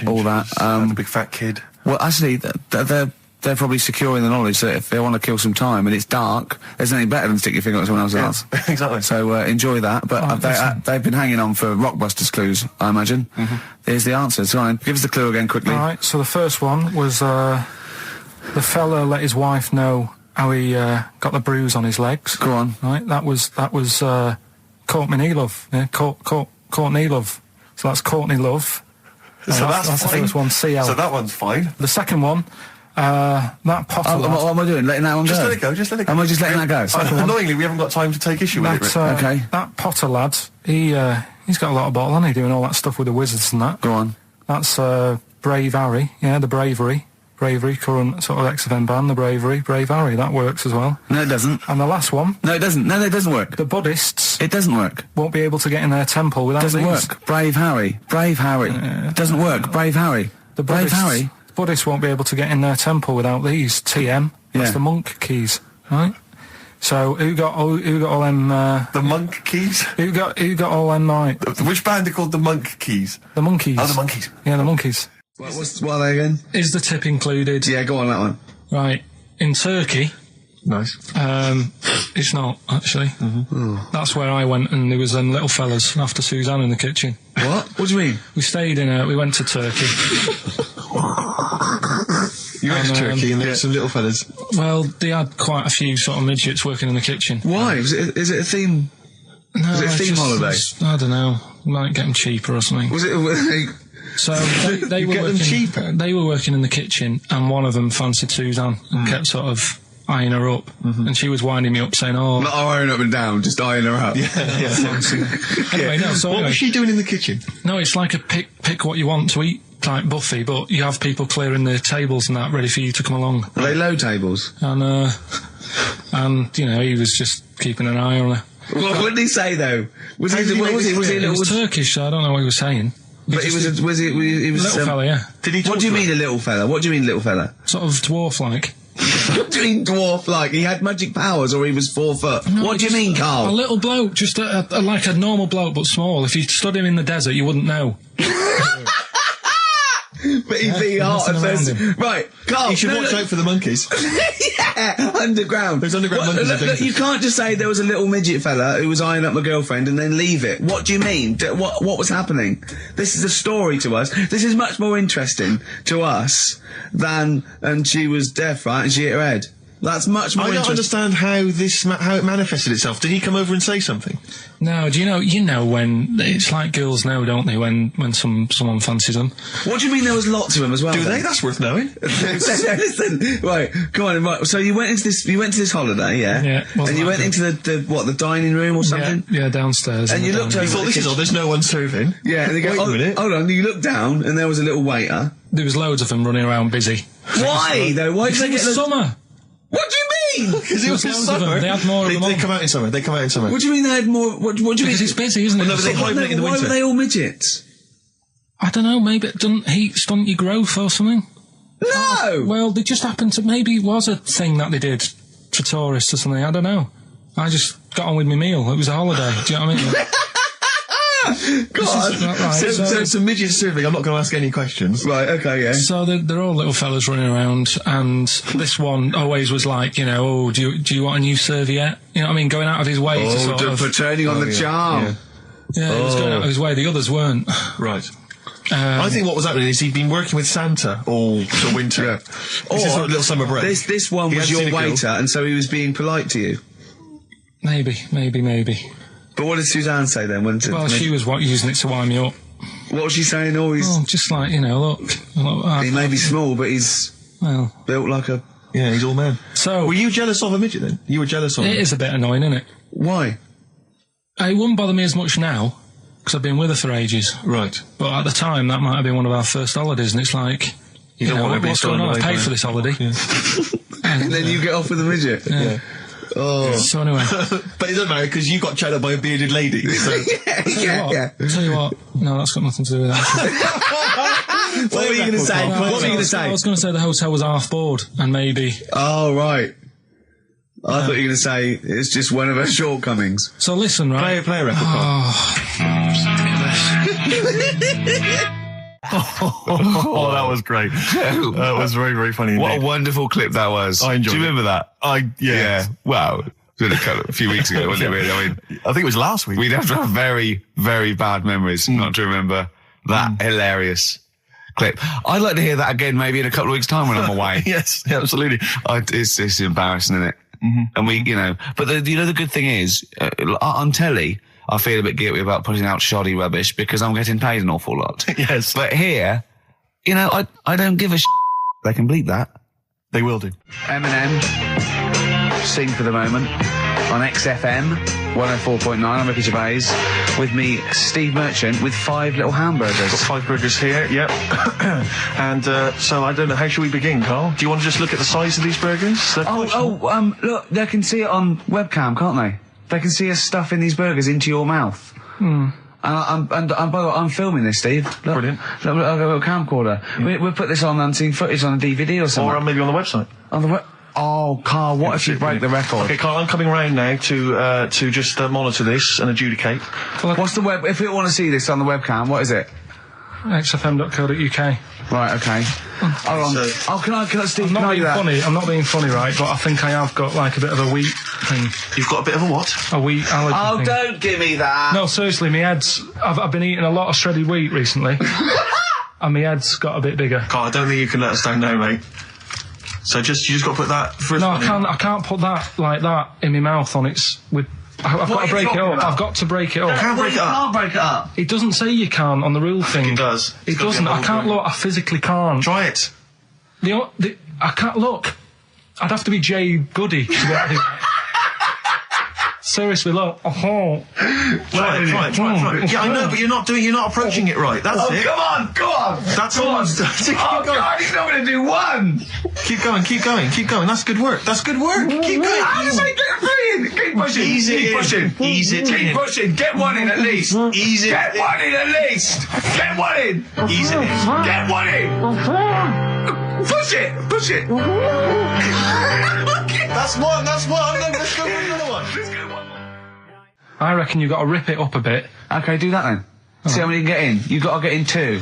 Speaker 1: all that.
Speaker 2: The big fat kid.
Speaker 1: Well, actually, they're probably secure in the knowledge that if they want to kill some time and it's dark, there's nothing better than stick your finger up someone else's ass.
Speaker 2: Exactly.
Speaker 1: So enjoy that. But they've been hanging on for Rockbusters clues, I imagine. Here's the answer. So give us the clue again quickly.
Speaker 4: All right. So the first one was the fella let his wife know how he got the bruise on his legs.
Speaker 1: Go on.
Speaker 4: Right. That was Courtney Love. Yeah. Courtney Love. So that's Courtney Love.
Speaker 2: So that's
Speaker 4: the first one. CL.
Speaker 2: So that one's fine.
Speaker 4: The second one. That Potter lad.
Speaker 1: What am I doing? Letting that one go?
Speaker 2: Just let it go.
Speaker 1: Am I just letting that go?
Speaker 2: Annoyingly, we haven't got time to take issue with it, Rick.
Speaker 1: Okay.
Speaker 4: That Potter lad, he's got a lot of bottle, hasn't he, doing all that stuff with the wizards and that.
Speaker 1: Go on.
Speaker 4: That's Brave Harry, the Bravery, current sort of XFM band, the Brave Harry, that works as well.
Speaker 1: No, it doesn't.
Speaker 4: And the last one.
Speaker 1: No, it doesn't. No, it doesn't work.
Speaker 4: The Buddhists.
Speaker 1: It doesn't work.
Speaker 4: Won't be able to get in their temple without
Speaker 1: Doesn't
Speaker 4: these.
Speaker 1: work. Brave Harry. It doesn't work. Brave Harry.
Speaker 4: The
Speaker 1: Brave Harry.
Speaker 4: Buddhists won't be able to get in their temple without these. TM. That's the monk keys, right? So who got all them?
Speaker 2: The monk keys.
Speaker 4: Who got all them? Right?
Speaker 2: Which band are called the Monk Keys?
Speaker 4: The Monkeys.
Speaker 2: Oh, the Monkeys.
Speaker 4: Yeah, the Monkeys.
Speaker 1: What are they again?
Speaker 4: Is the tip included?
Speaker 1: Yeah, go on that one.
Speaker 4: Right. In Turkey.
Speaker 2: Nice.
Speaker 4: It's not actually. That's where I went, and there was them little fellas after Suzanne in the kitchen.
Speaker 1: What? What do you mean?
Speaker 4: We stayed we went to Turkey.
Speaker 2: You went to Turkey and there were some little fellas.
Speaker 4: Well, they had quite a few sort of midgets working in the kitchen.
Speaker 1: Why? Is it a theme?
Speaker 4: No,
Speaker 1: was it a theme holiday?
Speaker 4: I don't know. Might get them cheaper or something.
Speaker 1: Was it?
Speaker 4: So they were working.
Speaker 2: Cheaper?
Speaker 4: They were working in the kitchen, and one of them fancied Suzanne and kept sort of eyeing her up, and she was winding me up saying, "Oh,
Speaker 1: not eyeing up and down, just eyeing her up."
Speaker 2: Yeah.
Speaker 4: Anyway, no. So
Speaker 2: what was she doing in the kitchen?
Speaker 4: No, it's like a pick what you want to eat type buffet, but you have people clearing the tables and that ready for you to come along.
Speaker 1: Are they low tables?
Speaker 4: And he was just keeping an eye on her.
Speaker 1: What did he say though? Was he?
Speaker 4: It was Turkish, so I don't know what he was saying.
Speaker 1: But he was a
Speaker 4: little fella, yeah.
Speaker 2: Did he?
Speaker 1: What do you mean a little fella? What do you mean little fella?
Speaker 4: Sort of dwarf-like.
Speaker 1: What do you mean dwarf-like? He had magic powers, or he was 4 foot?
Speaker 4: No,
Speaker 1: what do you mean, Carl?
Speaker 4: A little bloke, just like a normal bloke, but small. If you stood him in the desert, you wouldn't know.
Speaker 1: But he'd be hot at first. Right, Carl.
Speaker 2: You should watch out for the monkeys.
Speaker 1: Yeah, underground.
Speaker 2: There's underground monkeys.
Speaker 1: Look, you can't just say there was a little midget fella who was eyeing up my girlfriend and then leave it. What do you mean? What was happening? This is a story to us. This is much more interesting to us than, and she was deaf, right, and she hit her head. That's much more
Speaker 2: I don't understand how it manifested itself. Did he come over and say something?
Speaker 4: No, do you know when it's like girls know, don't they, when someone fancies them?
Speaker 1: What do you mean there was lots of them as well?
Speaker 2: Do they? That's worth knowing.
Speaker 1: Listen, right, come on. Right, so you went to this holiday, yeah?
Speaker 4: Yeah.
Speaker 1: And you went into the dining room or something?
Speaker 4: Yeah, downstairs.
Speaker 1: And you looked over.
Speaker 2: You thought, this is odd, there's no one serving.
Speaker 1: Yeah, and they go,
Speaker 2: Wait a minute.
Speaker 1: Hold on, you looked down and there was a little waiter.
Speaker 4: There was loads of them running around busy.
Speaker 1: Why though? Why did they get
Speaker 4: summer?
Speaker 1: What do you mean?
Speaker 2: Because it was in
Speaker 4: loads of them.
Speaker 2: summer.
Speaker 4: They had more of them
Speaker 2: They
Speaker 4: on.
Speaker 2: come out in summer.
Speaker 1: What do you mean they had more? What do you mean?
Speaker 4: Because it's busy, isn't it?
Speaker 2: Well, no, but they hibernate in the
Speaker 1: Why
Speaker 2: winter.
Speaker 1: were they all midgets?
Speaker 4: I don't know, maybe it doesn't heat stunt your growth or something.
Speaker 1: No!
Speaker 4: Well, they just happened to, maybe it was a thing that they did for tourists or something, I don't know. I just got on with my meal. It was a holiday, do you know what I mean?
Speaker 2: Go on.
Speaker 4: Right,
Speaker 2: So it's a midget survey. I'm not going to ask any questions.
Speaker 1: Right, okay, yeah.
Speaker 4: So they're all little fellas running around, and this one always was like, you know, oh, do you want a new serviette? You know what I mean? Going out of his way to sort of...
Speaker 1: for turning on the charm.
Speaker 4: Yeah, he was going out of his way. The others weren't.
Speaker 2: Right. I think what was happening is he'd been working with Santa all the winter.
Speaker 1: Yeah.
Speaker 2: This is a little summer break.
Speaker 1: This one
Speaker 2: He
Speaker 1: was
Speaker 2: hadn't
Speaker 1: your
Speaker 2: seen a girl.
Speaker 1: waiter, and so he was being polite to you.
Speaker 4: Maybe.
Speaker 1: But what did Suzanne say then?
Speaker 4: Well, she was using it to wind me up.
Speaker 1: What was she saying? Oh,
Speaker 4: Just like, you know, look
Speaker 1: he may be small, but he's built like a...
Speaker 2: Yeah, he's all man.
Speaker 4: So...
Speaker 2: Were you jealous of a midget then? You were jealous of him?
Speaker 4: It is a bit annoying, isn't it?
Speaker 1: Why?
Speaker 4: It wouldn't bother me as much now, because I've been with her for ages.
Speaker 2: Right.
Speaker 4: But at the time, that might have been one of our first holidays, and it's like...
Speaker 2: You don't want to be
Speaker 4: what's going on? I paid for this holiday.
Speaker 2: Yeah.
Speaker 1: And then you get off with a midget?
Speaker 2: Yeah.
Speaker 1: Oh.
Speaker 4: So anyway...
Speaker 2: But it doesn't matter, because you got chatted up by a bearded lady. So.
Speaker 1: yeah.
Speaker 4: Tell you what, no, that's got nothing to do with that.
Speaker 2: What were you going to say? What were you going to say?
Speaker 4: I was going to say the hotel was half board, and maybe...
Speaker 1: Oh, right. I thought you were going to say it's just one of her shortcomings.
Speaker 4: So listen, right?
Speaker 2: Play a record.
Speaker 5: Oh, that was great. That was very, very funny.
Speaker 3: What
Speaker 5: indeed.
Speaker 3: a wonderful clip that was.
Speaker 5: I enjoyed
Speaker 3: Do you
Speaker 5: it.
Speaker 3: remember that?
Speaker 5: Yeah.
Speaker 3: Wow. It was a few weeks ago, wasn't it, really? I mean,
Speaker 5: I think it was last week.
Speaker 3: we'd have to have very, very bad memories not to remember that hilarious clip. I'd like to hear that again maybe in a couple of weeks' time when I'm away.
Speaker 5: Yes, absolutely.
Speaker 3: It's embarrassing, isn't it? And we, you know, but the good thing is, on telly, I feel a bit guilty about putting out shoddy rubbish because I'm getting paid an awful lot.
Speaker 5: Yes.
Speaker 3: But here, you know, I don't give a They can bleep that.
Speaker 5: They will do.
Speaker 1: Eminem, Sing for the Moment, on XFM 104.9. I'm Ricky Gervais. With me, Steve Merchant, with 5 little hamburgers.
Speaker 2: Got 5 burgers here, yep. And so I don't know, how should we begin, Carl? Do you want to just look at the size of these burgers?
Speaker 1: Look, they can see it on webcam, can't they? They can see us stuffing these burgers into your mouth. And by the way, I'm filming this, Steve. Look,
Speaker 2: Brilliant.
Speaker 1: Look, I've got a camcorder.
Speaker 2: Yeah.
Speaker 1: We'll put this on unseen footage on a DVD or something.
Speaker 2: Or maybe on the website.
Speaker 1: On the Oh, Carl, what if you break the record?
Speaker 2: Okay, Carl, I'm coming round now to just monitor this and adjudicate.
Speaker 1: What's the web? If you want to see this on the webcam, what is it?
Speaker 4: xfm.co.uk.
Speaker 1: Right, okay. Hold on.
Speaker 2: So-
Speaker 1: Can I, Steve,
Speaker 4: I'm
Speaker 1: can
Speaker 4: not
Speaker 1: I do
Speaker 4: being
Speaker 1: that?
Speaker 4: funny. I'm not being funny, right? But I think I have got like a bit of a wheat thing.
Speaker 2: You've got a bit of a what?
Speaker 4: A wheat allergy
Speaker 1: Oh,
Speaker 4: thing.
Speaker 1: don't give me that.
Speaker 4: No, seriously, my head's... I've been eating a lot of shredded wheat recently. And my head's got a bit bigger.
Speaker 2: Carl, I don't think you can let us down now, mate. So you just got to put that first
Speaker 4: No,
Speaker 2: one
Speaker 4: I can't put that like that in my mouth on its... I've got to break it up. I've got to break it up.
Speaker 2: Can't break it up.
Speaker 1: Can't break it up.
Speaker 4: It doesn't say you can on the rule thing.
Speaker 2: It does.
Speaker 4: It doesn't. I can't look. I physically can't.
Speaker 2: Try it.
Speaker 4: I can't look. I'd have to be Jay Goody to be able to do that. Seriously, look. Oh.
Speaker 2: Try it. Yeah, I know, but you're not approaching it right. That's it.
Speaker 1: Come on, go on.
Speaker 2: That's all. Keep
Speaker 1: Oh,
Speaker 2: going.
Speaker 1: God, he's not going to do one.
Speaker 2: Keep going. That's good work. Keep going.
Speaker 1: How does he get brilliant? Keep pushing.
Speaker 2: Ease it
Speaker 1: Keep
Speaker 2: in.
Speaker 1: pushing.
Speaker 2: Ease it
Speaker 1: Keep
Speaker 2: in.
Speaker 1: pushing. Get one in at least.
Speaker 2: Ease it
Speaker 1: Get
Speaker 2: in.
Speaker 1: one in at least. Get one in.
Speaker 2: Ease it in.
Speaker 1: Get one in. Push it.
Speaker 2: That's one. Let's go for another one.
Speaker 4: I reckon you've got to rip it up a bit.
Speaker 1: Okay, do that then. See how many you can get in. You've got to get in 2.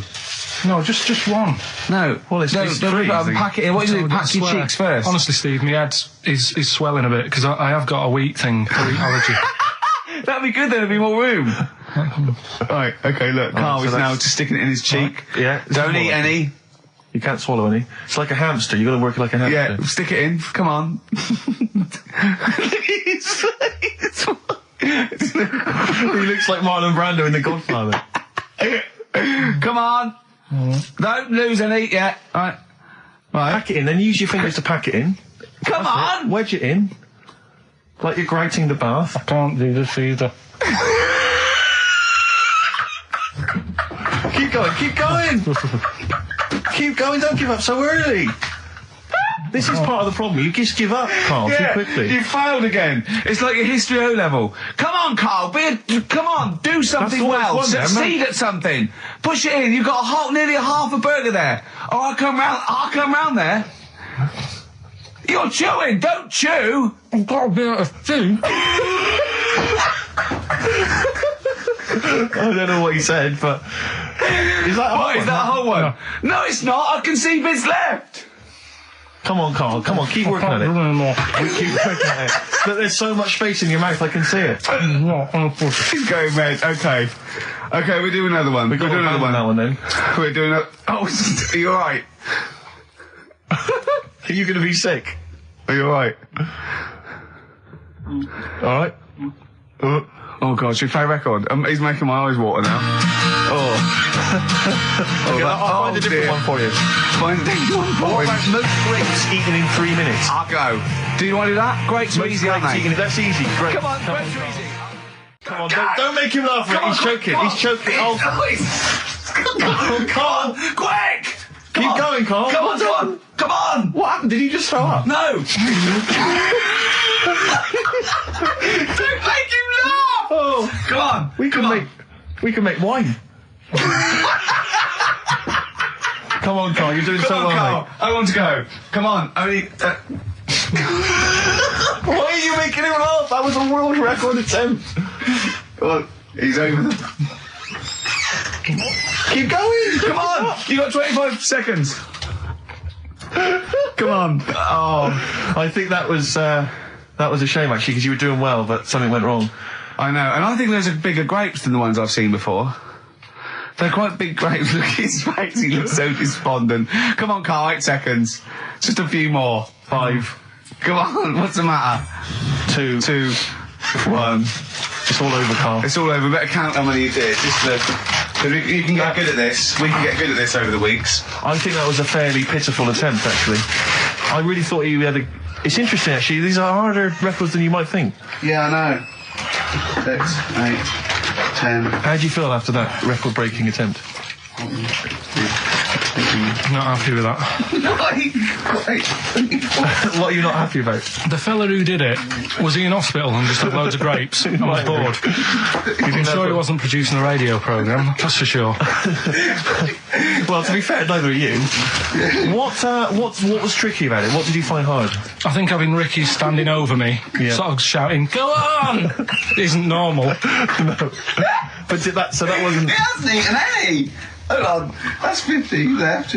Speaker 4: No, just one.
Speaker 1: No.
Speaker 2: Well, it's
Speaker 1: don't
Speaker 2: three,
Speaker 1: rip it up
Speaker 2: I
Speaker 1: and
Speaker 2: think.
Speaker 1: pack it in. What do you do?
Speaker 4: I
Speaker 1: Pack your
Speaker 4: swear.
Speaker 1: cheeks first.
Speaker 4: Honestly, Steve, my head is swelling a bit because I have got a wheat thing, a wheat allergy.
Speaker 1: That'd be good, then there'd be more room. Right, okay, look. Carl
Speaker 2: so
Speaker 1: is now
Speaker 2: that's-
Speaker 1: just sticking it in his cheek.
Speaker 2: Yeah.
Speaker 1: Don't eat any.
Speaker 2: You can't swallow any. It's like a hamster. You've got to work it like a hamster.
Speaker 1: Yeah, stick it in. Come on.
Speaker 2: He looks like Marlon Brando in The Godfather.
Speaker 1: Come on. Don't lose any yet. Right.
Speaker 2: Pack it in, then use your fingers to pack it in.
Speaker 1: Come on.
Speaker 2: Wedge it in. Like you're grouting the bath.
Speaker 4: I can't do this either.
Speaker 2: Keep going. Keep going, don't give up so early. This is part of the problem. You just give up, Carl, too quickly.
Speaker 1: You failed again. It's like your history O level. Come on, Carl. Come on. Do something
Speaker 2: That's all
Speaker 1: well.
Speaker 2: I've won there,
Speaker 1: Succeed at something. Push it in. You've got nearly a half a burger there. Oh, I'll come round there. You're chewing. Don't chew.
Speaker 4: I've got a bit of food.
Speaker 2: I don't know what he said, but is that
Speaker 1: What, is that a whole one? No, it's not. I can see bits left.
Speaker 2: Come on, Carl. Come on, keep working at it. We keep working at it. But there's so much space in your mouth, I can see it.
Speaker 1: He's going red. Okay. Okay, we do another one. We do another one.
Speaker 2: That one then.
Speaker 1: We're doing a... Oh, are you alright?
Speaker 2: Are you going to be sick?
Speaker 1: Are you alright?
Speaker 2: Alright.
Speaker 1: Oh God, should we play a record? He's making my eyes water now.
Speaker 2: Oh. Okay, I'll find a different one for you.
Speaker 1: Find a different one for
Speaker 2: What
Speaker 1: him.
Speaker 2: about most grapes eaten in 3 minutes?
Speaker 1: I'll go. Do you want to do that? Grapes are easy, aren't they?
Speaker 2: That's easy. Great.
Speaker 1: Come on, grapes are easy.
Speaker 2: Come on, don't make him laugh. He's choking. He's choking. Oh, Carl.
Speaker 1: Quick!
Speaker 2: Keep going, Carl.
Speaker 1: Come on, Tom! Come on!
Speaker 2: What happened? Did he just throw up?
Speaker 1: No! Don't make him laugh!
Speaker 2: Oh,
Speaker 1: Come on!
Speaker 2: we can make wine. Come on, Carl. You're doing so
Speaker 1: Come on,
Speaker 2: well,
Speaker 1: Carl.
Speaker 2: mate.
Speaker 1: I want to go. Come on. Only...
Speaker 2: Why are you making him laugh? That was a world record attempt.
Speaker 1: Come on. He's over.
Speaker 2: Keep going.
Speaker 1: Come on! You got 25 seconds. Come on.
Speaker 2: Oh, I think that was a shame actually, because you were doing well, but something went wrong.
Speaker 1: I know, and I think those are bigger grapes than the ones I've seen before. They're quite big grapes. Look at his face, he looks so despondent. Come on, Carl, 8 seconds. Just a few more. 5. Come on, what's the matter?
Speaker 2: 2,
Speaker 1: 2, 1.
Speaker 2: It's all over, Carl.
Speaker 1: It's all over. Better count how many you did. You can get good at this. We can get good at this over the weeks.
Speaker 2: I think that was a fairly pitiful attempt, actually. I really thought you had a... It's interesting, actually. These are harder records than you might think.
Speaker 1: Yeah, I know. 6, 8, 10.
Speaker 2: How do you feel after that record-breaking attempt?
Speaker 4: Not happy with that.
Speaker 2: What are you not happy about?
Speaker 4: The fella who did it, was he in hospital and just had loads of grapes? I was bored. I'm sure he wasn't producing a radio programme, that's for sure.
Speaker 2: Well, to be fair, neither are you. What was tricky about it? What did you find hard?
Speaker 4: I think having Ricky standing over me, sort of shouting, "Go on!" isn't normal.
Speaker 2: No. But that wasn't...
Speaker 1: He hasn't eaten any! Hold on, that's 50 left.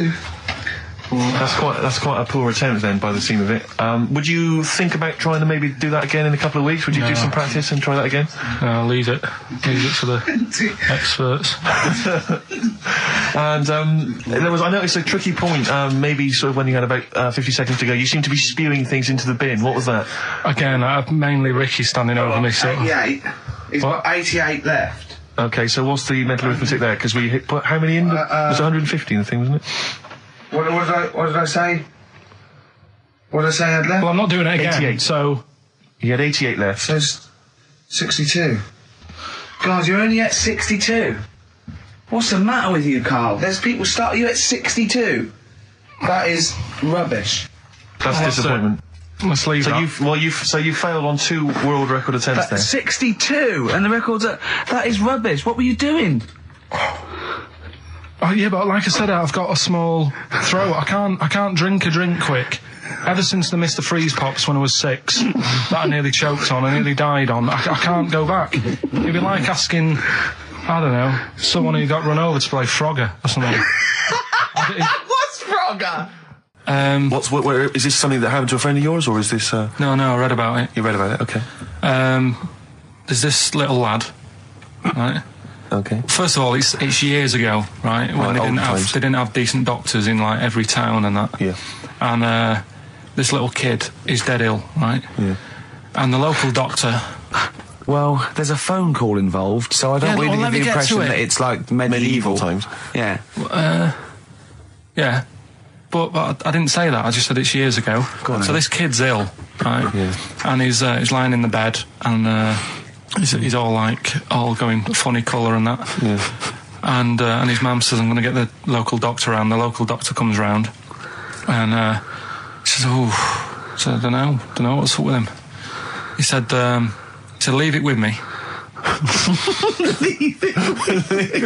Speaker 2: That's quite a poor attempt then, by the seam of it. Would you think about trying to maybe do that again in a couple of weeks? Would you do some practice and try that again?
Speaker 4: No, leave it for the experts.
Speaker 2: And I noticed a tricky point. Maybe sort of when you had about 50 seconds to go, you seemed to be spewing things into the bin. What was that?
Speaker 4: Again, mainly Ricky standing over me. So
Speaker 1: 88. He's got 88 left.
Speaker 2: Okay, so what's the mental arithmetic there? Because we put how many in? It was 150 in the thing, wasn't it?
Speaker 1: What did I say? What did I say I had left?
Speaker 4: well, I'm not doing it again.
Speaker 2: 88.
Speaker 4: So
Speaker 2: He had 88 left.
Speaker 1: There's 62. God, you're only at 62. What's the matter with you, Carl? There's people starting you at 62. That is rubbish.
Speaker 2: That's disappointment.
Speaker 4: let's leave that.
Speaker 2: So you failed on 2 world record attempts there.
Speaker 1: 62, and the record's that is rubbish. What were you doing?
Speaker 4: Oh, yeah, but like I said, I've got a small throat. I can't drink a drink quick. Ever since the Mr. Freeze Pops when I was 6, that I nearly choked on, I nearly died on, I can't go back. It'd be like asking, I don't know, someone who got run over to play Frogger or something.
Speaker 1: What's Frogger?
Speaker 2: Is this something that happened to a friend of yours, or is this...
Speaker 4: No, I read about it.
Speaker 2: You read about it, okay.
Speaker 4: There's this little lad, right?
Speaker 2: Okay.
Speaker 4: First of all, it's years ago, right? When they didn't have decent doctors in like every town and that.
Speaker 2: Yeah.
Speaker 4: And this little kid is dead ill, right?
Speaker 2: Yeah.
Speaker 4: And the local doctor...
Speaker 1: Well, there's a phone call involved, so I don't really get the impression that it's like medieval
Speaker 2: times.
Speaker 1: Yeah.
Speaker 4: Yeah. But I didn't say that, I just said it's years ago. So this kid's ill, right?
Speaker 2: Yeah.
Speaker 4: And he's lying in the bed, and he's all going funny colour and that.
Speaker 2: Yeah.
Speaker 4: And his mum says, I'm going to get the local doctor round. The local doctor comes round, and he says, I don't know what's up with him. He said, leave it with me.
Speaker 2: Leave it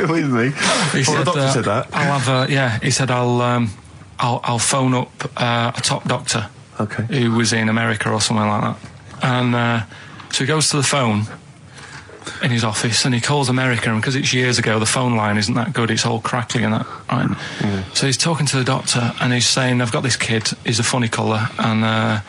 Speaker 2: with me.
Speaker 4: He said,
Speaker 2: the doctor said that.
Speaker 4: I'll have he said I'll phone up a top doctor.
Speaker 2: Okay.
Speaker 4: Who was in America or somewhere like that. And so he goes to the phone, in his office, and he calls America, and because it's years ago, the phone line isn't that good, it's all crackly and that, right? So he's talking to the doctor, and he's saying, I've got this kid, he's a funny colour, and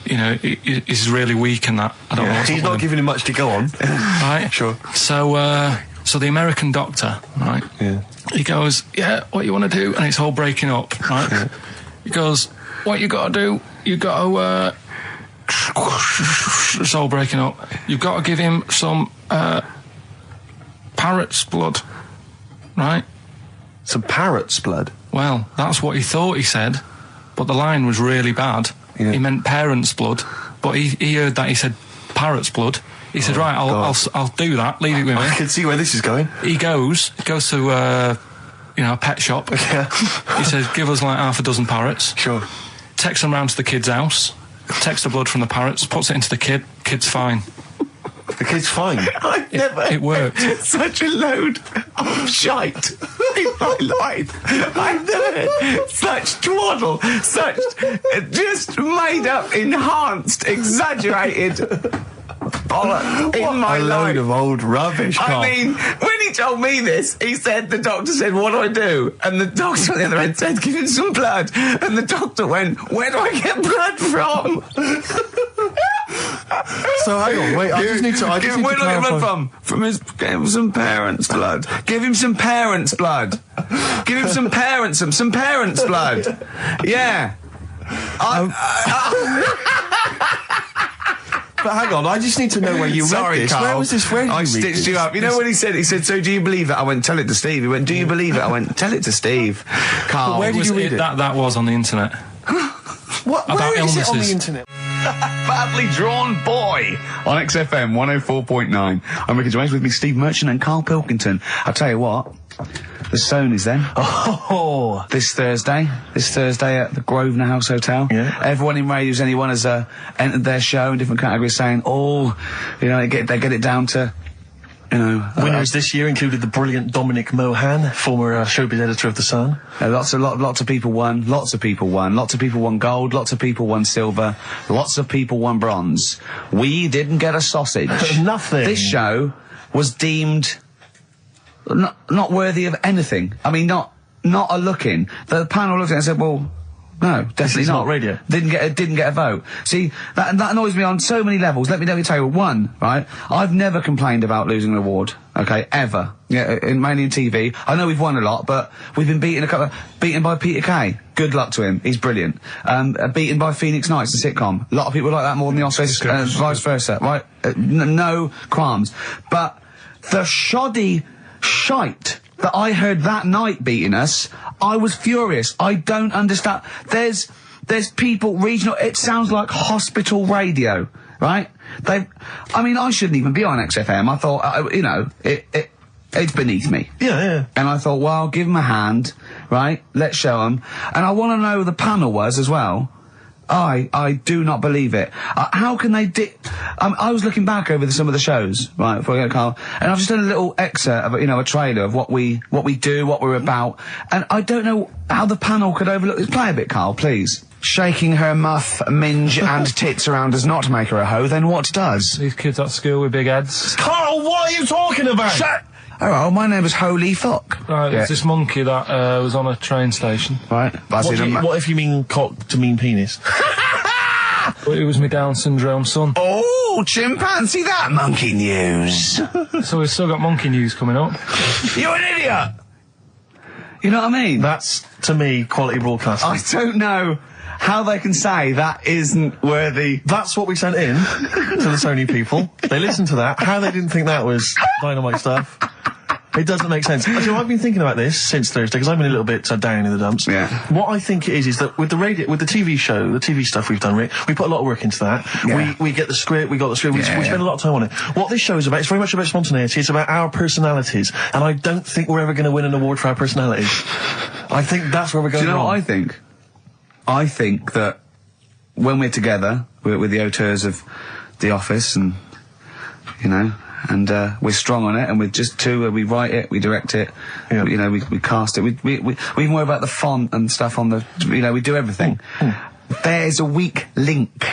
Speaker 4: he's really weak and that. I don't know what's
Speaker 6: He's
Speaker 4: up
Speaker 6: not
Speaker 4: with him.
Speaker 6: giving him much to go on.
Speaker 4: Right?
Speaker 6: Sure.
Speaker 4: So the American doctor, right?
Speaker 6: Yeah.
Speaker 4: He goes, yeah, what you want to do? And it's all breaking up, right?
Speaker 6: Yeah.
Speaker 4: He goes, what you got to do? You got to, it's all breaking up. You've got to give him some parrot's blood, right?
Speaker 6: Some parrot's blood.
Speaker 4: Well, that's what he thought he said, but the line was really bad.
Speaker 6: Yeah.
Speaker 4: He meant parents' blood, but he heard that he said parrot's blood. He said, right, I'll do that. Leave it with me.
Speaker 6: I can see where this is going.
Speaker 4: He goes to a pet shop.
Speaker 6: Yeah.
Speaker 4: He says, give us like half a dozen parrots.
Speaker 6: Sure.
Speaker 4: Takes them round to the kid's house. Takes the blood from the parrots. Puts it into the kid. Kid's fine.
Speaker 6: The kid's fine.
Speaker 1: I've never
Speaker 4: It worked.
Speaker 1: such a load of shite in my life. I've never heard such twaddle, such just made up, enhanced, exaggerated bollocks in my
Speaker 6: A
Speaker 1: life.
Speaker 6: load of old rubbish, Carl.
Speaker 1: I mean, when he told me this, the doctor said, what do I do? And the doctor on the other end said, give him some blood. And the doctor went, where do I get blood from?
Speaker 6: So hang on, wait, I just need to
Speaker 1: Where do I get blood
Speaker 6: clarify.
Speaker 1: from? Give him some parents' blood. Give him some parents' blood. Give him some parents' blood. Yeah.
Speaker 6: But hang on, I just need to know where you read this.
Speaker 1: Carl.
Speaker 6: Where was this? Where did
Speaker 1: I
Speaker 6: you read
Speaker 1: stitched
Speaker 6: this?
Speaker 1: you up. You know what he said? He said, so do you believe it? I went, tell it to Steve. He went, do you believe it? I went, tell it to Steve. Carl.
Speaker 6: where did you read it?
Speaker 4: That was on the internet.
Speaker 6: What?
Speaker 4: About
Speaker 6: Where is it on the
Speaker 4: illnesses.
Speaker 6: internet?
Speaker 1: Badly Drawn Boy on XFM 104.9. I'm Ricky Gervais, with me Steve Merchant and Karl Pilkington. I'll tell you what, the Sony's then.
Speaker 6: Oh.
Speaker 1: This Thursday at the Grosvenor House Hotel.
Speaker 6: Yeah.
Speaker 1: Everyone in radios, anyone has entered their show in different categories saying, they get it down to,
Speaker 6: Winners this year included the brilliant Dominic Mohan, former showbiz editor of The Sun.
Speaker 1: lots of people won. Lots of people won gold. Lots of people won silver. Lots of people won bronze. We didn't get a sausage.
Speaker 6: Nothing.
Speaker 1: This show was deemed not worthy of anything. I mean, not a look in. The panel looked at it and said, well, no, definitely
Speaker 6: is not radio.
Speaker 1: Didn't get a vote. See, that annoys me on so many levels. Let me tell you. One, right? I've never complained about losing an award. Okay, ever. Yeah, mainly in TV. I know we've won a lot, but we've been beaten by Peter Kay. Good luck to him. He's brilliant. Beaten by Phoenix Nights, the sitcom. A lot of people like that more than the Oscars, vice versa. Right? No qualms. But the shoddy shite that I heard that night beating us, I was furious. I don't understand. There's people regional. It sounds like hospital radio, right? I shouldn't even be on XFM. I thought, it's beneath me.
Speaker 6: Yeah.
Speaker 1: And I thought, well, give them a hand, right? Let's show them. And I want to know who the panel was as well. I do not believe it. How can they I was looking back over some of the shows, right, before I go, Carl, and I've just done a little excerpt of, a trailer of what we do, what we're about, and I don't know how the panel could overlook this. Play a bit, Carl, please. Shaking her muff, minge and tits around does not make her a hoe, then what does?
Speaker 4: These kids at school with big heads.
Speaker 6: Carl, what are you talking about?
Speaker 1: Shut! Oh, my name is Holy Fuck.
Speaker 4: Right,
Speaker 1: Yeah.
Speaker 4: there's this monkey that was on a train station.
Speaker 1: Right.
Speaker 6: What if you mean cock to mean penis?
Speaker 4: It was my Down syndrome son.
Speaker 1: Oh, chimpanzee, that monkey news.
Speaker 4: So we've still got monkey news coming up.
Speaker 1: You're an idiot! You know what I mean?
Speaker 6: That's, to me, quality broadcasting.
Speaker 1: I don't know how they can say that isn't worthy.
Speaker 6: That's what we sent in to the Sony people. They listened to that. How they didn't think that was dynamite stuff. It doesn't make sense. Actually, I've been thinking about this since Thursday because I've been a little bit down in the dumps.
Speaker 1: Yeah.
Speaker 6: What I think it is that with the TV show, the TV stuff we've done, Rick, we put a lot of work into that.
Speaker 1: Yeah.
Speaker 6: We get the script, we got the script, we
Speaker 1: Yeah.
Speaker 6: spend a lot of time on it. What this show is about, it's very much about spontaneity, it's about our personalities, and I don't think we're ever going to win an award for our personalities. I think that's where we're going
Speaker 1: Do you know
Speaker 6: wrong.
Speaker 1: what I think? I think that when we're together, we're with the auteurs of The Office and, and we're strong on it, and we're just two, we write it, we direct it,
Speaker 6: Yeah.
Speaker 1: we cast it, we even worry about the font and stuff on the, we do everything. There's a weak link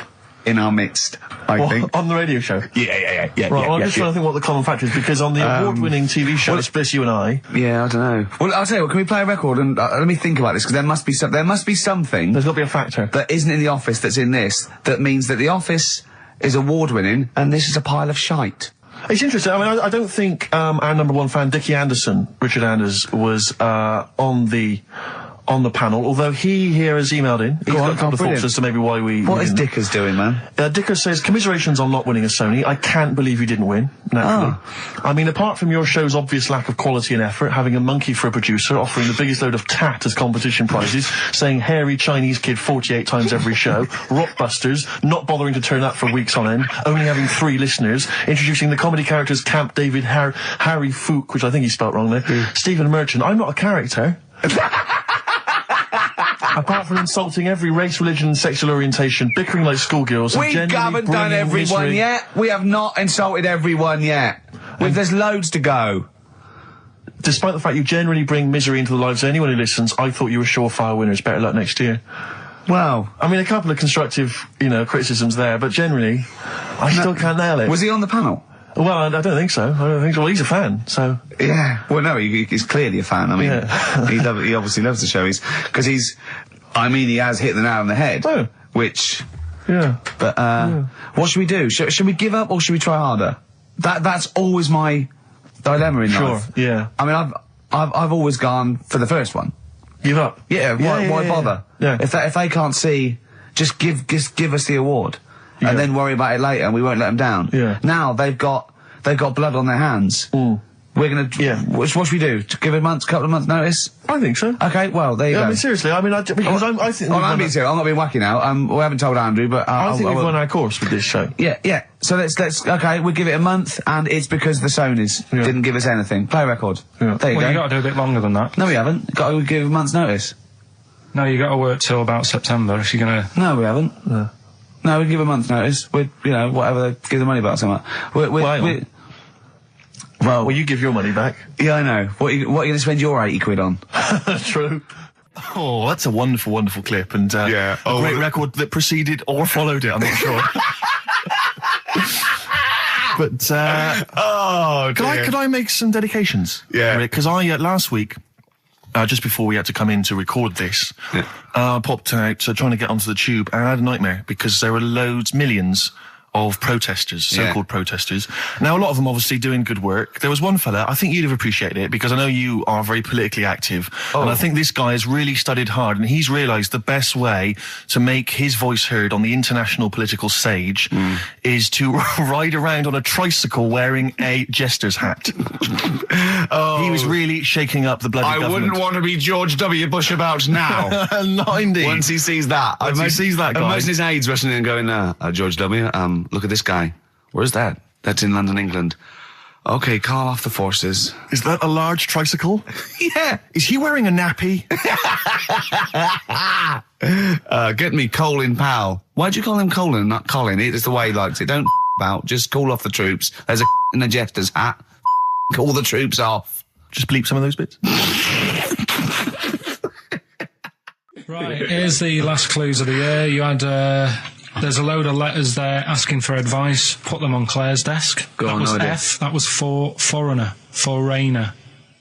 Speaker 1: in our midst, I think.
Speaker 2: On the radio show?
Speaker 1: Yeah.
Speaker 2: Right, well, I'm just trying to think what the common factor is, because on the award-winning TV show, it's Bliss You and I.
Speaker 1: Yeah, I don't know. Well, I'll tell you what, can we play a record and let me think about this, because there must be something
Speaker 2: There's got to be a factor.
Speaker 1: that isn't in The Office that's in this, that means that The Office is award-winning and this is a pile of shite.
Speaker 2: It's interesting. I mean, I don't think our number one fan, Dickie Anderson, Richard Anders, was on the panel, although he here has emailed in. He's got a couple of thoughts as to maybe why we...
Speaker 1: What is Dickers doing, man?
Speaker 2: Dickers says, commiserations on not winning a Sony. I can't believe you didn't win, naturally. I mean, apart from your show's obvious lack of quality and effort, having a monkey for a producer, offering the biggest load of tat as competition prizes, saying hairy Chinese kid 48 times every show, Rockbusters, not bothering to turn up for weeks on end, only having 3 listeners, introducing the comedy characters Camp David, Harry Fook, which I think he spelt wrong there, Stephen Merchant. I'm not a character. Apart from insulting every race, religion and sexual orientation, bickering like schoolgirls,
Speaker 1: We haven't done everyone yet. We have not insulted everyone yet. There's loads to go.
Speaker 2: Despite the fact you generally bring misery into the lives of anyone who listens, I thought you were surefire winners. Better luck next year.
Speaker 1: Well,
Speaker 2: I mean, a couple of constructive, criticisms there, but generally, I still can't nail it.
Speaker 1: was he on the panel?
Speaker 2: Well, I don't think so. Well, he's a fan, so...
Speaker 1: Yeah. Well, no, he's clearly a fan. I mean,
Speaker 2: Yeah.
Speaker 1: he obviously loves the show. He has hit the nail on the head.
Speaker 2: Oh.
Speaker 1: Which...
Speaker 2: Yeah.
Speaker 1: But, what should we do? Should we give up or should we try harder? That's always my dilemma in life.
Speaker 2: Sure, yeah.
Speaker 1: I mean, I've always gone for the first one.
Speaker 2: Give up.
Speaker 1: Yeah, why bother?
Speaker 2: Yeah.
Speaker 1: If they can't see, just give us the award. And then worry about it later and we won't let them down.
Speaker 2: Yeah.
Speaker 1: Now they've got blood on their hands. We're gonna...
Speaker 2: Yeah.
Speaker 1: What should we do? To give a couple of months notice?
Speaker 2: I think so.
Speaker 1: Okay, well, there you go.
Speaker 2: I mean, seriously, I mean, I think...
Speaker 1: I'm being serious. I'm not being wacky now. We haven't told Andrew, but...
Speaker 2: I think we've won our course with this show.
Speaker 1: Yeah. So let's... Okay, we'll give it a month, and it's because the Sonys didn't give us anything. Play a record.
Speaker 2: Yeah.
Speaker 1: There you go.
Speaker 4: You got to do a bit longer than that.
Speaker 1: No, we haven't. Got to give a month's notice.
Speaker 4: No, you got to work till about September if you're going to...
Speaker 1: No, we haven't. No, we give a month's notice. Whatever, give the money back somewhere.
Speaker 2: Well, you give your money back.
Speaker 1: Yeah, I know. What are you going to spend your 80 quid on?
Speaker 2: True.
Speaker 5: Oh, that's a wonderful, wonderful clip, and a great record that preceded or followed it. I'm not sure. But could I make some dedications?
Speaker 3: Yeah.
Speaker 5: Because I last week, just before we had to come in to record this, popped out trying to get onto the tube, and I had a nightmare because there were millions of protesters, so-called protesters. Now, a lot of them obviously doing good work. There was one fella, I think you'd have appreciated it, because I know you are very politically active, and I think this guy has really studied hard, and he's realised the best way to make his voice heard on the international political stage is to ride around on a tricycle wearing a jester's hat. He was really shaking up the bloody government.
Speaker 3: I wouldn't want to be George W. Bush about now.
Speaker 5: Not indeed.
Speaker 3: Once he sees that. Imagine his aides rushing in and going, George W., look at this guy. Where's that? That's in London, England. Okay, call off the forces.
Speaker 5: Is that a large tricycle?
Speaker 3: Yeah.
Speaker 5: Is he wearing a nappy?
Speaker 3: Get me Colin Powell. Why'd you call him Colin, not Colin? It's the way he likes it. Don't about. Just call off the troops. There's a in a jester's hat. Call the troops off.
Speaker 5: Just bleep some of those bits.
Speaker 4: Right, here's the last clues of the year. You had... there's a load of letters there asking for advice. Put them on Claire's desk.
Speaker 1: That was
Speaker 4: F. That was for foreigner. For Rayner.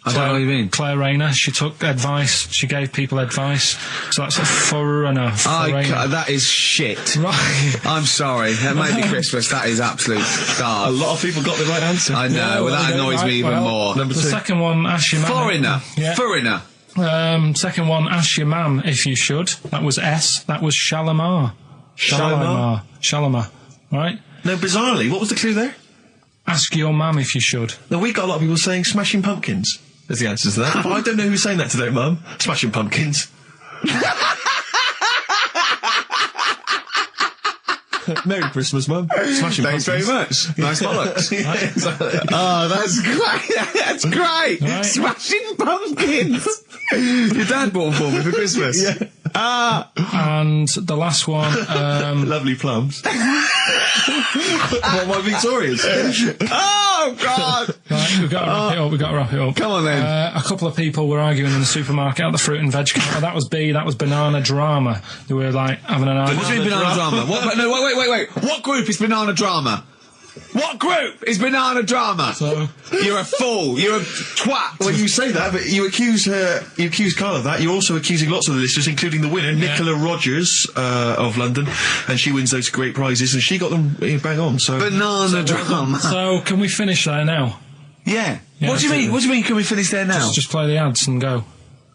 Speaker 1: I don't know what you mean.
Speaker 4: Claire Rayner. She took advice. She gave people advice. So that's a foreigner.
Speaker 1: That is shit.
Speaker 4: Right.
Speaker 1: I'm sorry. That may be Christmas. That is absolute garbage.
Speaker 2: A lot of people got the right answer.
Speaker 1: I know. Well, that annoys me even more.
Speaker 4: The second one, ask your mum.
Speaker 1: Foreigner.
Speaker 4: Yeah.
Speaker 1: Foreigner.
Speaker 4: Second one, ask your mum if you should. That was S. That was Shalimar. Shalimar. Right?
Speaker 2: No, bizarrely, what was the clue there?
Speaker 4: Ask your mum if you should.
Speaker 2: No, we got a lot of people saying Smashing Pumpkins as the answer to that. But I don't know who's saying that today, Mum. Smashing Pumpkins. Merry Christmas, Mum. Smashing
Speaker 1: Thanks
Speaker 2: Pumpkins.
Speaker 1: very much. Nice bollocks.
Speaker 2: Exactly.
Speaker 1: Oh, that's great. That's great.
Speaker 4: Right.
Speaker 1: Smashing Pumpkins. Your dad bought them for me for Christmas.
Speaker 6: Yeah.
Speaker 4: And the last one,
Speaker 6: Lovely plums. What, my Victorians?
Speaker 1: Oh, God!
Speaker 4: right, we've got to wrap it up.
Speaker 1: Come on, then.
Speaker 4: A couple of people were arguing in the supermarket at the fruit and veg counter. That was B, that was Banana Drama. They were like having an argument.
Speaker 1: What do you mean banana drama? What, no, wait. What group is banana drama? What group is banana drama?
Speaker 4: So,
Speaker 1: You're a fool. You're a twat.
Speaker 6: When you say that, but you accuse Carl of that, you're also accusing lots of the listeners, including the winner, Nicola Rogers, of London, and she wins those great prizes, and she got them bang on, so...
Speaker 1: Banana drama.
Speaker 4: so can we finish there now?
Speaker 1: Yeah.
Speaker 4: Yeah,
Speaker 1: What do you mean? What do you mean? Can we finish there now?
Speaker 4: Just play the ads and go.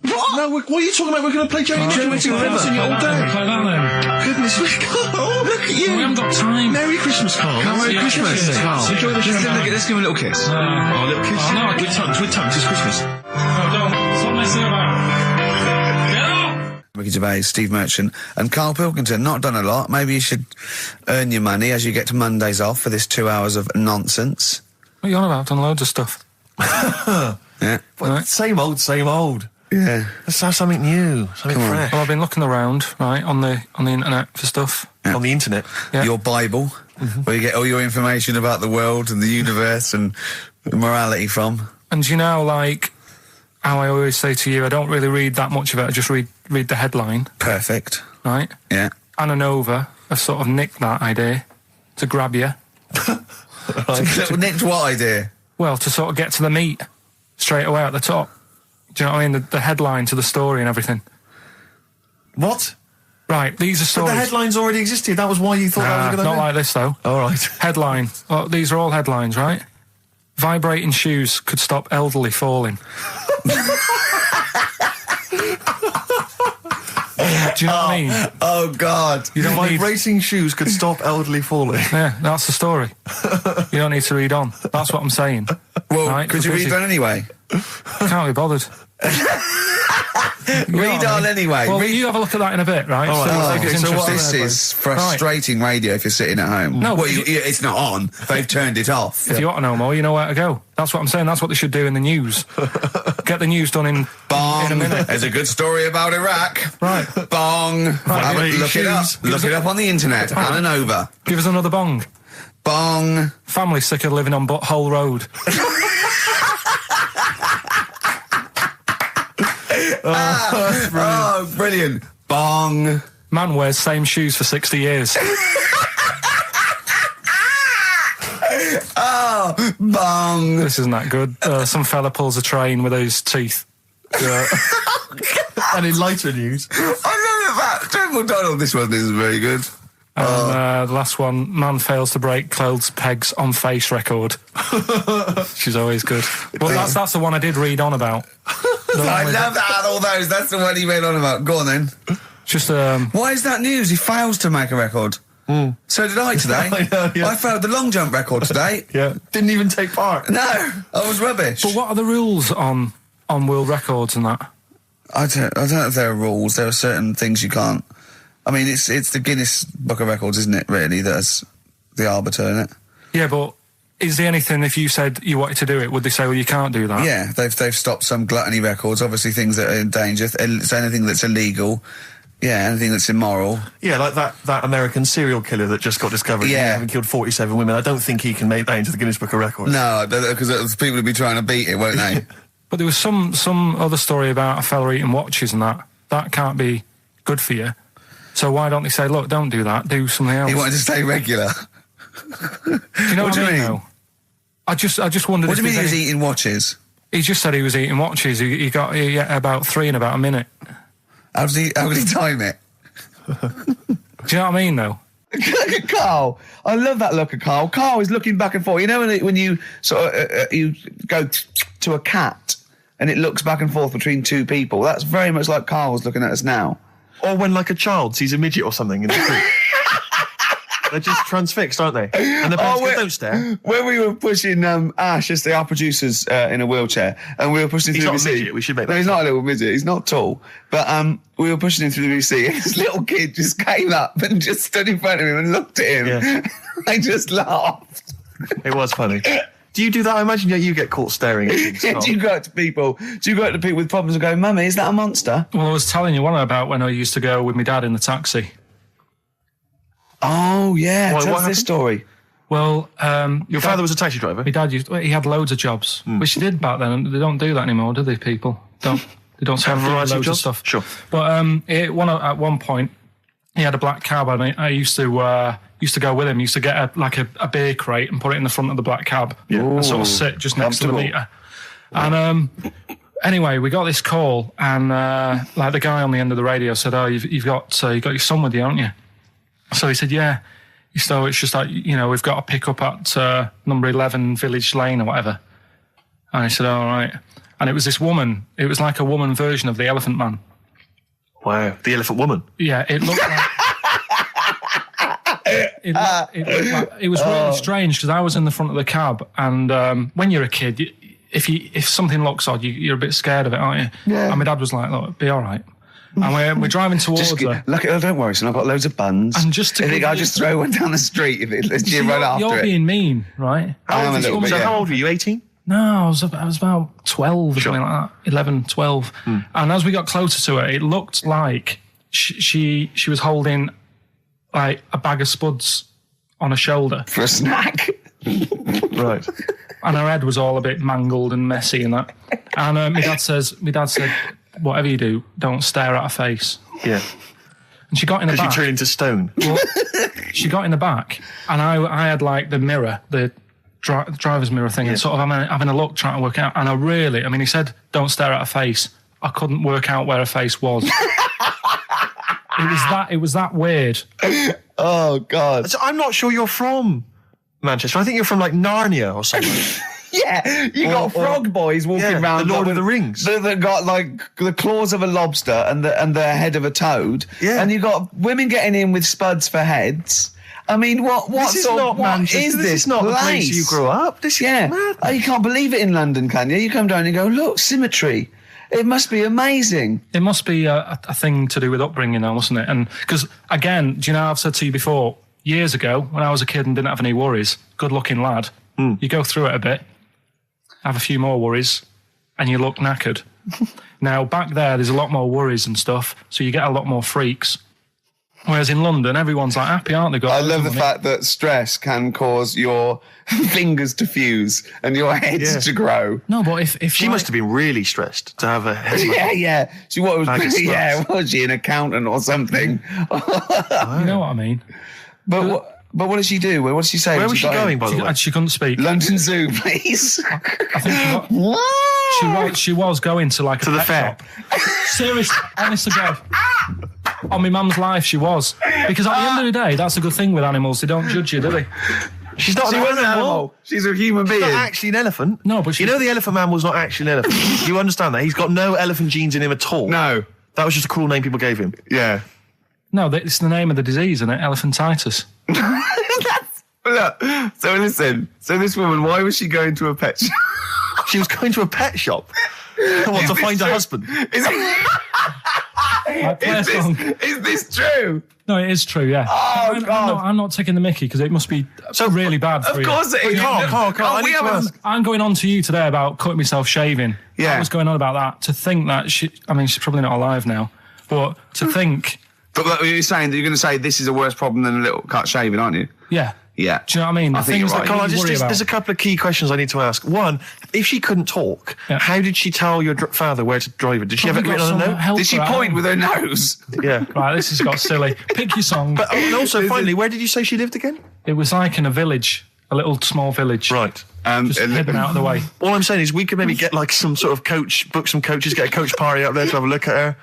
Speaker 1: What?
Speaker 6: No, what are you talking about? We're going to play Journey to the River all day.
Speaker 4: Play that then.
Speaker 6: Goodness me, Carl, look at you.
Speaker 4: We haven't got time.
Speaker 6: Merry Christmas, Carl.
Speaker 1: Merry
Speaker 4: Yeah,
Speaker 1: Christmas.
Speaker 4: yeah.
Speaker 1: Carl.
Speaker 4: Enjoy the show.
Speaker 1: Let's give him a little kiss.
Speaker 6: Oh, a little kiss.
Speaker 4: Oh, no, I
Speaker 6: with tongues, it's Christmas.
Speaker 4: No, don't. Stop messing about. Get up!
Speaker 1: Ricky Gervais, Steve Merchant, and Karl Pilkington. Not done a lot. Maybe you should earn your money as you get to Mondays off for this 2 hours of nonsense.
Speaker 4: What are you on about? I've done loads of stuff.
Speaker 1: Yeah.
Speaker 4: Right.
Speaker 6: Same old.
Speaker 1: Yeah.
Speaker 6: Let's have something new, something
Speaker 1: Come on.
Speaker 6: fresh.
Speaker 4: Well, I've been looking around, right, on the internet for stuff.
Speaker 1: Yeah.
Speaker 6: On the internet.
Speaker 4: Yeah.
Speaker 1: Your Bible, where you get all your information about the world and the universe and morality from.
Speaker 4: And you know, like, how I always say to you, I don't really read that much of it, I just read the headline,
Speaker 1: Perfect.
Speaker 4: right?
Speaker 1: Yeah.
Speaker 4: Anna Nova have sort of nicked that idea to grab you.
Speaker 1: Nicked what idea?
Speaker 4: Well, to sort of get to the meat straight away at the top. Do you know what I mean? The headline to the story and everything.
Speaker 6: What?
Speaker 4: Right, these are
Speaker 6: But
Speaker 4: stories.
Speaker 6: the headlines already existed. That was why you thought that was a good
Speaker 4: not
Speaker 6: idea?
Speaker 4: like this, though.
Speaker 6: All right.
Speaker 4: Headline. Well, these are all headlines, right? Vibrating shoes could stop elderly falling. Do you know what I mean?
Speaker 1: Oh, God.
Speaker 4: You don't need...
Speaker 6: Vibrating shoes could stop elderly falling.
Speaker 4: Yeah, that's the story. You don't need to read on. That's what I'm saying.
Speaker 1: Well,
Speaker 4: Right,
Speaker 1: could you
Speaker 4: because
Speaker 1: read that anyway?
Speaker 4: Can't be bothered.
Speaker 1: Read on anyway.
Speaker 4: Well,
Speaker 1: Read.
Speaker 4: you have a look at that in a bit, right?
Speaker 6: All right.
Speaker 1: Oh,
Speaker 4: it's
Speaker 1: okay, so what
Speaker 4: interesting.
Speaker 1: this is frustrating radio if you're sitting at home.
Speaker 4: No,
Speaker 1: well,
Speaker 4: but
Speaker 1: it's not on. They've turned it off.
Speaker 4: If you want to know more, you know where to go. That's what I'm saying. That's what they should do in the news. Get the news done in
Speaker 1: Bong.
Speaker 4: a minute.
Speaker 1: There's a good story about Iraq.
Speaker 4: Right.
Speaker 1: Bong. Have a- look it up.
Speaker 4: Give us
Speaker 1: Look it
Speaker 4: a-
Speaker 1: up on the internet. Anna Nova.
Speaker 4: Give us another bong.
Speaker 1: Bong.
Speaker 4: Family sick of living on Butthole Road.
Speaker 1: Oh, brilliant. Bong.
Speaker 4: Man wears same shoes for 60 years.
Speaker 1: Oh, bong.
Speaker 4: This isn't that good. Some fella pulls a train with his teeth.
Speaker 6: And in lighter news.
Speaker 1: I love that. Triple Donald. This one isn't very good.
Speaker 4: And the last one, man fails to break clothes pegs on face record. She's always good. Well, that's the one I did read on about.
Speaker 1: I love that. All those. That's the one he went on about. Go on then.
Speaker 4: Just
Speaker 1: Why is that news? He fails to make a record. So did I today.
Speaker 6: I know, yeah.
Speaker 1: I failed the long jump record today.
Speaker 6: Yeah. Didn't even take part.
Speaker 1: No, I was rubbish.
Speaker 4: But what are the rules on world records and that?
Speaker 1: I don't know if there are rules. There are certain things you can't. I mean, it's the Guinness Book of Records, isn't it? Really, that's the arbiter, isn't it?
Speaker 4: Yeah, but is there anything, if you said you wanted to do it, would they say, well, you can't do that?
Speaker 1: Yeah, they've stopped some gluttony records. Obviously, things that are in danger. It's anything that's illegal. Yeah, anything that's immoral.
Speaker 6: Yeah, like that American serial killer that just got discovered.
Speaker 1: Yeah.
Speaker 6: Having killed 47 women. I don't think he can make that into the Guinness Book of Records.
Speaker 1: No, because people will be trying to beat it, won't they?
Speaker 4: But there was some other story about a fella eating watches and that. That can't be good for you. So why don't they say, look, don't do that, do something else?
Speaker 1: He wanted to stay regular.
Speaker 4: Do you know what I mean? Though? I just wondered.
Speaker 1: What do you mean he
Speaker 4: there's
Speaker 1: was
Speaker 4: any-
Speaker 1: eating watches?
Speaker 4: He just said he was eating watches. He got about 3 in about a minute.
Speaker 1: How did he time it?
Speaker 4: Do you know what I mean, though?
Speaker 1: Look at Carl. I love that look at Carl. Carl is looking back and forth. You know when you sort of you go to a cat and it looks back and forth between two people. That's very much like Carl's looking at us now.
Speaker 6: Or when, like, a child sees a midget or something in the street. They're just transfixed, aren't they? And the parents go, don't stare.
Speaker 1: When we were pushing Ash, as our producer's in a wheelchair, and we were pushing him
Speaker 6: He's
Speaker 1: through
Speaker 6: not
Speaker 1: the
Speaker 6: a
Speaker 1: VC.
Speaker 6: midget, we should make
Speaker 1: No,
Speaker 6: that
Speaker 1: he's not a little midget. He's not tall. But we were pushing him through the VC, and this little kid just came up and just stood in front of him and looked at him.
Speaker 6: Yeah.
Speaker 1: I just laughed.
Speaker 6: It was funny.
Speaker 5: Do you do that? I imagine you get caught staring at things.
Speaker 1: Do you go up to people? Do you go up to people with problems and go, "Mummy, is that a monster?"
Speaker 4: Well, I was telling you one about when I used to go with my dad in the taxi.
Speaker 1: Oh yeah,
Speaker 5: What
Speaker 1: tell us this
Speaker 5: happened?
Speaker 1: story.
Speaker 4: Well,
Speaker 5: Your father was a taxi driver?
Speaker 4: my dad he had loads of jobs, which he did back then. And they don't do that anymore, do they? People don't. They don't
Speaker 5: Have a
Speaker 4: do
Speaker 5: variety of
Speaker 4: loads
Speaker 5: jobs?
Speaker 4: stuff.
Speaker 5: Sure.
Speaker 4: But at one point, he had a black cab, and I used to go with him. Used to get a beer crate and put it in the front of the black cab, and sort of sit just next to the meter. And anyway, we got this call, and the guy on the end of the radio said, "Oh, you've got your son with you, haven't you?" So he said, "Yeah." So it's just like, we've got to pick up at number 11 Village Lane or whatever. And I said, all right. And it was this woman. It was like a woman version of the Elephant Man.
Speaker 5: Wow. The Elephant Woman.
Speaker 4: Yeah, it looked like... it was really strange because I was in the front of the cab, and when you're a kid, if something looks odd, you're a bit scared of it, aren't you? Yeah. And my dad was like, look, be all right. And we're driving towards her.
Speaker 1: Look, don't worry, son. I've got loads of buns.
Speaker 4: And just to
Speaker 1: I think I'll just throw one down the street if it lets you run after
Speaker 4: You're
Speaker 1: it.
Speaker 4: being mean, right?
Speaker 1: I am a little bit,
Speaker 5: So
Speaker 1: yeah.
Speaker 5: how old were you, 18?
Speaker 4: No, I was about 12 or something like that. 11, 12. And as we got closer to her, it looked like she was holding like a bag of spuds on her shoulder.
Speaker 1: For a snack.
Speaker 5: Right.
Speaker 4: And her head was all a bit mangled and messy and that. And my dad said, whatever you do, don't stare at her face.
Speaker 5: Yeah.
Speaker 4: And she got in the
Speaker 5: Because
Speaker 4: back.
Speaker 5: you turned into stone.
Speaker 4: Well, she got in the back, and I had like the mirror, the driver's mirror thing, and sort of having a look, trying to work out. And he said, don't stare at her face. I couldn't work out where her face was. It was that weird.
Speaker 1: Oh, God.
Speaker 5: So I'm not sure you're from Manchester. I think you're from like Narnia or something.
Speaker 1: Yeah, you got frog boys walking around.
Speaker 5: the Lord
Speaker 1: with
Speaker 5: of the Rings.
Speaker 1: That got like the claws of a lobster and the head of a toad.
Speaker 5: Yeah.
Speaker 1: And you got women getting in with spuds for heads. I mean, what
Speaker 5: This is not Manchester. This is not the place you grew up. This is mad.
Speaker 1: Oh, you can't believe it in London, can you? You come down and go, look, symmetry. It must be amazing.
Speaker 4: It must be a thing to do with upbringing now, mustn't it? And because, again, do you know, I've said to you before, years ago, when I was a kid and didn't have any worries, good-looking lad, you go through it a bit, have a few more worries, and you look knackered. Now, back there's a lot more worries and stuff, so you get a lot more freaks. Whereas in London, everyone's like happy, aren't they?
Speaker 1: I love the fact that stress can cause your fingers to fuse and your heads to grow.
Speaker 4: No, but if
Speaker 5: She must have been really stressed to have a head.
Speaker 1: Yeah. She was
Speaker 5: Bag of
Speaker 1: was she an accountant or something?
Speaker 4: you know what I mean.
Speaker 1: But what did she do? What did she say?
Speaker 5: Where
Speaker 1: when
Speaker 5: was she
Speaker 1: got in?
Speaker 5: going, by the way?
Speaker 4: She couldn't speak.
Speaker 1: London Zoo, please.
Speaker 4: I think she was going to like
Speaker 5: To the fair.
Speaker 4: shop. Seriously, honest to God. On my mum's life, she was. Because at the end of the day, that's a good thing with animals. They don't judge you, do they?
Speaker 5: She's not
Speaker 1: She
Speaker 5: an
Speaker 1: was an
Speaker 5: animal.
Speaker 1: animal. She's a human being.
Speaker 5: She's not actually an elephant.
Speaker 4: No, but she-
Speaker 5: You know the Elephant Man was not actually an elephant. You understand that? He's got no elephant genes in him at all.
Speaker 1: No.
Speaker 5: That was just a cruel name people gave him.
Speaker 1: Yeah.
Speaker 4: No, it's the name of the disease, isn't it? Elephantitis.
Speaker 1: Look, so listen. So this woman, why was she going to a pet shop?
Speaker 5: She was going to a pet shop. What, to find a husband?
Speaker 1: Is this true?
Speaker 4: No, it is true, yeah.
Speaker 1: Oh, God.
Speaker 4: I'm not taking the mickey because it must be so really bad for you.
Speaker 1: Of course it is.
Speaker 5: Carl, I
Speaker 1: we
Speaker 5: need to
Speaker 1: haven't-
Speaker 5: ask.
Speaker 4: I'm going on to you today about cutting myself shaving.
Speaker 1: Yeah.
Speaker 4: I was going on about that. To think that she's probably not alive now, but to think,
Speaker 1: But you're saying that you're going to say this is a worse problem than a little cut shaving, aren't you?
Speaker 4: yeah.
Speaker 1: Yeah.
Speaker 4: Do you know what I mean?
Speaker 1: I
Speaker 4: The
Speaker 1: think
Speaker 4: things
Speaker 1: you're
Speaker 4: that
Speaker 1: right.
Speaker 4: Carl, worry about.
Speaker 5: There's a couple of key questions I need to ask. One, if she couldn't talk, how did she tell your father where to drive it? Did she have it written on a note?
Speaker 1: Did she point with her nose?
Speaker 5: Yeah.
Speaker 4: Right, this has got silly. Pick your song.
Speaker 5: But and also, finally, where did you say she lived again?
Speaker 4: It was like in a village, a little small village.
Speaker 5: Right.
Speaker 4: Just hidden out of the way.
Speaker 5: All I'm saying is we could maybe get like some sort of coach, book some coaches, get a coach party up there to have a look at her.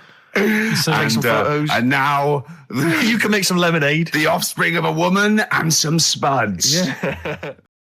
Speaker 4: So
Speaker 5: Take some photos.
Speaker 1: And now
Speaker 5: You can make some lemonade.
Speaker 1: the offspring of a woman and some spuds.
Speaker 5: Yeah.